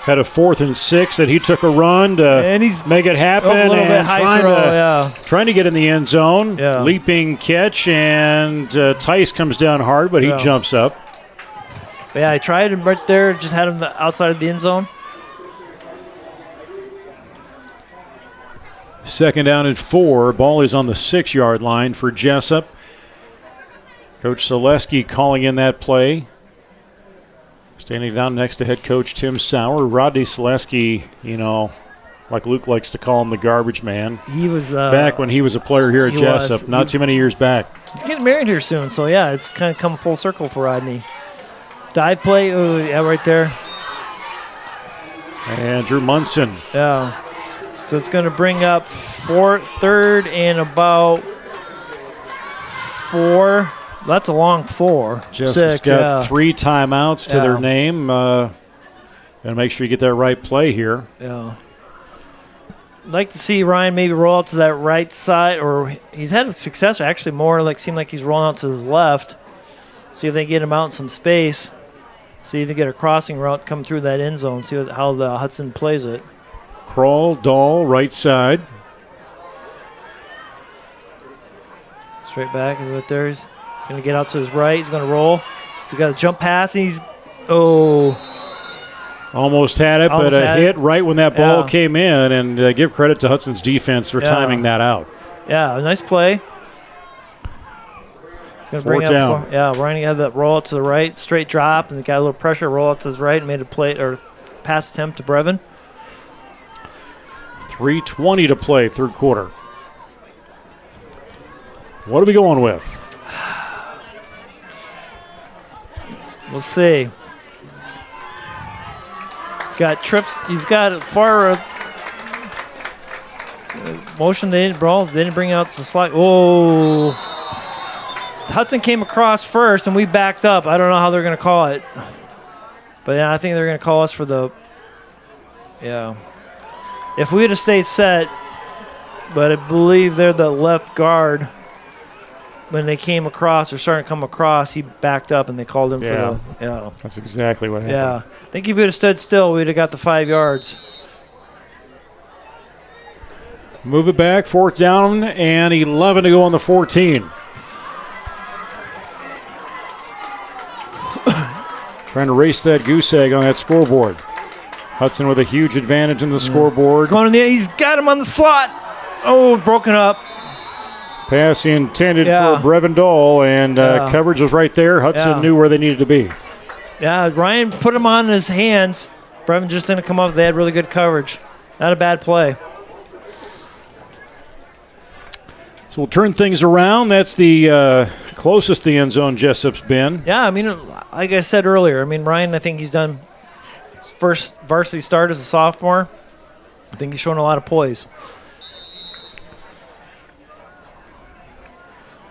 Had a 4th and 6 that he took a run to make it happen. A little bit high throw, trying to get in the end zone. Yeah. Leaping catch, and Tice comes down hard, but he jumps up. But I tried him right there, just had him outside of the end zone. Second down and 4. Ball is on the 6-yard line for Jesup. Coach Selesky calling in that play. Standing down next to head coach Tim Sauer. Rodney Selesky, like Luke likes to call him, the garbage man. He was back when he was a player here at Jesup, not too many years back. He's getting married here soon, so it's kind of come full circle for Rodney. Dive play, right there. Andrew Munson. Yeah. So it's going to bring up third and about 4. That's a long 4. Jesup's got 3 timeouts to their name. Got to make sure you get that right play here. Yeah. I'd like to see Ryan maybe roll out to that right side, or he's had success. Actually, more seemed like he's rolling out to his left. See if they get him out in some space. See if they get a crossing route come through that end zone. See how the Hudson plays it. Kroll, Dahl, right side. Straight back is right there. He's going to get out to his right. He's going to roll. He's got a jump pass. And almost had it, but a hit right when that ball came in. And give credit to Hudson's defense for timing that out. Yeah, a nice play. It's going to bring up. Ryan had that roll out to the right, straight drop, and got a little pressure, roll out to his right, and made a play or pass attempt to Brevin. 3:20 to play, third quarter. What are we going with? We'll see. He's got trips. He's got far motion. They didn't bring out the slide. Oh. Hudson came across first, and we backed up. I don't know how they're going to call it. But I think they're going to call us for the – If we would have stayed set, but I believe they're the left guard. When they came across or started to come across, he backed up, and they called him for the – That's exactly what happened. Yeah. I think if we would have stood still, we would have got the 5 yards. Move it back, 4th down, and 11 to go on the 14. Trying to race that goose egg on that scoreboard. Hudson with a huge advantage in the scoreboard. He's got him on the slot. Oh, broken up. Pass intended for Brevin Dahl, and coverage was right there. Hudson knew where they needed to be. Yeah, Ryan put him on his hands. Brevin just didn't come up. They had really good coverage. Not a bad play. So we'll turn things around. That's the closest the end zone Jesup's been. Yeah, I mean, like I said earlier, Ryan, I think he's done his first varsity start as a sophomore. I think he's showing a lot of poise.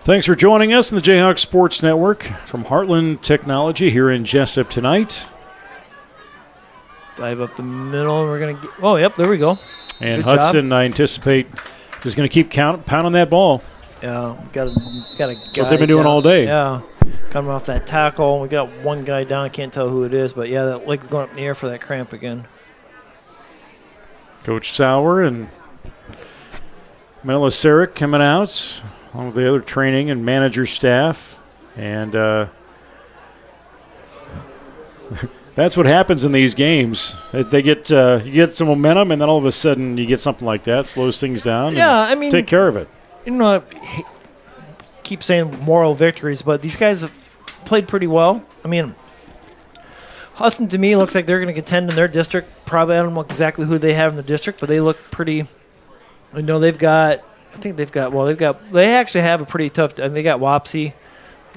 Thanks for joining us in the Jayhawk Sports Network from Heartland Technology here in Jesup tonight. Dive up the middle, and we're going to get – oh, yep, there we go. And good Hudson, job. I anticipate, is going to keep pounding that ball. Yeah, got a That's what they've been doing all day. Yeah, coming off that tackle. We got one guy down. I can't tell who it is, but, that leg's going up in the air for that cramp again. Coach Sauer and Melisaric coming out, along with the other training and manager staff. And that's what happens in these games. They get you get some momentum, and then all of a sudden you get something like that, slows things down. Yeah, take care of it. I keep saying moral victories, but these guys have played pretty well. Hudson, to me, looks like they're going to contend in their district. Probably, I don't know exactly who they have in the district, but they look pretty. They actually have a pretty tough. And they got Wapsie,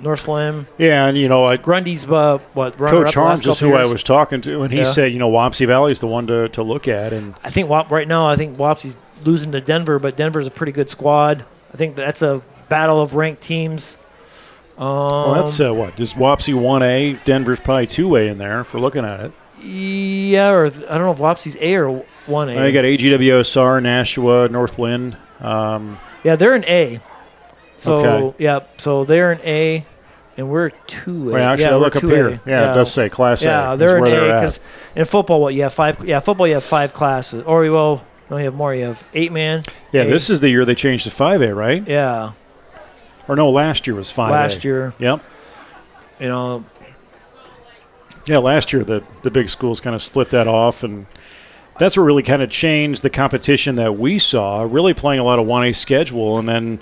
Northland. Yeah, and Grundy's Coach Harms is who I was talking to, and he said, Wapsie Valley is the one to look at. And I think right now, Wapsie's losing to Denver, but Denver's a pretty good squad. I think that's a battle of ranked teams. That's what? Is Wapsie 1A? Denver's probably 2A in there for looking at it. Yeah, or I don't know if Wapsie's A or 1A. You got AGWSR, Nashua, Northland. They're an A. So, so they're an A, and we're 2A. Well, actually, look up 2A. here. Yeah, it does say Class A. Yeah, they're an A because in football, you have 5. Yeah, football, you have 5 classes. Or, no, you have more. You have 8-man. Yeah, this is the year they changed to 5A, right? Yeah. Or no, last year was 5A. Last year. Yep. Yeah, last year the big schools kind of split that off, and that's what really kind of changed the competition that we saw, really playing a lot of 1A schedule, and then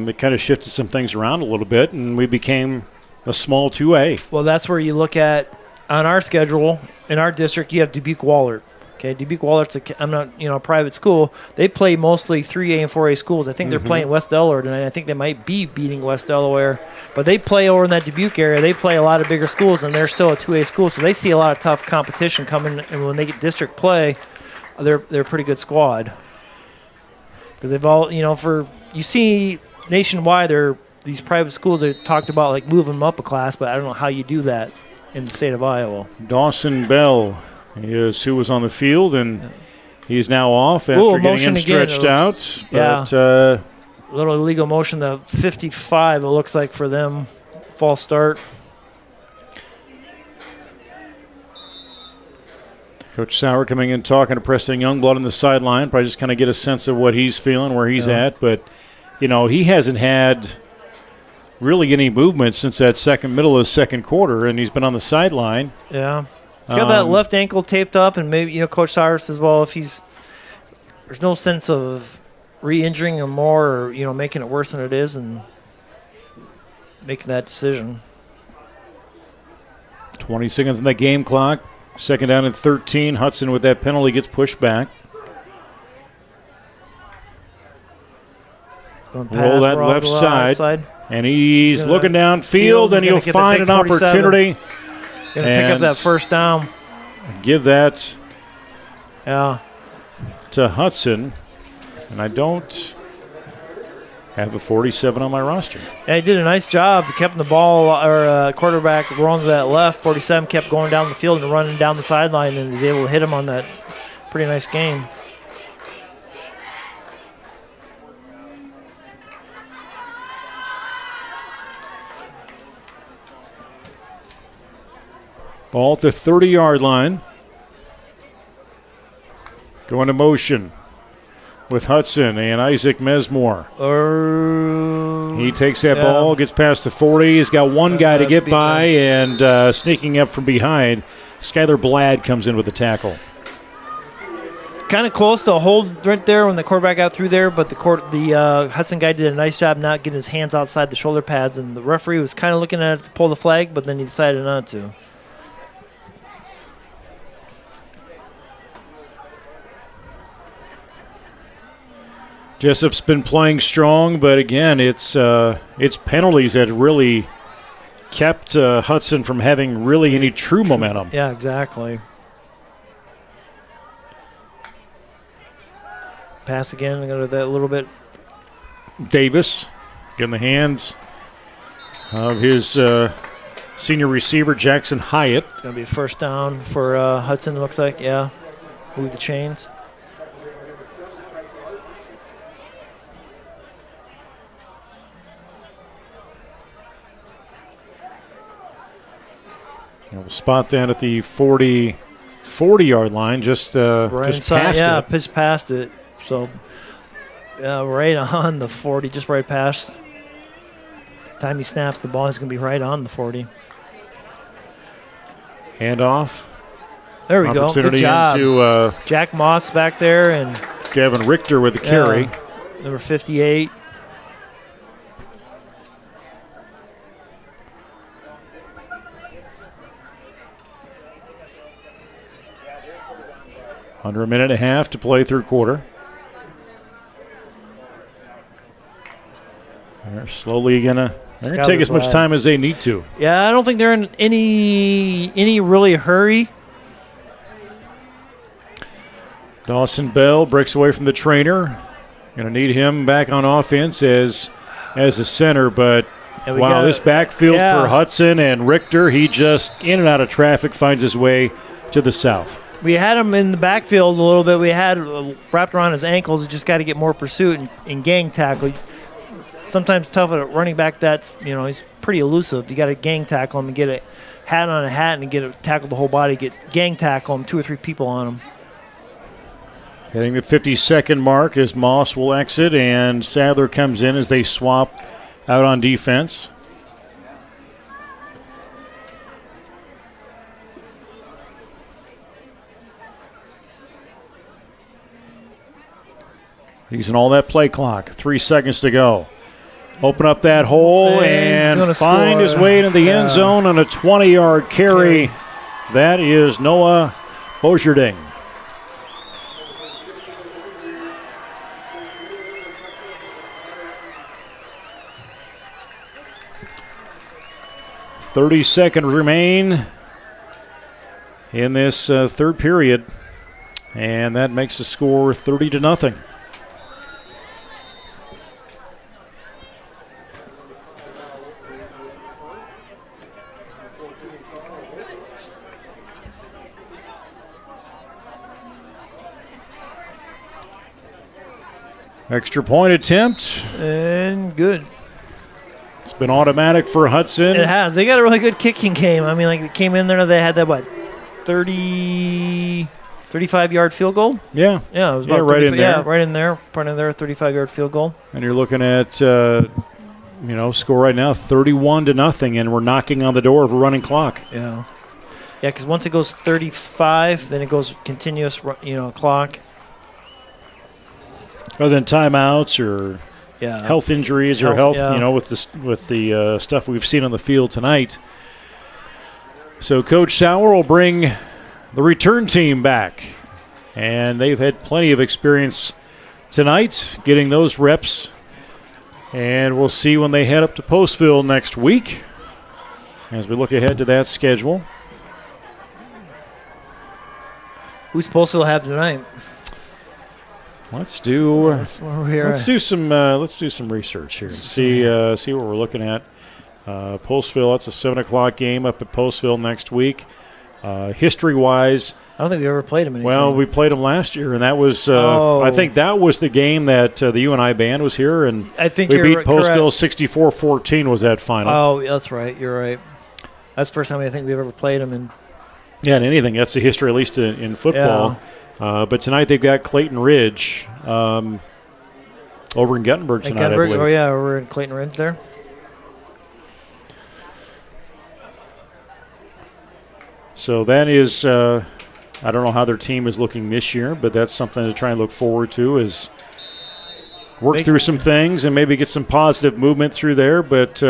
it kind of shifted some things around a little bit, and we became a small 2A. Well, that's where you look at, on our schedule, in our district, you have Dubuque-Wahlert. Okay, Dubuque Wallert's I'm not a private school. They play mostly 3A and 4A schools. I think they're playing West Delaware tonight. I think they might be beating West Delaware, but they play over in that Dubuque area. They play a lot of bigger schools, and they're still a 2A school, so they see a lot of tough competition coming. And when they get district play, they're a pretty good squad because they've all you see nationwide. These private schools they talked about like moving them up a class, but I don't know how you do that in the state of Iowa. Dawson Bell is who was on the field, and he's now off after getting him stretched out. Yeah. But, little illegal motion, the 55, it looks like, for them. False start. Coach Sauer coming in talking to Preston Youngblood on the sideline, probably just kind of get a sense of what he's feeling, where he's at. But, he hasn't had really any movement since that middle of the second quarter, and he's been on the sideline. Yeah. He's got that left ankle taped up, and maybe, Coach Sauer says, well, if there's no sense of re-injuring him more or, making it worse than it is and making that decision. 20 seconds on the game clock. Second down and 13. Hudson with that penalty gets pushed back. Roll that left side. And he's looking downfield, and he'll find an opportunity. Going to pick up that first down. Give that to Hudson. And I don't have a 47 on my roster. Yeah, he did a nice job. He kept the ball, or quarterback rolling to that left. 47 kept going down the field and running down the sideline, and was able to hit him on that pretty nice game. Ball at the 30-yard line. Going to motion with Hudson and Isaac Mesmore. He takes that ball, gets past the 40. He's got one guy to get by, and sneaking up from behind, Skylar Blad comes in with the tackle. Kind of close to a hold right there when the quarterback got through there, but the Hudson guy did a nice job not getting his hands outside the shoulder pads, and the referee was kind of looking at it to pull the flag, but then he decided not to. Jesup's been playing strong, but again, it's penalties that really kept Hudson from having really any true momentum. Yeah, exactly. Pass again, go to that little bit. Davis in the hands of his senior receiver, Jackson Hyatt. It's going to be a first down for Hudson, it looks like. Yeah, move the chains. We'll spot that at the 40-yard line, just right just inside, past it. Pitched past it. So, right on the 40, just right past. Time he snaps the ball, he's going to be right on the 40. Handoff. There we go. Good job. Into Jack Moss back there and Gavin Richter with the carry. Number 58. Under a minute and a half to play third quarter. They're slowly going to take as much time as they need to. Yeah, I don't think they're in any really hurry. Dawson Bell breaks away from the trainer. Going to need him back on offense as a center, but wow, this backfield for Hudson and Richter, he just in and out of traffic finds his way to the south. We had him in the backfield a little bit. We had wrapped around his ankles. You just got to get more pursuit and gang tackle. Sometimes tough at a running back. He's pretty elusive. You got to gang tackle him and get a hat on a hat and tackle the whole body. Get gang tackle him, 2 or 3 people on him. Hitting the 50-second mark as Moss will exit and Sadler comes in as they swap out on defense. Using all that play clock. 3 seconds to go. Open up that hole and find his way into the end zone on a 20-yard carry. That is Noah Bojerding. 30 seconds remain in this third period, and that makes the score 30-0. Extra point attempt. And good. It's been automatic for Hudson. It has. They got a really good kicking game. I mean, like, it came in there, they had that, 35-yard field goal? Yeah. Yeah, it was about right in there. Yeah, right in there. Part of their 35-yard field goal. And you're looking at, score right now, 31-0, and we're knocking on the door of a running clock. Yeah. Yeah, because once it goes 35, then it goes continuous, clock. Other than timeouts or health injuries with the stuff we've seen on the field tonight. So Coach Sauer will bring the return team back, and they've had plenty of experience tonight getting those reps, and we'll see when they head up to Postville next week as we look ahead to that schedule. Who's Postville have tonight? Let's do some research here. See what we're looking at. Postville, that's a 7:00 game up at Postville next week. History-wise, I don't think we ever played them. We played them last year, and that was I think that was the game that the UNI band was here, and I think we you're beat Postville 64-14 was that final. Oh, that's right. You're right. That's the first time I think we've ever played them. And and anything, that's the history, at least in football. Yeah. But tonight they've got Clayton Ridge over in Guttenberg tonight, I believe. Oh, yeah, we're in Clayton Ridge there. So that is, I don't know how their team is looking this year, but that's something to try and look forward to is work through some things and maybe get some positive movement through there. But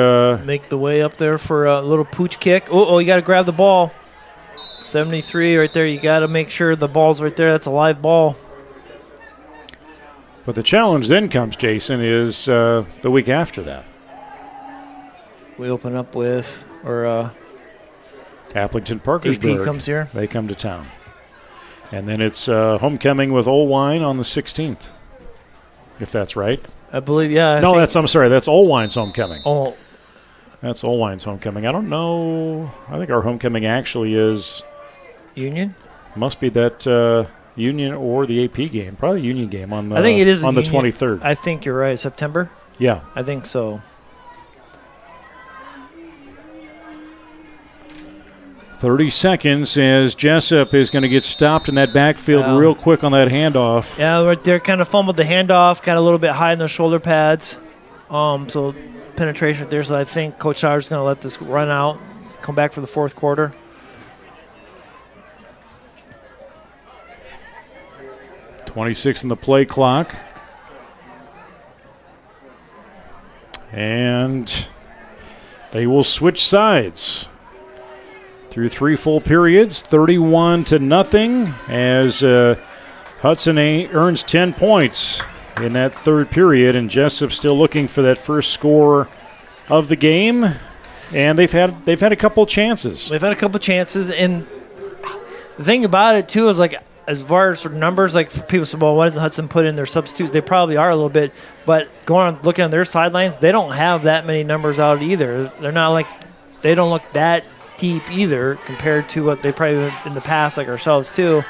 make the way up there for a little pooch kick. Oh, you got to grab the ball. 73 right there. You got to make sure the ball's right there. That's a live ball. But the challenge then comes, Jason, is the week after that. We open up with, Applington Parkersburg. AP comes here. They come to town. And then it's homecoming with Olwine on the 16th, if that's right. I believe, yeah. That's Olwine's homecoming. Oh. That's Olwine's homecoming. I don't know. I think our homecoming actually is Union? Must be that Union or the AP game. Probably the Union game on the, I think it is on the Union. 23rd. I think you're right. September? Yeah. I think so. 30 seconds as Jesup is going to get stopped in that backfield real quick on that handoff. Yeah, right there, kind of fumbled the handoff, got a little bit high in the shoulder pads. So penetration right there. So I think Coach Sauer's going to let this run out, come back for the fourth quarter. .26 in the play clock. And they will switch sides. Through 3 full periods, 31-0, as Hudson earns 10 points in that third period, and Jesup still looking for that first score of the game. And they've had a couple chances. They've had a couple chances, and the thing about it too is like as far as for numbers, like for people say, well, why doesn't Hudson put in their substitute? They probably are a little bit, but looking on their sidelines, they don't have that many numbers out either. They're not like they don't look that deep either compared to what they probably in the past, like ourselves too.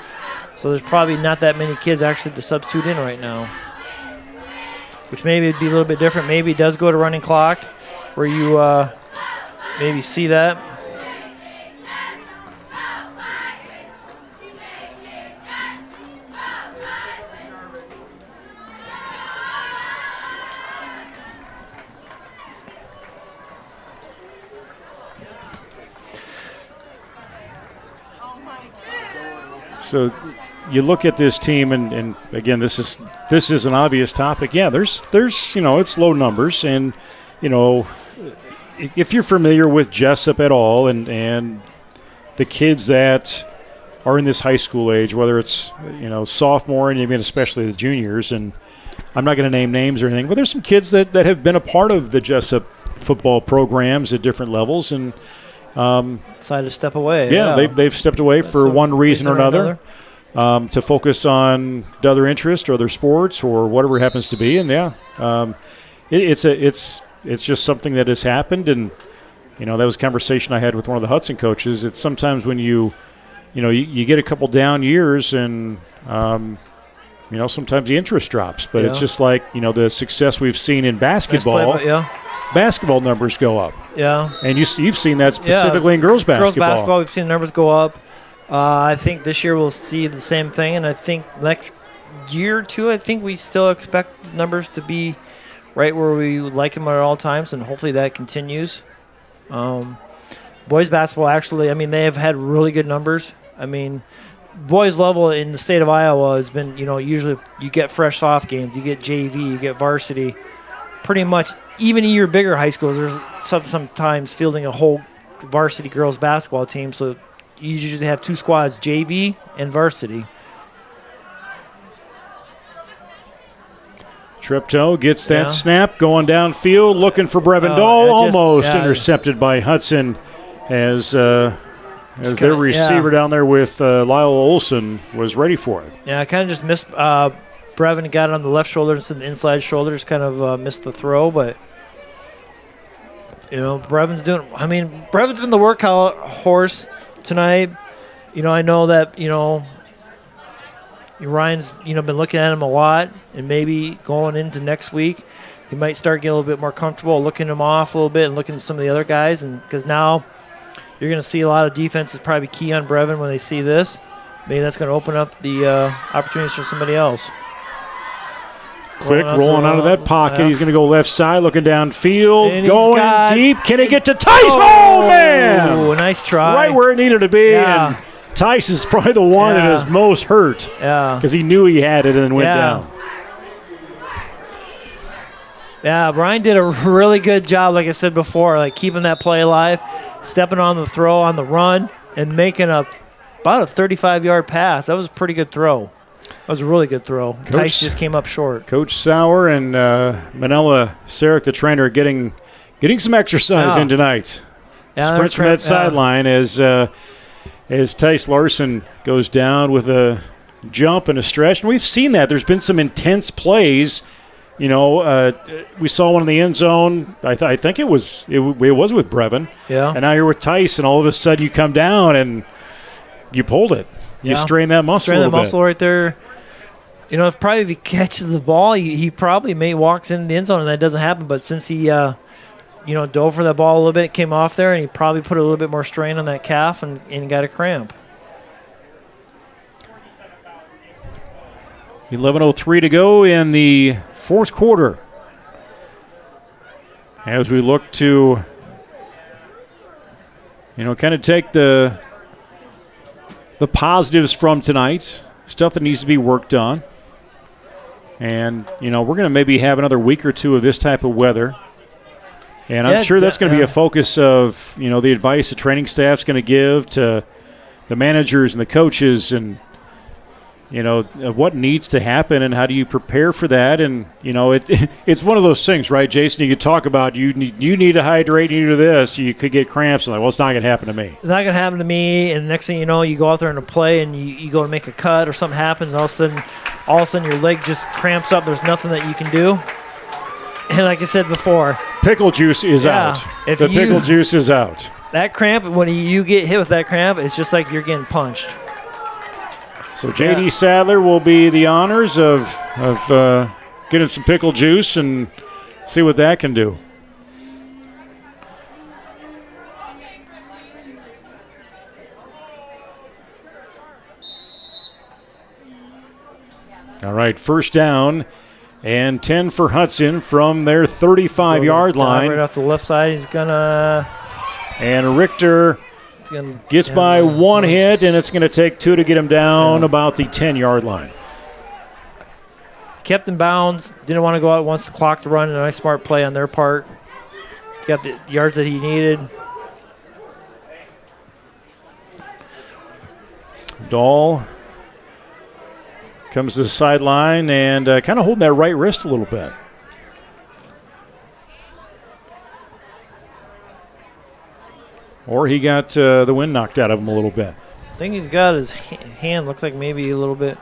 So there's probably not that many kids actually to substitute in right now, which maybe it'd be a little bit different. Maybe it does go to running clock where you maybe see that. So you look at this team, and again, this is an obvious topic. Yeah, there's it's low numbers, and if you're familiar with Jesup at all, and the kids that are in this high school age, whether it's sophomore and even especially the juniors, and I'm not going to name names or anything, but there's some kids that have been a part of the Jesup football programs at different levels, and decided to step away. Yeah, they've stepped away for one reason or another. To focus on other interests or other sports or whatever it happens to be. And, it's just something that has happened. And, that was a conversation I had with one of the Hudson coaches. It's sometimes when you get a couple down years and, sometimes the interest drops. But it's just like, the success we've seen in basketball. Basketball numbers go up. Yeah. And you've seen that specifically in girls basketball. Girls basketball, we've seen the numbers go up. I think this year we'll see the same thing, and I think next year or two, I think we still expect numbers to be right where we would like them at all times, and hopefully that continues. Boys basketball, actually, they have had really good numbers. Boys level in the state of Iowa has been, usually you get fresh soft games, you get JV, you get varsity. Pretty much, even your bigger high schools, there's sometimes fielding a whole varsity girls basketball team, so you usually have two squads, JV and varsity. Treptow gets that snap, going downfield, looking for Brevin Dahl, almost intercepted by Hudson as their receiver down there with Lyle Olson was ready for it. Yeah, I kind of just missed Brevin got it on the left shoulder instead of the inside shoulder, just kind of missed the throw, but Brevin's been the workhorse tonight. I know that, Ryan's, been looking at him a lot, and maybe going into next week, he might start getting a little bit more comfortable, looking him off a little bit and looking at some of the other guys. And because now you're going to see a lot of defenses probably key on Brevin when they see this. Maybe that's going to open up the opportunities for somebody else. Quick rolling out of that pocket. Yeah. He's going to go left side, looking downfield, going deep. Can he get to Tice? Oh, man! Nice try. Right where it needed to be. Yeah. And Tice is probably the one that is most hurt. Yeah. Because he knew he had it and then went down. Yeah, Brian did a really good job, like I said before, like keeping that play alive, stepping on the throw on the run, and making about a 35-yard pass. That was a pretty good throw. That was a really good throw. Tice just came up short. Coach Sauer and Manella Sarek, the trainer, getting some exercise in tonight. Yeah, sprints from that sideline as Tice Larson goes down with a jump and a stretch. And we've seen that. There's been some intense plays. We saw one in the end zone. I think it was with Brevin. Yeah. And now you're with Tice, and all of a sudden you come down and you pulled it. You strain that muscle a little bit. Strain that muscle right there. If he catches the ball, he probably walks in the end zone and that doesn't happen. But since he, dove for that ball a little bit, came off there, and he probably put a little bit more strain on that calf and got a cramp. 11:03 to go in the fourth quarter. As we look to, kind of take the positives from tonight, stuff that needs to be worked on. And, we're going to maybe have another week or two of this type of weather. And I'm sure that's going to be a focus of, the advice the training staff's going to give to the managers and the coaches and, what needs to happen and how do you prepare for that. And, it's one of those things, right, Jason? You could talk about you need to hydrate, you need to do this. You could get cramps. And it's not going to happen to me. It's not going to happen to me. And next thing you know, you go out there in a play and you go to make a cut or something happens. And all of a sudden your leg just cramps up. There's nothing that you can do. And like I said before, pickle juice is out. Pickle juice is out. That cramp, when you get hit with that cramp, it's just like you're getting punched. So J.D. Sadler will be the honors of getting some pickle juice and see what that can do. All right, first down and 10 for Hudson from their 35-yard line. Right off the left side, he's going to... And Richter gets by one hit, and it's going to take two to get him down about the 10-yard line. Kept in bounds, didn't want to go out once the clock to run. A nice smart play on their part. Got the yards that he needed. Dahl comes to the sideline and kind of holding that right wrist a little bit. or he got the wind knocked out of him a little bit. I think he's got his hand, looks like maybe a little bit.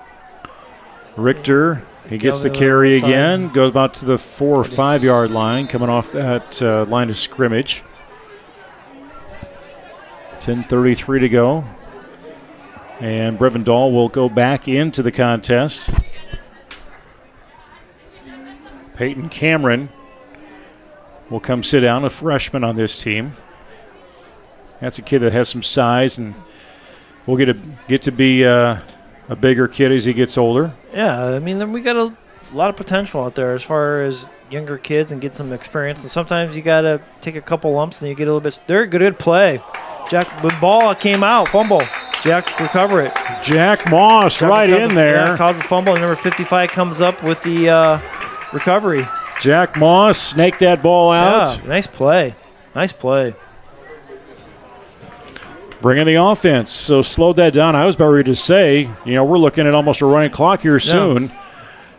Richter, he gets the carry again, goes about to the 4 or 5 yard line, coming off that line of scrimmage. 10:33 to go. And Brevendal will go back into the contest. Peyton Cameron will come sit down, a freshman on this team. That's a kid that has some size and will get to be a bigger kid as he gets older. Yeah, I mean, then we got a lot of potential out there as far as younger kids and get some experience. And sometimes you got to take a couple lumps and you get a little bit. They're good play. Jack, the ball came out, fumble. Jack's recover it. Jack Moss right in there. Yeah, caused the fumble. Number 55 comes up with the recovery. Jack Moss snaked that ball out. Yeah, nice play. Nice play. Bringing the offense. So slowed that down. I was about ready to say, we're looking at almost a running clock here soon. Yeah.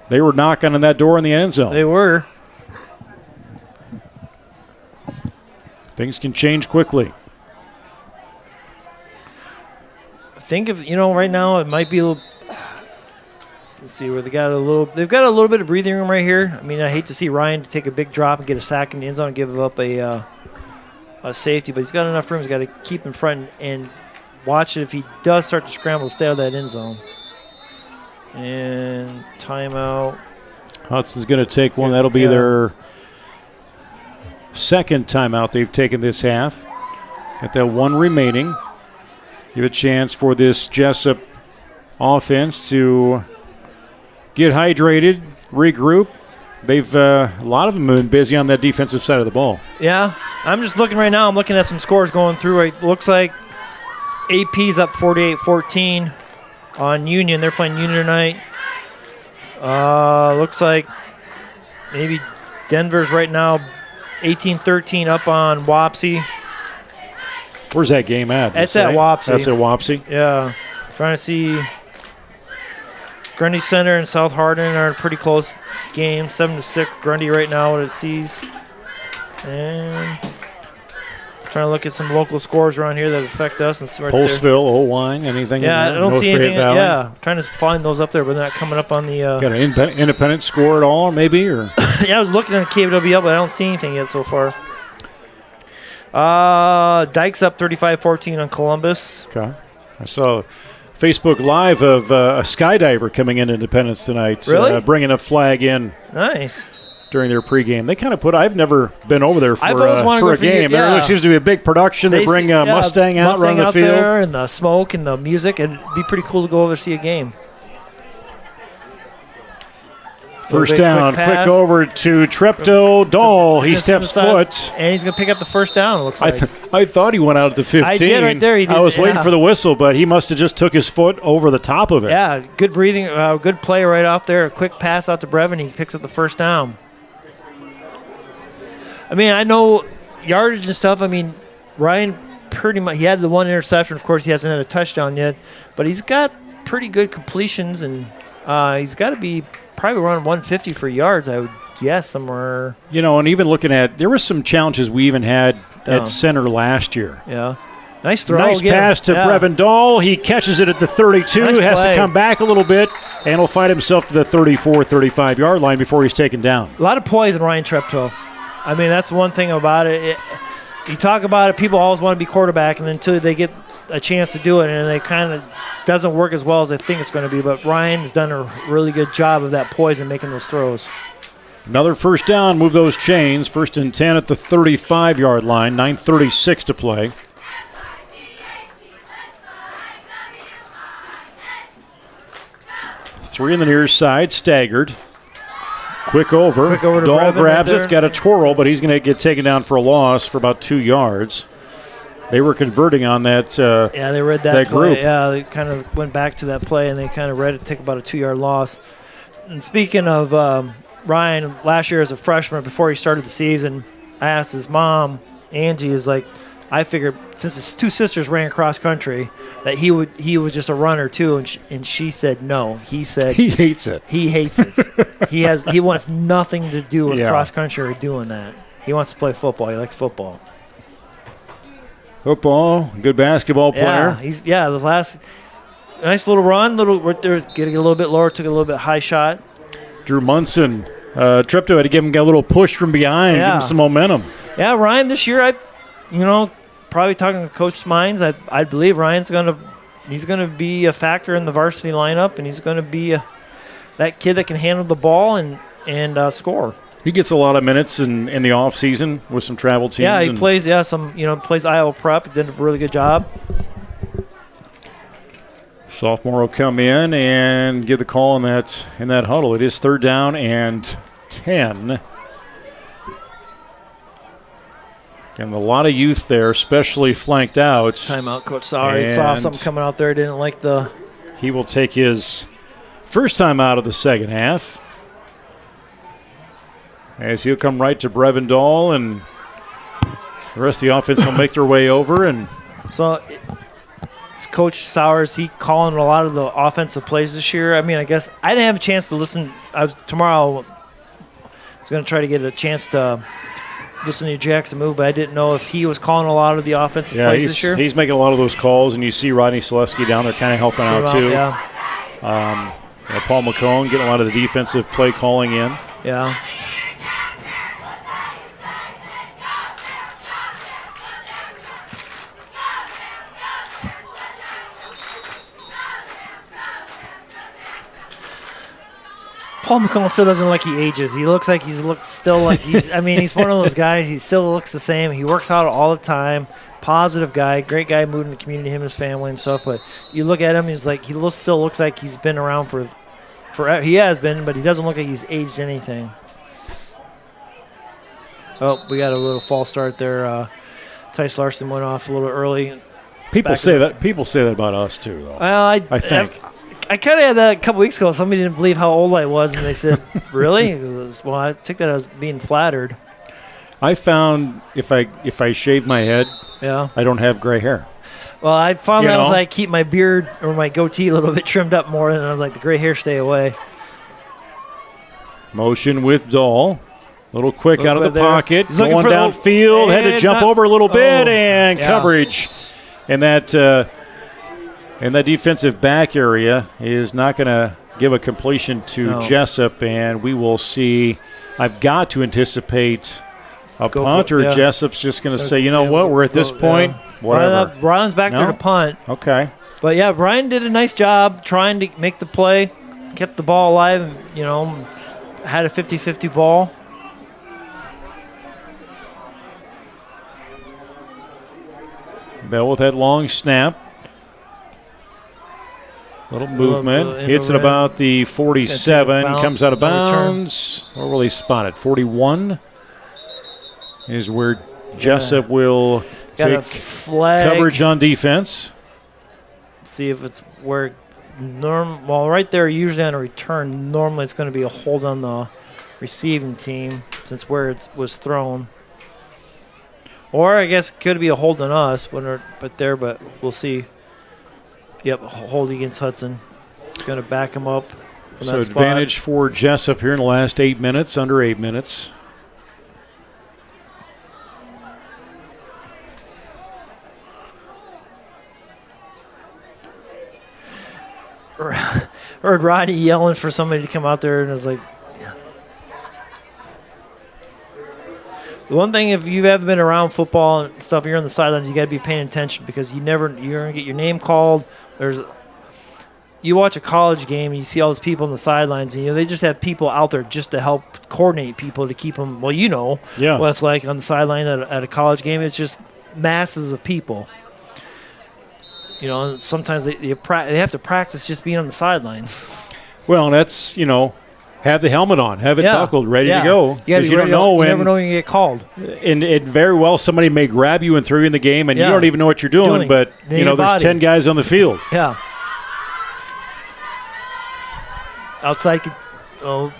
They were knocking on that door in the end zone. They were. Things can change quickly. I think if right now it might be a little. Let's see where they've got a little bit of breathing room right here. I mean, I hate to see Ryan to take a big drop and get a sack in the end zone and give up a safety, but he's got enough room. He's got to keep in front and watch it. If he does start to scramble, stay out of that end zone. And timeout. Hudson's going to take one. That'll be their second timeout they've taken this half. Got that one remaining. Give a chance for this Jesup offense to get hydrated, regroup. They've a lot of them have been busy on that defensive side of the ball. Yeah, I'm just looking right now. I'm looking at some scores going through. It looks like AP's up 48-14 on Union. They're playing Union tonight. Looks like maybe Denver's right now 18-13 up on Wapsie. Where's that game at? It's at Wapsie. That's at Wapsie? Yeah. Trying to see. Grundy Center and South Hardin are a pretty close game. 7-6 Grundy right now, what it sees. And trying to look at some local scores around here that affect us. And right Holsville, Owine, anything? Yeah, I don't North see anything. Valley? Yeah, trying to find those up there, but they're not coming up on the. Got an independent score at all, maybe? Or yeah, I was looking at KWL, but I don't see anything yet so far. Dykes up 35-14 on Columbus. Okay. I saw Facebook Live of a skydiver coming in Independence tonight. Really? Bringing a flag in. Nice. During their pregame. They kind of I've never been over there for a game. Yeah. There seems to be a big production. They bring Mustang out around the field. There and the smoke and the music. It'd be pretty cool to go over to see a game. First down, quick over to Treptow. Dahl, he steps foot. And he's going to pick up the first down, it looks like. I thought he went out at the 15. I did right there. He did, I was waiting for the whistle, but he must have just took his foot over the top of it. Yeah, good breathing, good play right off there. A quick pass out to Brevin. He picks up the first down. I mean, I know yardage and stuff. I mean, Ryan pretty much, he had the one interception. Of course, he hasn't had a touchdown yet, but he's got pretty good completions, and he's got to be probably around 150 for yards, I would guess, somewhere. And even looking at, there were some challenges we even had at center last year. Yeah. Nice throw. Nice pass to Brevin Dahl. He catches it at the 32, has to come back a little bit, and will find himself to the 34, 35-yard line before he's taken down. A lot of poise in Ryan Treptow. I mean, that's one thing about it. You talk about it, people always want to be quarterback, and until they get a chance to do it, and it kind of doesn't work as well as they think it's going to be. But Ryan's done a really good job of that poise and making those throws. Another first down, move those chains. 1st and 10 at the 35-yard line, 9:36 to play. Three on the near side, staggered. Quick over to Dahl grabs it, got a twirl, but he's going to get taken down for a loss for about 2 yards. They were converting on that they read that play. Group. Yeah, they kind of went back to that play, and they kind of read it take about a 2-yard loss. And speaking of Ryan, last year as a freshman, before he started the season, I asked his mom, Angie, is like, I figured since his two sisters ran cross country that he was just a runner too, and she said no. He said he hates it. He hates it. he wants nothing to do with cross country or doing that. He wants to play football. He likes football. Football, good basketball player. Yeah, the last nice little run, right there, getting a little bit lower, took a little bit high shot. Drew Munson tripped to it to give him a little push from behind, give him some momentum. Yeah, Ryan, this year, probably talking to Coach's minds, I believe Ryan's he's gonna be a factor in the varsity lineup, and he's gonna be that kid that can handle the ball and score. He gets a lot of minutes in the off season with some travel teams. Yeah, he plays. Yeah, plays Iowa Prep. He did a really good job. Sophomore will come in and give the call in that huddle. It is 3rd down and 10. And a lot of youth there, especially flanked out. Timeout, Coach Sauer. Saw something coming out there. Didn't like the. He will take his first time out of the second half. As he'll come right to Brevendal, and the rest of the offense will make their way over. And so it's Coach Sauers. He calling a lot of the offensive plays this year. I mean, I guess I didn't have a chance to listen. Tomorrow I was going to try to get a chance to listen to Jackson move, but I didn't know if he was calling a lot of the offensive plays this year. He's making a lot of those calls, and you see Rodney Selesky down there kind of helping out too. Yeah. Paul McCone getting a lot of the defensive play calling in. Yeah. Paul McCone still doesn't look like he ages. He looks like he's one of those guys. He still looks the same. He works out all the time. Positive guy, great guy, moved in the community, him and his family and stuff. But you look at him, still looks like he's been around for. He has been, but he doesn't look like he's aged anything. Oh, we got a little false start there. Tice Larson went off a little early. People say that about us too, though. Well, I think. I kind of had that a couple weeks ago. Somebody didn't believe how old I was, and they said, "Really?" Well, I took that as being flattered. I found if I shave my head, I don't have gray hair. Well, I found that as I keep my beard or my goatee a little bit trimmed up more, and I was like, the gray hair stay away. Motion with Dahl. A little quick out of the pocket. He's going downfield. Had to jump over a little bit, and coverage. And that defensive back area is not going to give a completion to Jesup, and we will see. I've got to anticipate a punt, or Jesup's just going to say, you know what, we're at this point, whatever. Brian's back there to punt. Okay. But, yeah, Brian did a nice job trying to make the play, kept the ball alive, and, had a 50-50 ball. Bell with that long snap. Little movement. Hits it about the 47. Comes out of bounds. Where will he spot it? 41 is where Jesup will take coverage on defense. See if it's where right there, usually on a return, normally it's going to be a hold on the receiving team since where it was thrown. Or I guess it could be a hold on us, but we'll see. Yep, hold against Hudson. Going to back him up from that spot. Advantage for Jesup here in the last 8 minutes, under 8 minutes. Heard Roddy yelling for somebody to come out there, and I was like, the one thing, if you haven't been around football and stuff, you're on the sidelines, you got to be paying attention because you're going to get your name called. You watch a college game, and you see all those people on the sidelines, and they just have people out there just to help coordinate people to keep them. Well, what it's like on the sideline at a college game. It's just masses of people. Sometimes they have to practice just being on the sidelines. Well, that's have the helmet on, have it buckled, ready to go. Because you don't know when. You never know when you get called. And it very well somebody may grab you and throw you in the game, and you don't even know what you're doing. But there's 10 guys on the field. Yeah. Outside, got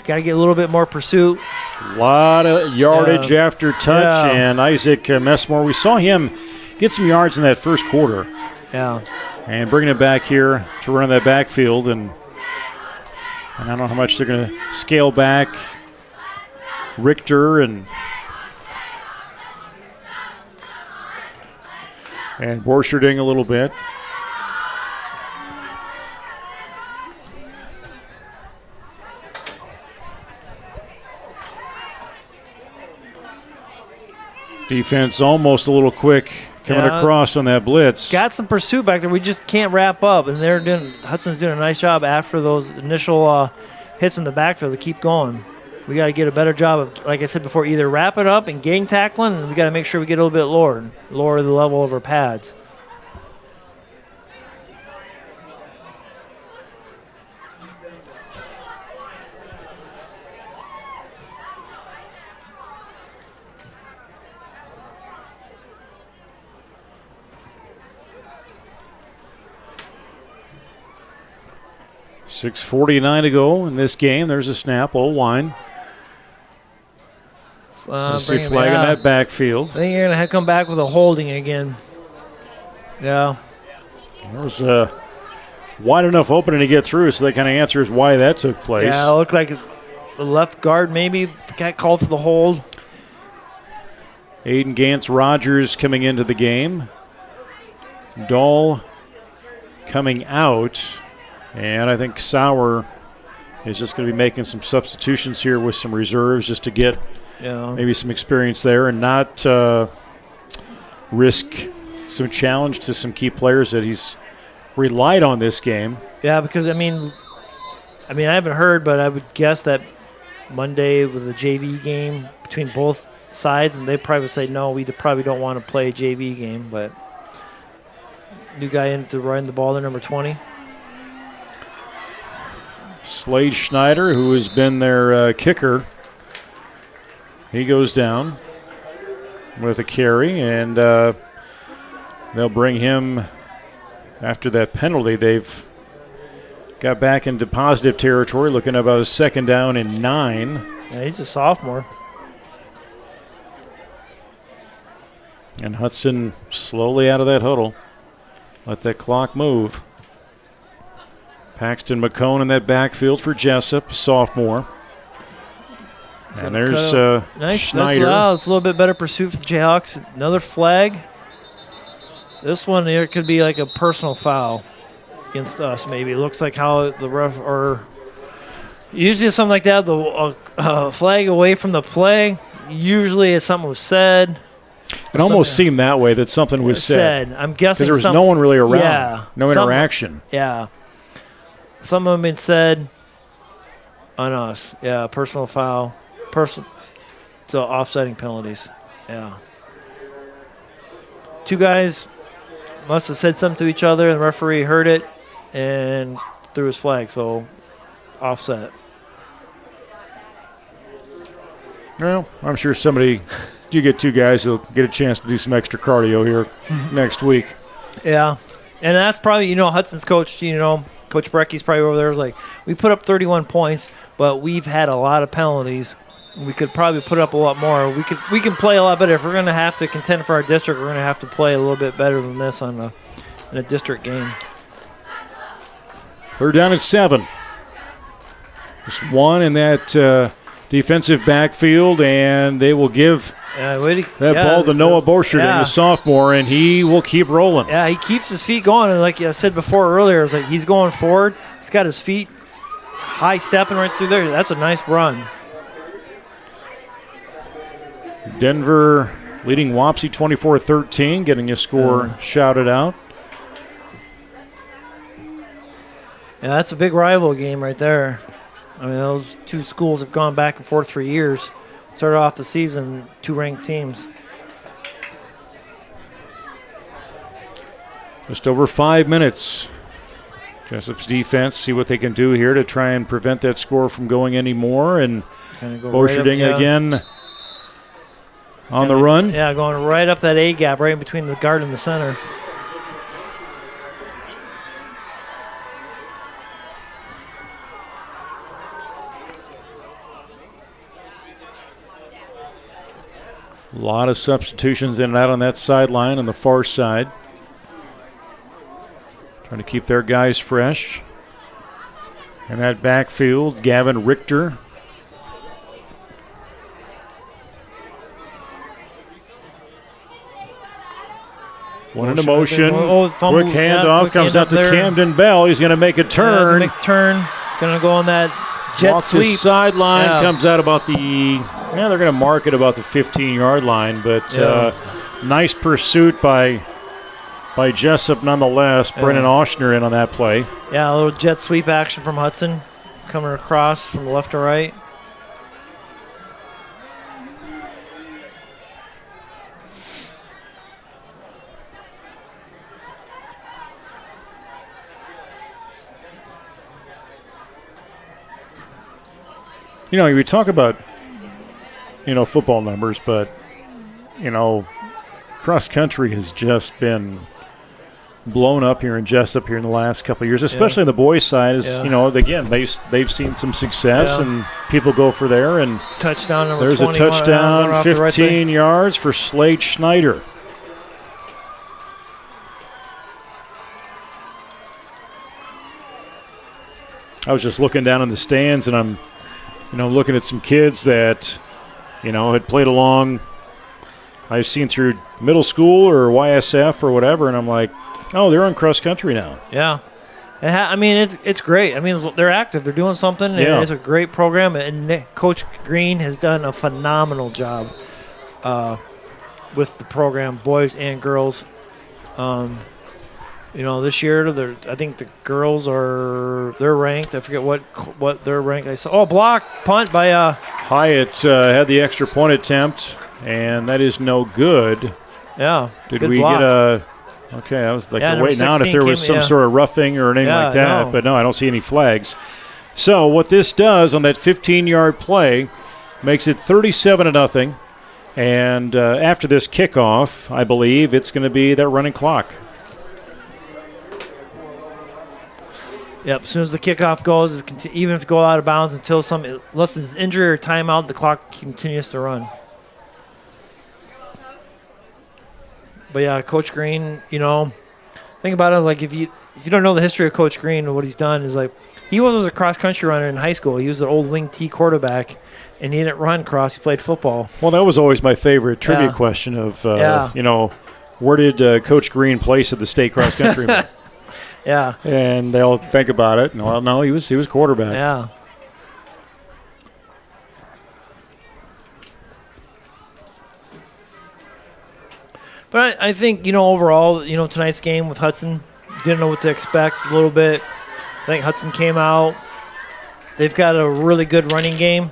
to get a little bit more pursuit. A lot of yardage after touch, and Isaac Messmore. We saw him get some yards in that first quarter. Yeah. And bringing it back here to run that backfield, and I don't know how much they're going to scale back Richter and And Borcherding a little bit. Defense almost a little quick coming across on that blitz. Got some pursuit back there. We just can't wrap up, and Hudson's doing a nice job after those initial hits in the backfield to keep going. We got to get a better job of, like I said before, either wrap it up and gang tackling, and we got to make sure we get a little bit lower the level of our pads. .6:49 to go in this game. There's a snap, O-line. See flag in that backfield. I think you're going to come back with a holding again. Yeah. There was a wide enough opening to get through, so that kind of answers why that took place. Yeah, it looked like the left guard maybe got called for the hold. Aiden Gantz-Rogers coming into the game. Dahl coming out. And I think Sauer is just going to be making some substitutions here with some reserves just to get maybe some experience there and not risk some challenge to some key players that he's relied on this game. Yeah, because, I mean, I haven't heard, but I would guess that Monday with the JV game between both sides, and they probably say, no, we probably don't want to play a JV game, but new guy in to run the ball there, number 20. Slade Schneider, who has been their kicker, he goes down with a carry, and they'll bring him after that penalty. They've got back into positive territory, looking about a 2nd down and 9. Yeah, he's a sophomore. And Hudson slowly out of that huddle. Let that clock move. Paxton McCone in that backfield for Jesup, sophomore. And there's Schneider. It's a little bit better pursuit for the Jayhawks. Another flag. This one here could be like a personal foul against us, maybe. It looks like how the ref, or usually something like that, the flag away from the play, usually if something was said. It almost seemed that way, that something was said. I'm guessing because there was no one really around. Yeah, no interaction. Yeah. Some of them been said on us. Yeah, personal foul. So offsetting penalties. Yeah. Two guys must have said something to each other, and the referee heard it and threw his flag, so offset. Well, I'm sure you get two guys who'll get a chance to do some extra cardio here next week. Yeah. And that's probably, Hudson's coach, Coach Brecky's probably over there. Was like, we put up 31 points, but we've had a lot of penalties. We could probably put up a lot more. We can play a lot better. If we're going to have to contend for our district, we're going to have to play a little bit better than this in a district game. 3rd down and 7. Just one in that defensive backfield, and they will give ball to Noah Borcherding, the sophomore, and he will keep rolling. Yeah, he keeps his feet going. And like I said before earlier, it's like he's going forward. He's got his feet high stepping right through there. That's a nice run. Denver leading Wapsie 24-13, getting a score shouted out. Yeah, that's a big rival game right there. I mean, those two schools have gone back and forth for years. Started off the season, 2 ranked teams. Just over 5 minutes. Jesup's defense, see what they can do here to try and prevent that score from going any more. And Borcherding again on the run. Yeah, going right up that A gap, right in between the guard and the center. A lot of substitutions in and out on that sideline on the far side. Trying to keep their guys fresh. And that backfield, Gavin Richter. One into motion. Fumble, quick handoff quick comes hand out to there. Camden Bell. He's going to make a turn. He's going to go on that jet Off sweep. the sideline, comes out about the, they're going to mark it about the 15-yard line, but nice pursuit by Jesup nonetheless. Brennan Oshner in on that play. Yeah, a little jet sweep action from Hudson coming across from left to right. We talk about, football numbers, but, cross country has just been blown up here in Jesup here in the last couple of years, especially on the boys' side. Again, they've seen some success, and people go for there. And touchdown number there's 20, a touchdown, 15 yards for Slade Schneider. I was just looking down in the stands, and I'm looking at some kids that, had played along. I've seen through middle school or YSF or whatever, and I'm like, oh, they're on cross country now. Yeah. It's great. They're active. They're doing something. And it's a great program, and Coach Green has done a phenomenal job with the program, boys and girls. This year, I think the girls they're ranked. I forget what they're ranked. I saw block punt by Hyatt had the extra point attempt, and that is no good. Yeah, did good we block. get a? Okay, I was like waiting out if there was some sort of roughing or anything like that, no. But no, I don't see any flags. So what this does on that 15-yard play makes it 37-0, and after this kickoff, I believe it's going to be that running clock. Yep, as soon as the kickoff goes, even if it goes out of bounds unless it's injury or timeout, the clock continues to run. But yeah, Coach Green, think about it. Like if you don't know the history of Coach Green, what he's done is like he was a cross country runner in high school. He was an old wing T quarterback, and he didn't run cross. He played football. Well, that was always my favorite trivia question of where did Coach Green place at the state cross country meet? Yeah. And they'll think about it. Well, no, he was quarterback. Yeah. But I think, overall, tonight's game with Hudson, didn't know what to expect a little bit. I think Hudson came out. They've got a really good running game.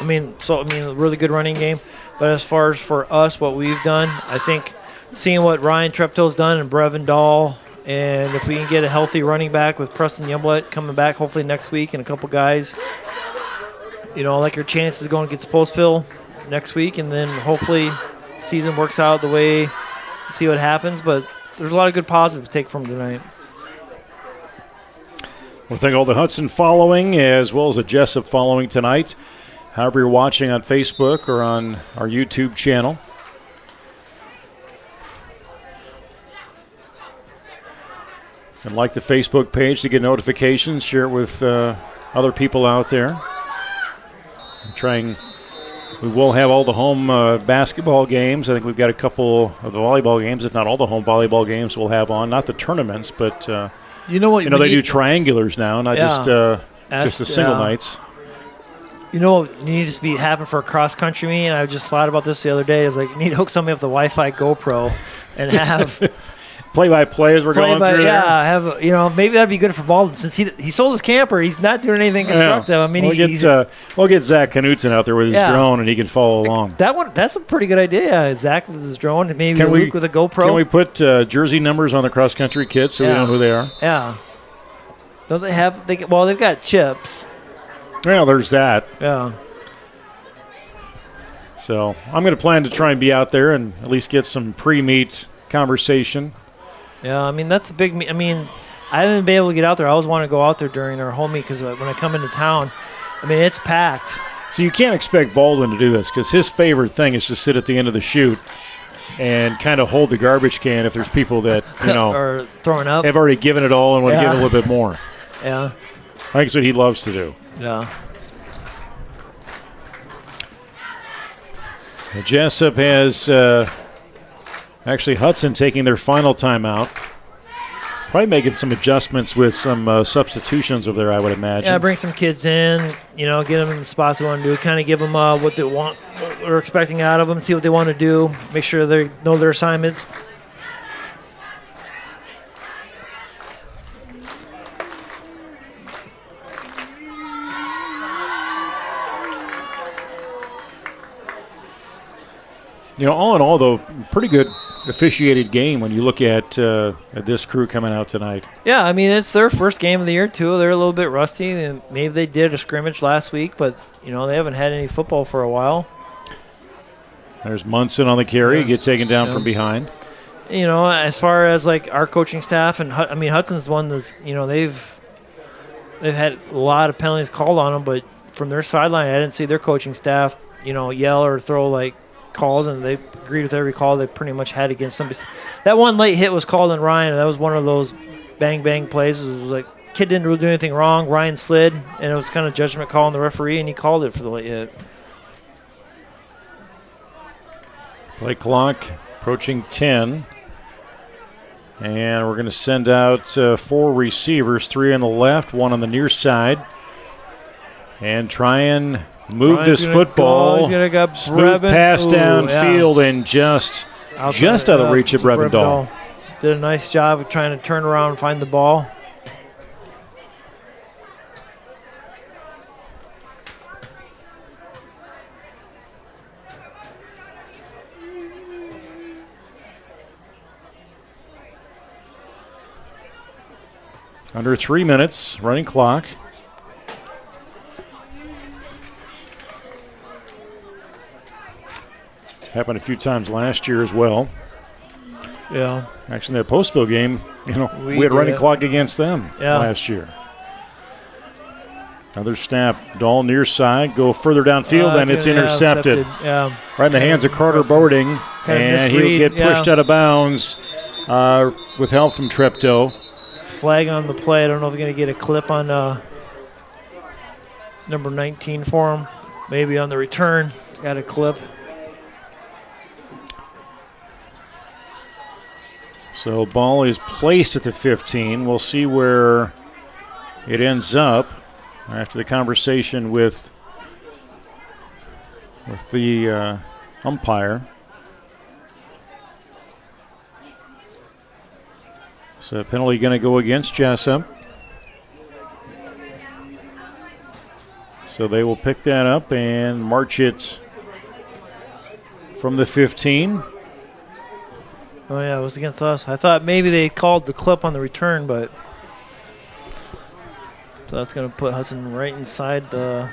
A really good running game. But as far as for us, what we've done, I think seeing what Ryan Treptow's done and Brevin Dahl, and if we can get a healthy running back with Preston Youngblood coming back hopefully next week and a couple guys, like your chances going to get Sposeville next week, and then hopefully season works out the way, see what happens. But there's a lot of good positives to take from tonight. Well, thank all the Hudson following as well as the Jesup following tonight. However you're watching on Facebook or on our YouTube channel. And like the Facebook page to get notifications, share it with other people out there. We will have all the home basketball games. I think we've got a couple of the volleyball games, if not all the home volleyball games we'll have on. Not the tournaments, but they do triangulars now, not just the single nights. What needs to happen for a cross-country meet, and I just thought about this the other day, is like you need to hook somebody up with a Wi-Fi GoPro and have play-by-play as we're going through there. Maybe that'd be good for Baldwin since he sold his camper. He's not doing anything constructive. Yeah. We'll get Zach Knutson out there with his drone, and he can follow along. That's a pretty good idea. Zach with his drone, and maybe Luke with a GoPro. Can we put jersey numbers on the cross-country kits so we know who they are? Yeah. Don't they have? They've got chips. Well, there's that. Yeah. So I'm going to plan to try and be out there and at least get some pre-meet conversation. Yeah, that's a big meet. I haven't been able to get out there. I always want to go out there during our home meet because when I come into town, it's packed. So you can't expect Baldwin to do this because his favorite thing is to sit at the end of the chute and kind of hold the garbage can if there's people that, are throwing up, have already given it all and want to give it a little bit more. Yeah. I think it's what he loves to do. Yeah. Jesup has Actually, Hudson taking their final timeout. Probably making some adjustments with some substitutions over there, I would imagine. Yeah, bring some kids in, get them in the spots they want to do, kind of give them what they want, what we're expecting out of them, see what they want to do, make sure they know their assignments. All in all, though, pretty good officiated game when you look at this crew coming out tonight. Yeah, I mean, it's their first game of the year, too. They're a little bit rusty, and maybe they did a scrimmage last week, but, they haven't had any football for a while. There's Munson on the carry, get taken down from behind. As far as, our coaching staff, and, Hudson's one that's, they've had a lot of penalties called on them, but from their sideline, I didn't see their coaching staff, yell or throw, calls, and they agreed with every call they pretty much had against somebody. That one late hit was called on Ryan, and that was one of those bang plays. It was kid didn't really do anything wrong. Ryan slid, and it was kind of judgment call on the referee, and he called it for the late hit. Play clock approaching 10. And we're going to send out 4 receivers, 3 on the left, 1 on the near side. And try and move Ryan's this football. He's gonna got Smooth pass downfield and just out of reach of Brevendal. Did a nice job of trying to turn around and find the ball. Under 3 minutes, running clock. Happened a few times last year as well. Yeah. Actually, in that Postville game, we had a running clock against them last year. Another snap. Dahl near side. Go further downfield, and it's intercepted. Yeah. Right in the hands of Carter Boarding. And he'll get pushed out of bounds with help from Treptow. Flag on the play. I don't know if we're going to get a clip on number 19 for him. Maybe on the return. Got a clip. So ball is placed at the 15. We'll see where it ends up after the conversation with the umpire. So penalty going to go against Jesup. So they will pick that up and march it from the 15. Oh, yeah, it was against us. I thought maybe they called the clip on the return, but so that's going to put Hudson right inside the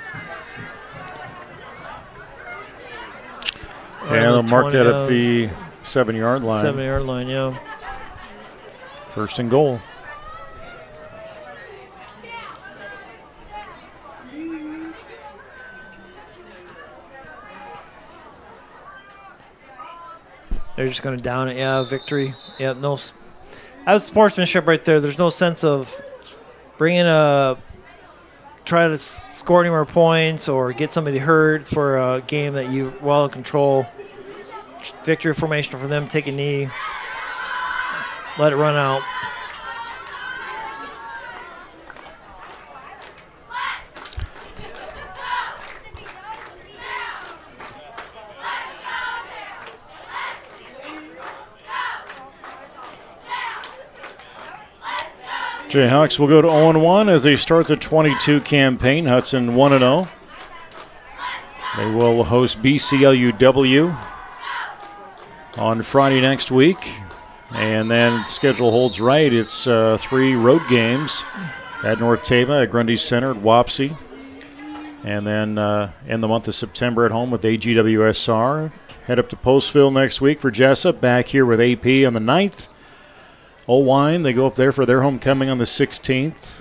they'll mark that at the 7-yard line. 7-yard line, yeah. First and goal. They're just going to down it. Yeah, victory. Yeah, no. That was sportsmanship right there. There's no sense of try to score any more points or get somebody hurt for a game that you're well in control. Victory formation for them. Take a knee. Let it run out. Jayhawks will go to 0-1 as they start the 22 campaign. Hudson 1-0. They will host BCLUW on Friday next week. And then the schedule holds right. It's 3 road games at North Tama, at Grundy Center, at Wapsie. And then in the month of September at home with AGWSR. Head up to Postville next week for Jesup. Back here with AP on the 9th. Owine, they go up there for their homecoming on the 16th.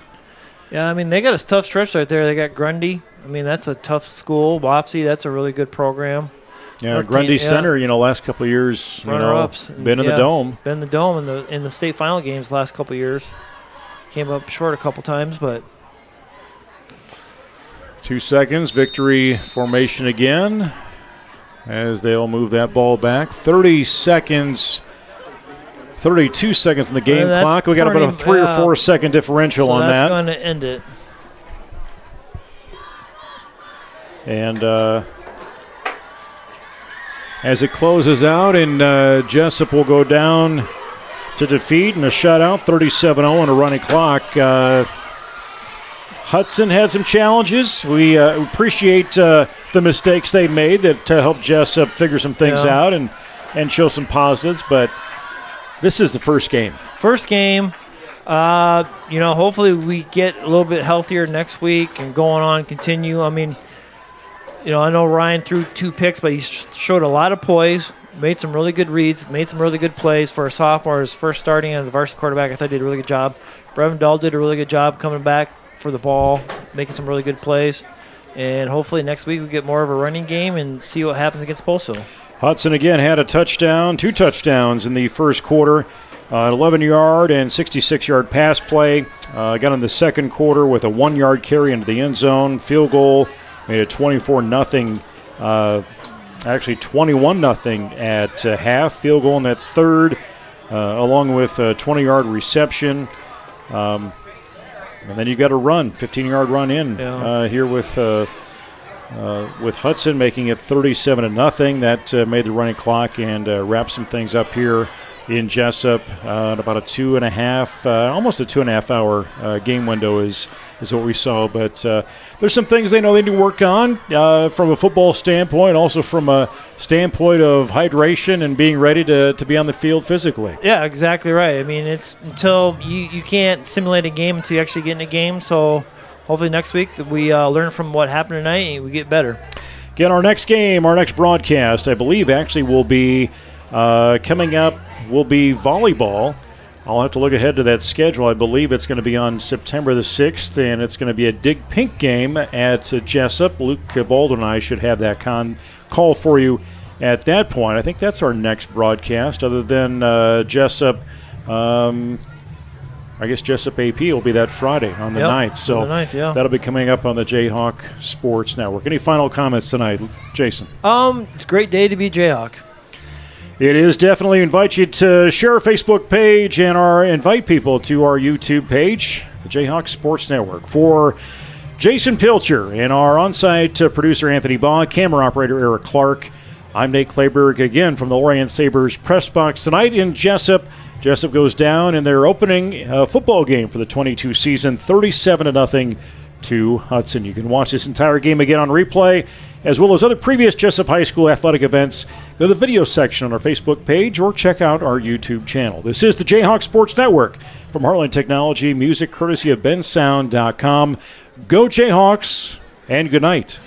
Yeah, I mean, they got a tough stretch right there. They got Grundy. I mean, that's a tough school. Wapsie, that's a really good program. Yeah, Grundy Center, last couple of years, runner-ups. Been in the Dome. Been in the Dome in the state final games the last couple of years. Came up short a couple times, but 2 seconds, victory formation again as they'll move that ball back. 30 seconds 32 seconds in the game That's clock. We got about a 3 or 4 second differential on that's that. going to end it. And as it closes out, and Jesup will go down to defeat in a shutout, 37-0 on a running clock. Hudson had some challenges. We appreciate the mistakes they made that helped Jesup figure some things out and show some positives, but this is the first game. First game. Hopefully we get a little bit healthier next week and going on, continue. I mean, I know Ryan threw 2 picks, but he showed a lot of poise, made some really good reads, made some really good plays for a sophomore. His first starting as a varsity quarterback, I thought he did a really good job. Brevin Dahl did a really good job coming back for the ball, making some really good plays. And hopefully next week we get more of a running game and see what happens against Postville. Hudson again had a touchdown, 2 touchdowns in the first quarter. An 11-yard and 66-yard pass play. Got in the second quarter with a 1-yard carry into the end zone. Field goal made it 24-0. Actually 21-0 at half. Field goal in that third, along with a 20-yard reception. And then you got a run, 15-yard run in here with Hudson, making it 37-0. That made the running clock and wrapped some things up here in Jesup. About a 2.5, almost a 2.5 hour game window is what we saw. But there's some things they know they need to work on from a football standpoint, also from a standpoint of hydration and being ready to be on the field physically. Yeah, exactly right. I mean, it's until you can't simulate a game until you actually get in a game. So hopefully next week that we learn from what happened tonight and we get better. Again, our next game, our next broadcast, I believe actually will be coming up. Will be volleyball. I'll have to look ahead to that schedule. I believe it's going to be on September the 6th, and it's going to be a Dig Pink game at Jesup. Luke Baldwin and I should have that call for you at that point. I think that's our next broadcast, other than Jesup. I guess Jesup AP will be that Friday on the 9th. So on the 9th, that'll be coming up on the Jayhawk Sports Network. Any final comments tonight, Jason? It's a great day to be Jayhawk. It is. Definitely invite you to share our Facebook page and invite people to our YouTube page, the Jayhawk Sports Network. For Jason Pilcher and our on-site producer Anthony Baugh, camera operator Eric Clark, I'm Nate Clayberg again from the Lorient Sabres press box tonight in Jesup. Jesup goes down in their opening football game for the 22 season, 37-0 to Hudson. You can watch this entire game again on replay, as well as other previous Jesup High School athletic events. Go to the video section on our Facebook page or check out our YouTube channel. This is the Jayhawk Sports Network from Heartland Technology, music courtesy of bensound.com. Go Jayhawks, and good night.